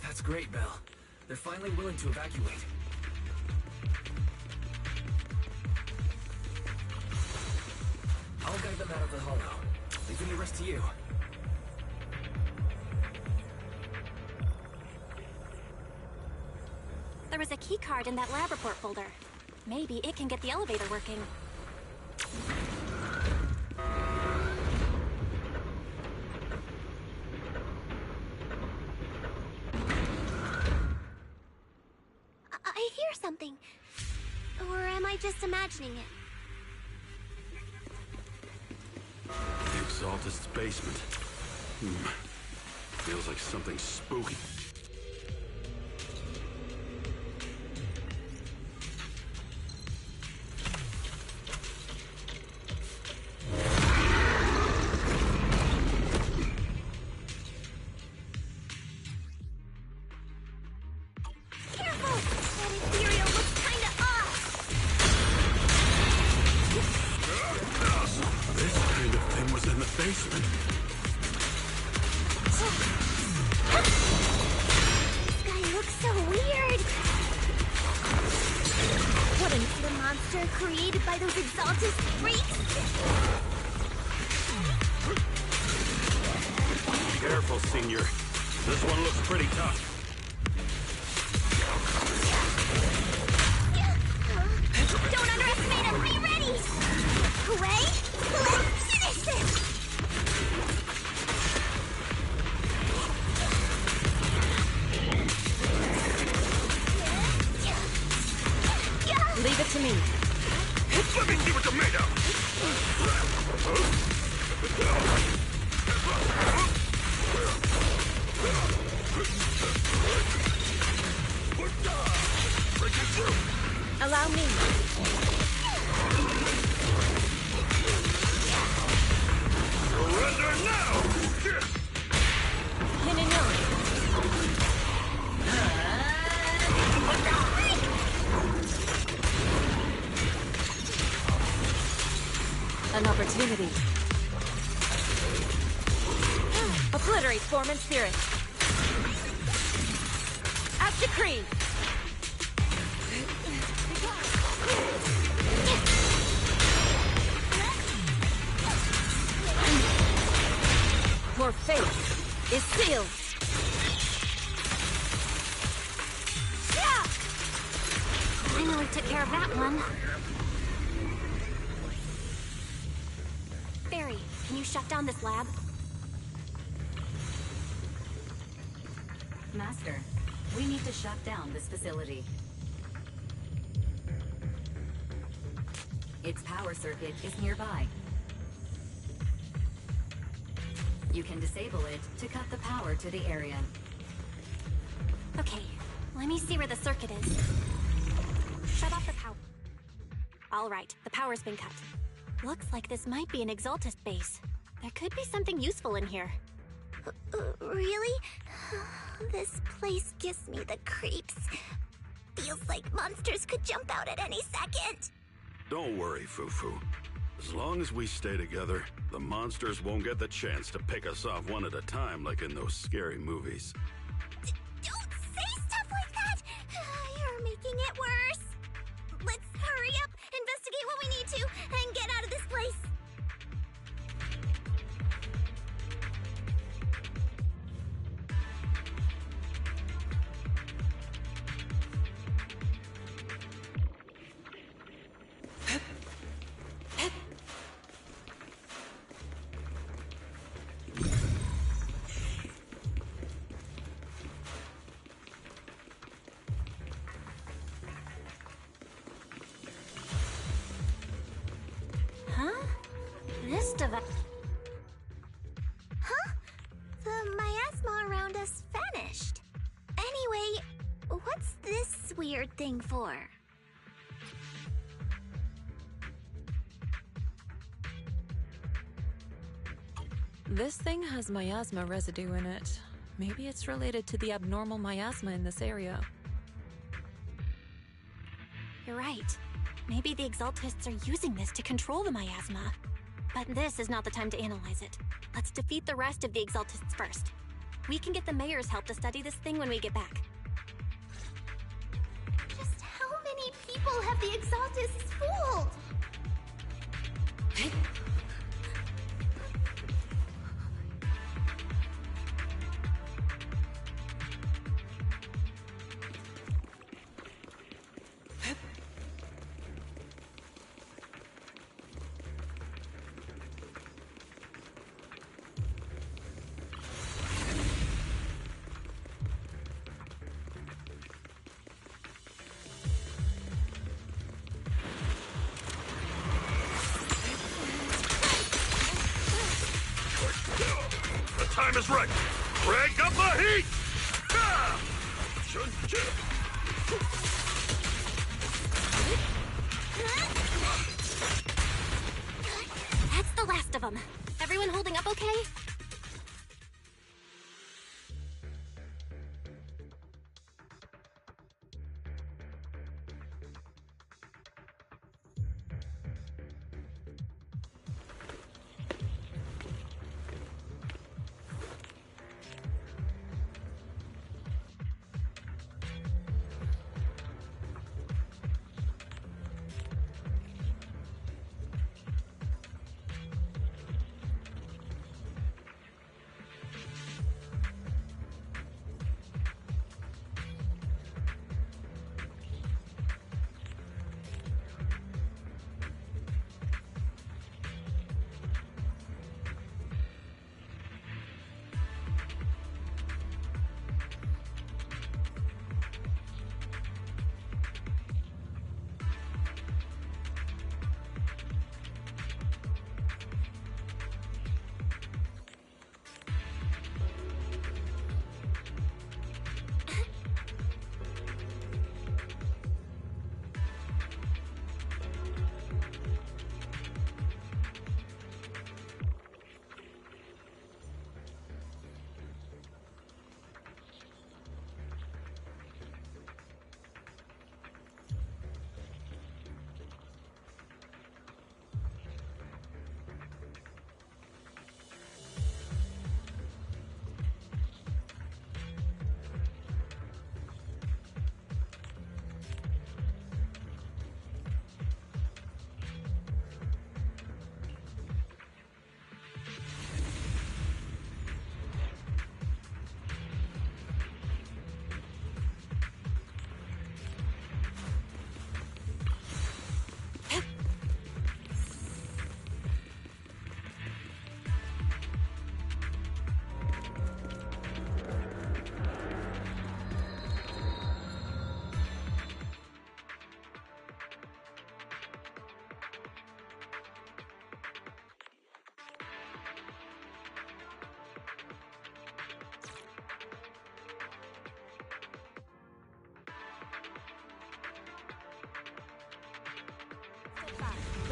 That's great, Belle. They're finally willing to evacuate. I'll guide them out of the Hollow, leaving the rest to you. There was a key card in that lab report folder. Maybe it can get the elevator working. I hear something. Or am I just imagining it? The Exaltist's basement. Feels like something spooky. Careful! That ethereal looks kinda off! This kind of thing was in the basement. This guy looks so weird! What another monster created by those Exaltist freaks? Careful, Senior. This one looks pretty tough. Don't underestimate him! Be ready! Hooray! Let's finish this! Leave it to me. Let me see what you're made of! An opportunity. Obliterate form and spirit. As decreed. Your fate is sealed. Finally took care of that one. Fairy, can you shut down this lab? Master, we need to shut down this facility. Its power circuit is nearby. You can disable it to cut the power to the area. Okay, let me see where the circuit is. Shut off the power. All right, the power's been cut. Looks like this might be an Exaltist base. There could be something useful in here. Really? This place gives me the creeps. Feels like monsters could jump out at any second. Don't worry, Fufu. As long as we stay together, the monsters won't get the chance to pick us off one at a time like in those scary movies. Don't say stuff like that! You're making it worse. Let's hurry up, investigate what we need to, and get out of this place. This device. Huh? The miasma around us vanished. Anyway, what's this weird thing for? This thing has miasma residue in it. Maybe it's related to the abnormal miasma in this area. You're right. Maybe the Exaltists are using this to control the miasma. But this is not the time to analyze it. Let's defeat the rest of the Exaltists first. We can get the mayor's help to study this thing when we get back. Just how many people have the Exaltists fooled? Time is right. Crank up the heat! That's the last of them. Everyone holding up okay?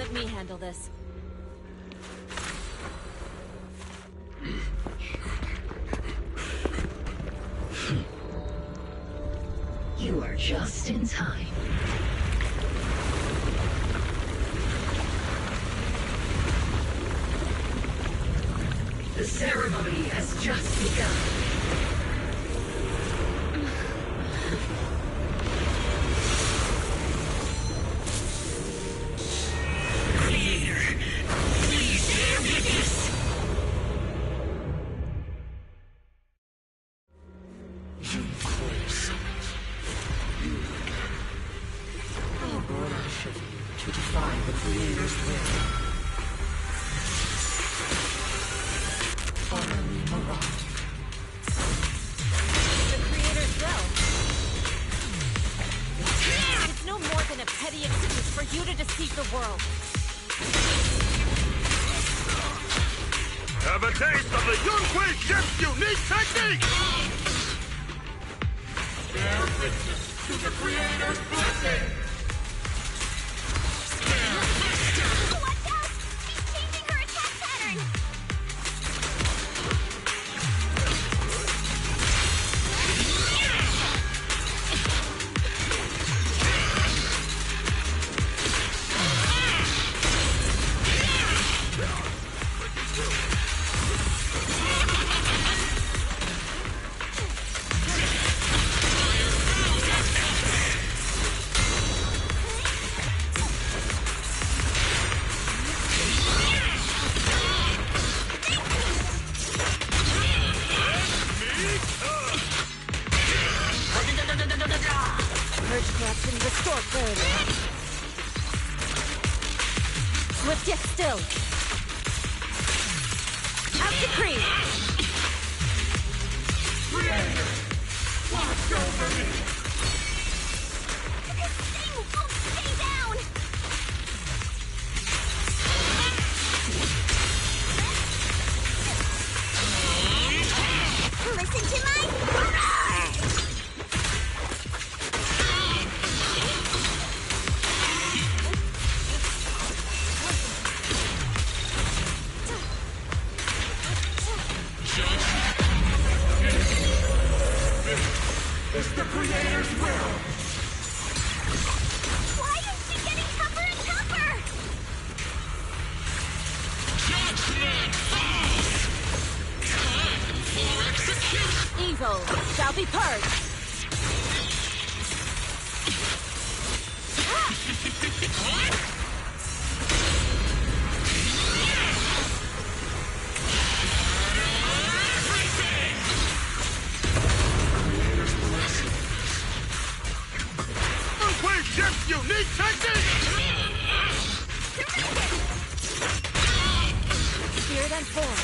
Let me handle this. You are just in time. The ceremony has just begun. Have a taste of the Yunhui ship's unique technique! Bear witness to the Creator's blessing! Watch out! She's changing her attack pattern! Purge corruption, restore clarity. Swift yet still. Out decree! Creator! Watch over me! This thing won't stay down! Listen to my... It's the Creator's will! Why is she getting tougher and tougher? Judgment falls! Time for execution! Evil shall be purged! Yunhui ship's unique technique! Spirit and form.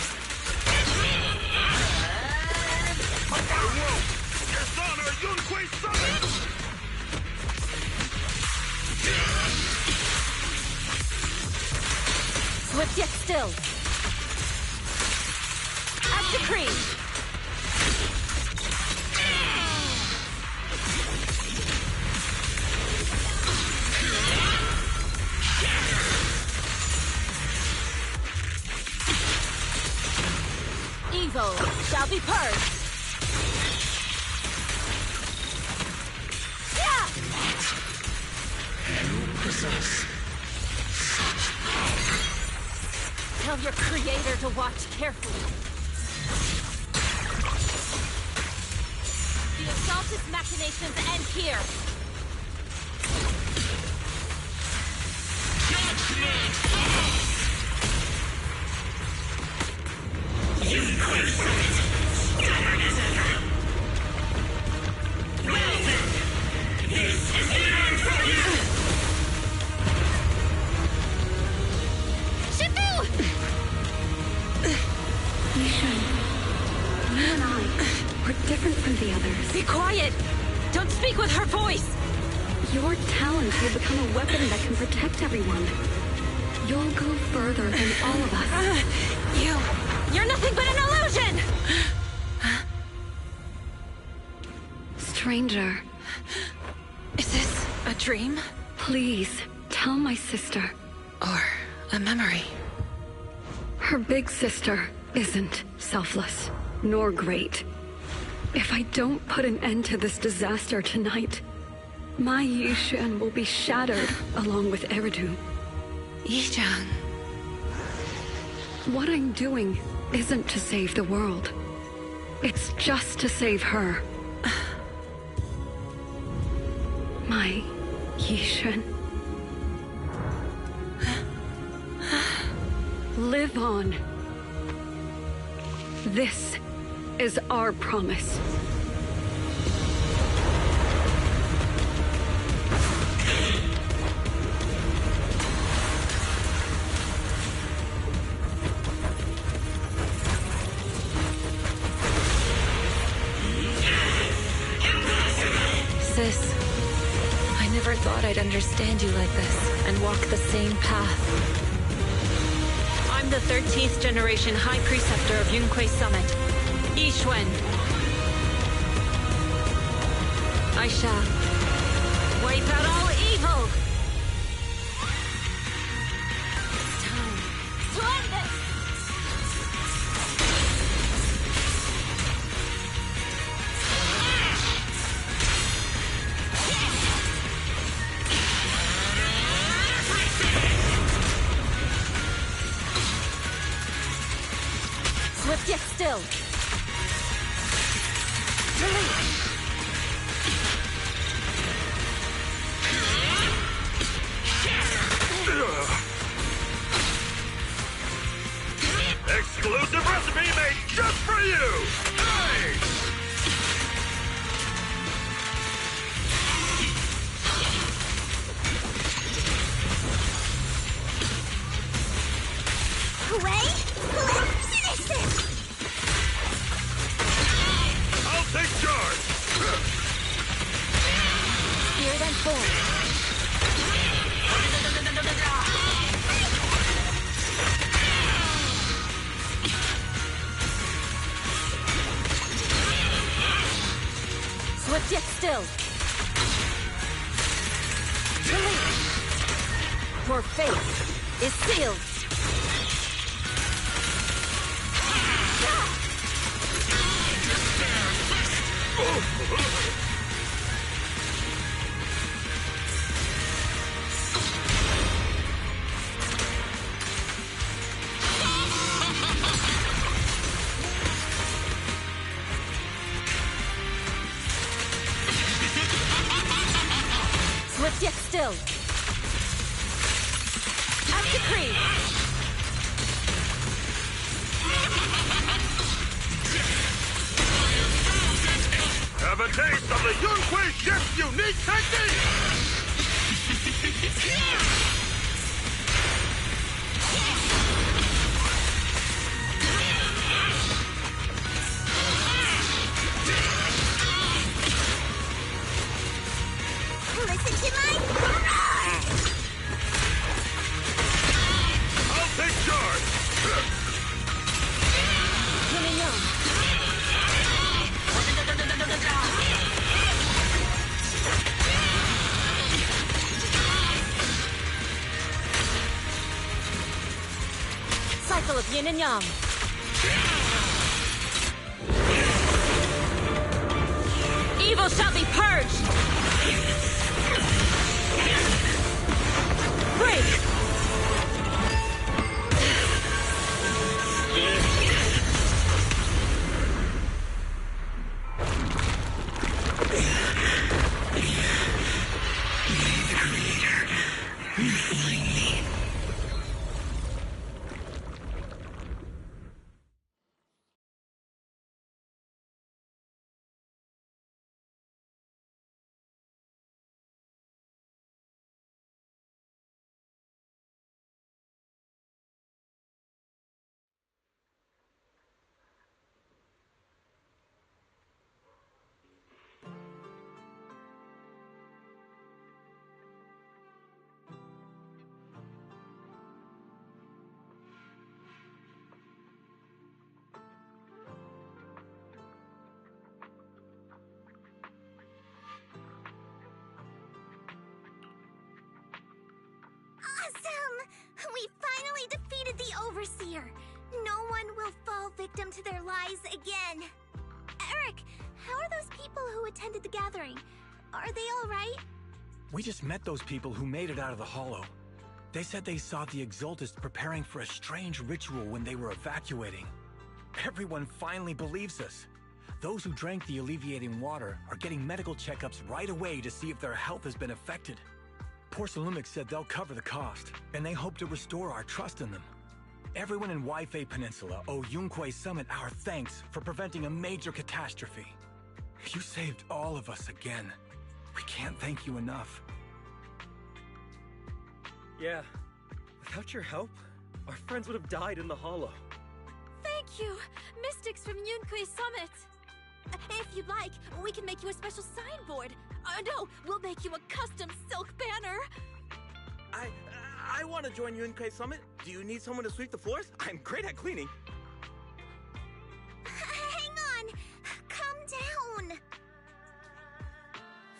Dishonor Yunhui Summit! Swift yet still. As decreed. Evil shall be purged. Yeah! You possess such power. Tell your creator to watch carefully. The assaultist machinations end here. Judgment falls! Yunhui Summit! Stubborn as ever! Well then! This is the end for you! Shifu! Yishan, you and I, we're different from the others. Be quiet! Don't speak with her voice! Your talent will become a weapon that can protect everyone. You'll go further than all of us. You're nothing but an illusion! Stranger. Is this a dream? Please, tell my sister. Or a memory. Her big sister isn't selfless, nor great. If I don't put an end to this disaster tonight, my Yishan will be shattered along with Eridu. Yichang. What I'm doing isn't to save the world. It's just to save her. My Yishan. Live on. This is our promise. Sis, I never thought I'd understand you like this and walk the same path. I'm the 13th generation High Preceptor of Yunquei Summit, Yixuan. I shall wipe out all evil! It's time to end this! Swift yet still. Exclusive recipe made just for you! Hooray! Let's finish this! I'll take charge! Spirit and force. Swift yet still. Release. Your fate is sealed. Swift yet still. As decreed. Have a taste of the Yunquei Ship's unique technique! Listen to my roar! I'll take charge! Cycle of yin and yang. Evil shall be purged! Break! Overseer. No one will fall victim to their lies again. Eric, how are those people who attended the gathering? Are they all right? We just met those people who made it out of the Hollow. They said they saw the Exaltists preparing for a strange ritual when they were evacuating. Everyone finally believes us. Those who drank the alleviating water are getting medical checkups right away to see if their health has been affected. Porcelumix said they'll cover the cost, and they hope to restore our trust in them. Everyone in Waifei Peninsula owe Yunquei Summit our thanks for preventing a major catastrophe. You saved all of us again. We can't thank you enough. Yeah. Without your help, our friends would have died in the Hollow. Thank you, Mystics from Yunquei Summit. If you'd like, we can make you a special signboard. No, we'll make you a custom silk banner. I want to join Yunquei Summit. Do you need someone to sweep the floors? I'm great at cleaning. Hang on! Calm down!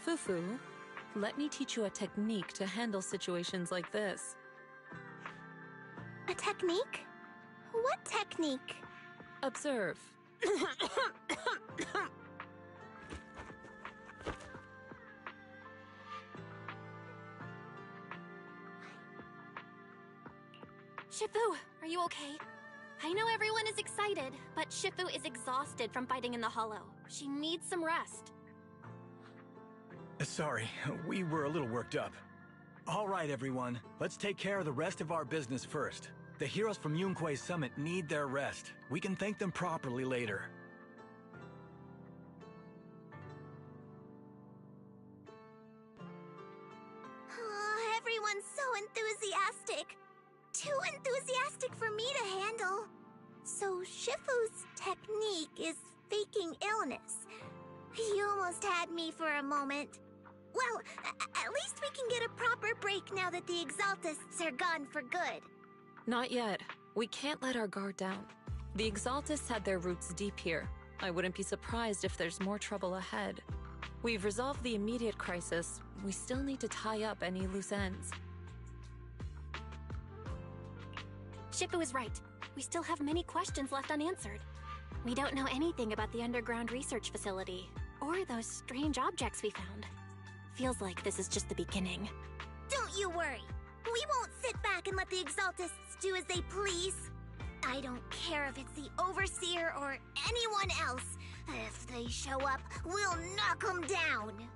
Fufu, let me teach you a technique to handle situations like this. A technique? What technique? Observe. Shifu, are you okay? I know everyone is excited, but Shifu is exhausted from fighting in the Hollow. She needs some rest. Sorry, we were a little worked up. All right, everyone. Let's take care of the rest of our business first. The heroes from Yunquei Summit need their rest. We can thank them properly later. Oh, everyone's so enthusiastic. Too enthusiastic for me to handle. So Shifu's technique is faking illness. You almost had me for a moment. Well, at least we can get a proper break now that the Exaltists are gone for good. Not yet. We can't let our guard down. The Exaltists had their roots deep here. I wouldn't be surprised if there's more trouble ahead. We've resolved the immediate crisis. We still need to tie up any loose ends. Shifu is right. We still have many questions left unanswered. We don't know anything about the underground research facility, or those strange objects we found. Feels like this is just the beginning. Don't you worry. We won't sit back and let the Exaltists do as they please. I don't care if it's the Overseer or anyone else. If they show up, we'll knock them down.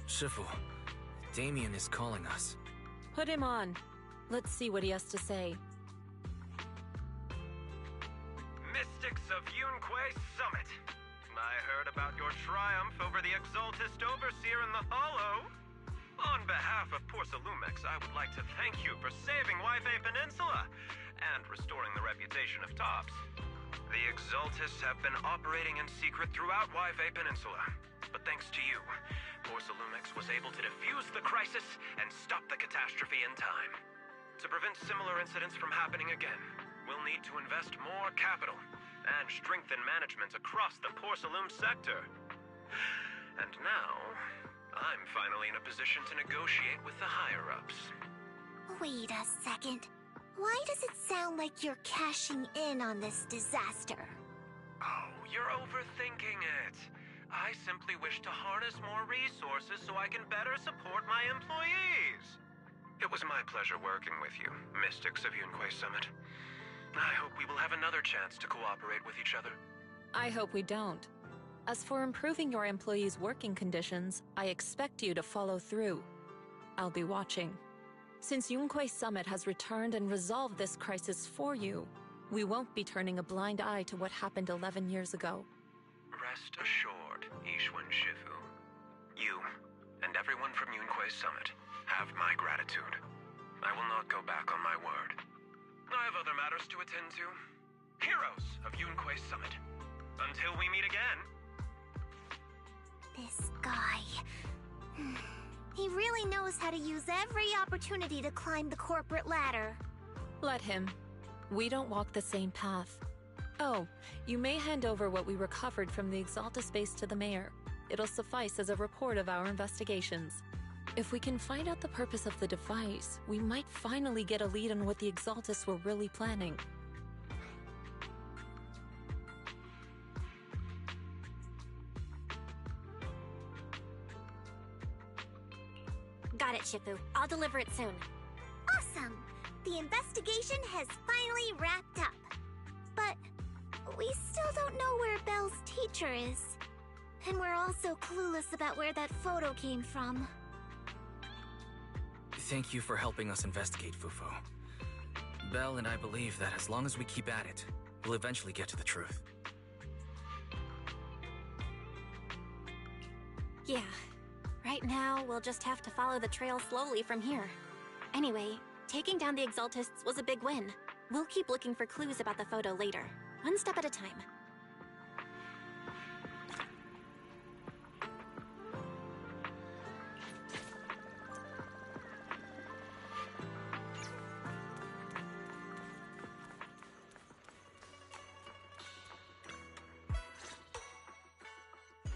Shifu, Damien is calling us. Put him on. Let's see what he has to say. Mystics of Yunquei Summit. I heard about your triumph over the Exaltist Overseer in the Hollow. On behalf of Porcelumix, I would like to thank you for saving Waifei Peninsula and restoring the reputation of Tops. The Exaltists have been operating in secret throughout Waifei Peninsula, but thanks to you, Porcelumix was able to defuse the crisis and stop the catastrophe in time. To prevent similar incidents from happening again, we'll need to invest more capital and strengthen management across the Porcelum sector. And now, I'm finally in a position to negotiate with the higher-ups. Wait a second. Why does it sound like you're cashing in on this disaster? Oh, you're overthinking it. I simply wish to harness more resources so I can better support my employees. It was my pleasure working with you, Mystics of Yunquei Summit. I hope we will have another chance to cooperate with each other. I hope we don't. As for improving your employees' working conditions, I expect you to follow through. I'll be watching. Since Yunquei Summit has returned and resolved this crisis for you, we won't be turning a blind eye to what happened 11 years ago. Rest assured, Ishwan Shifu. You, and everyone from Yunquei Summit, have my gratitude. I will not go back on my word. I have other matters to attend to. Heroes of Yunquei Summit. Until we meet again. This guy... He really knows how to use every opportunity to climb the corporate ladder. Let him. We don't walk the same path. Oh, you may hand over what we recovered from the Exalta space to the mayor. It'll suffice as a report of our investigations. If we can find out the purpose of the device, we might finally get a lead on what the Exaltists were really planning. Got it, Shifu. I'll deliver it soon. Awesome! The investigation has finally wrapped up. But we still don't know where Belle's teacher is. And we're also clueless about where that photo came from. Thank you for helping us investigate, Fufu. Belle and I believe that as long as we keep at it, we'll eventually get to the truth. Yeah. Right now, we'll just have to follow the trail slowly from here. Anyway, taking down the Exaltists was a big win. We'll keep looking for clues about the photo later, one step at a time.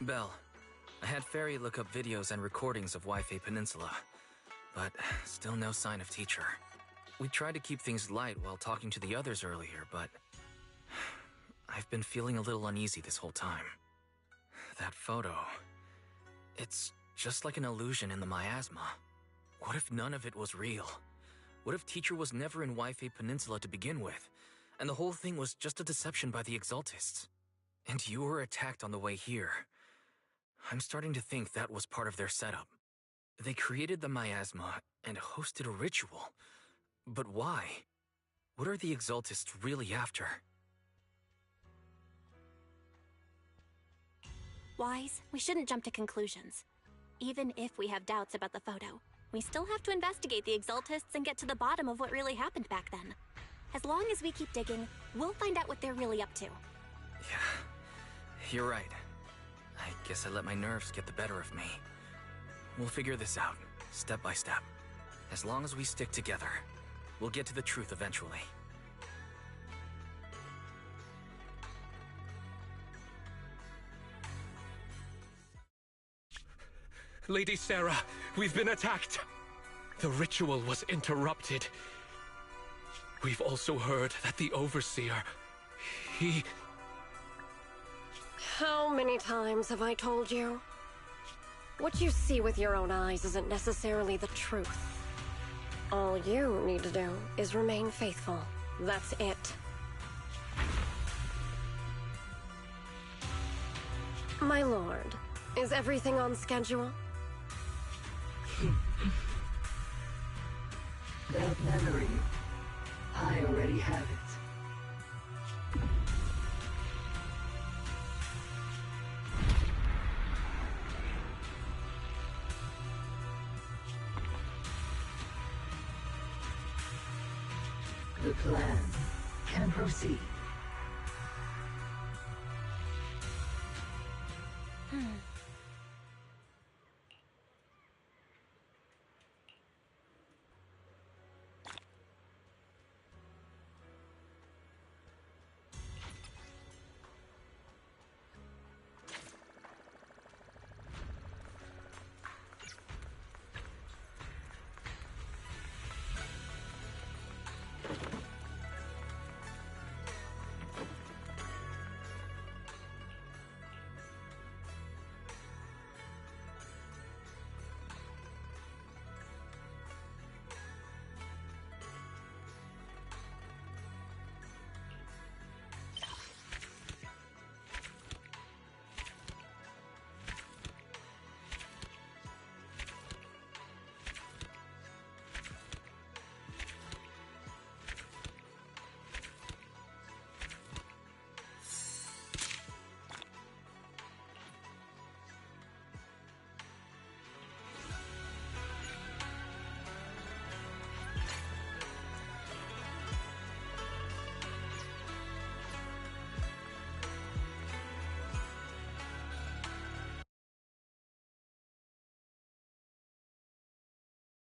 Belle, I had Fairy look up videos and recordings of Waifei Peninsula, but still no sign of teacher. We tried to keep things light while talking to the others earlier, but I've been feeling a little uneasy this whole time. That photo, it's just like an illusion in the miasma. What if none of it was real? What if teacher was never in Waifei Peninsula to begin with, and the whole thing was just a deception by the Exaltists? And you were attacked on the way here. I'm starting to think that was part of their setup. They created the miasma and hosted a ritual. But why? What are the Exaltists really after? Wise, we shouldn't jump to conclusions. Even if we have doubts about the photo, we still have to investigate the Exaltists and get to the bottom of what really happened back then. As long as we keep digging, we'll find out what they're really up to. Yeah, you're right. I guess I let my nerves get the better of me. We'll figure this out, step by step. As long as we stick together, we'll get to the truth eventually. Lady Sarah, we've been attacked. The ritual was interrupted. We've also heard that the Overseer, he... How many times have I told you? What you see with your own eyes isn't necessarily the truth. All you need to do is remain faithful. That's it. My lord, is everything on schedule? That memory, I already have it. The plan can proceed.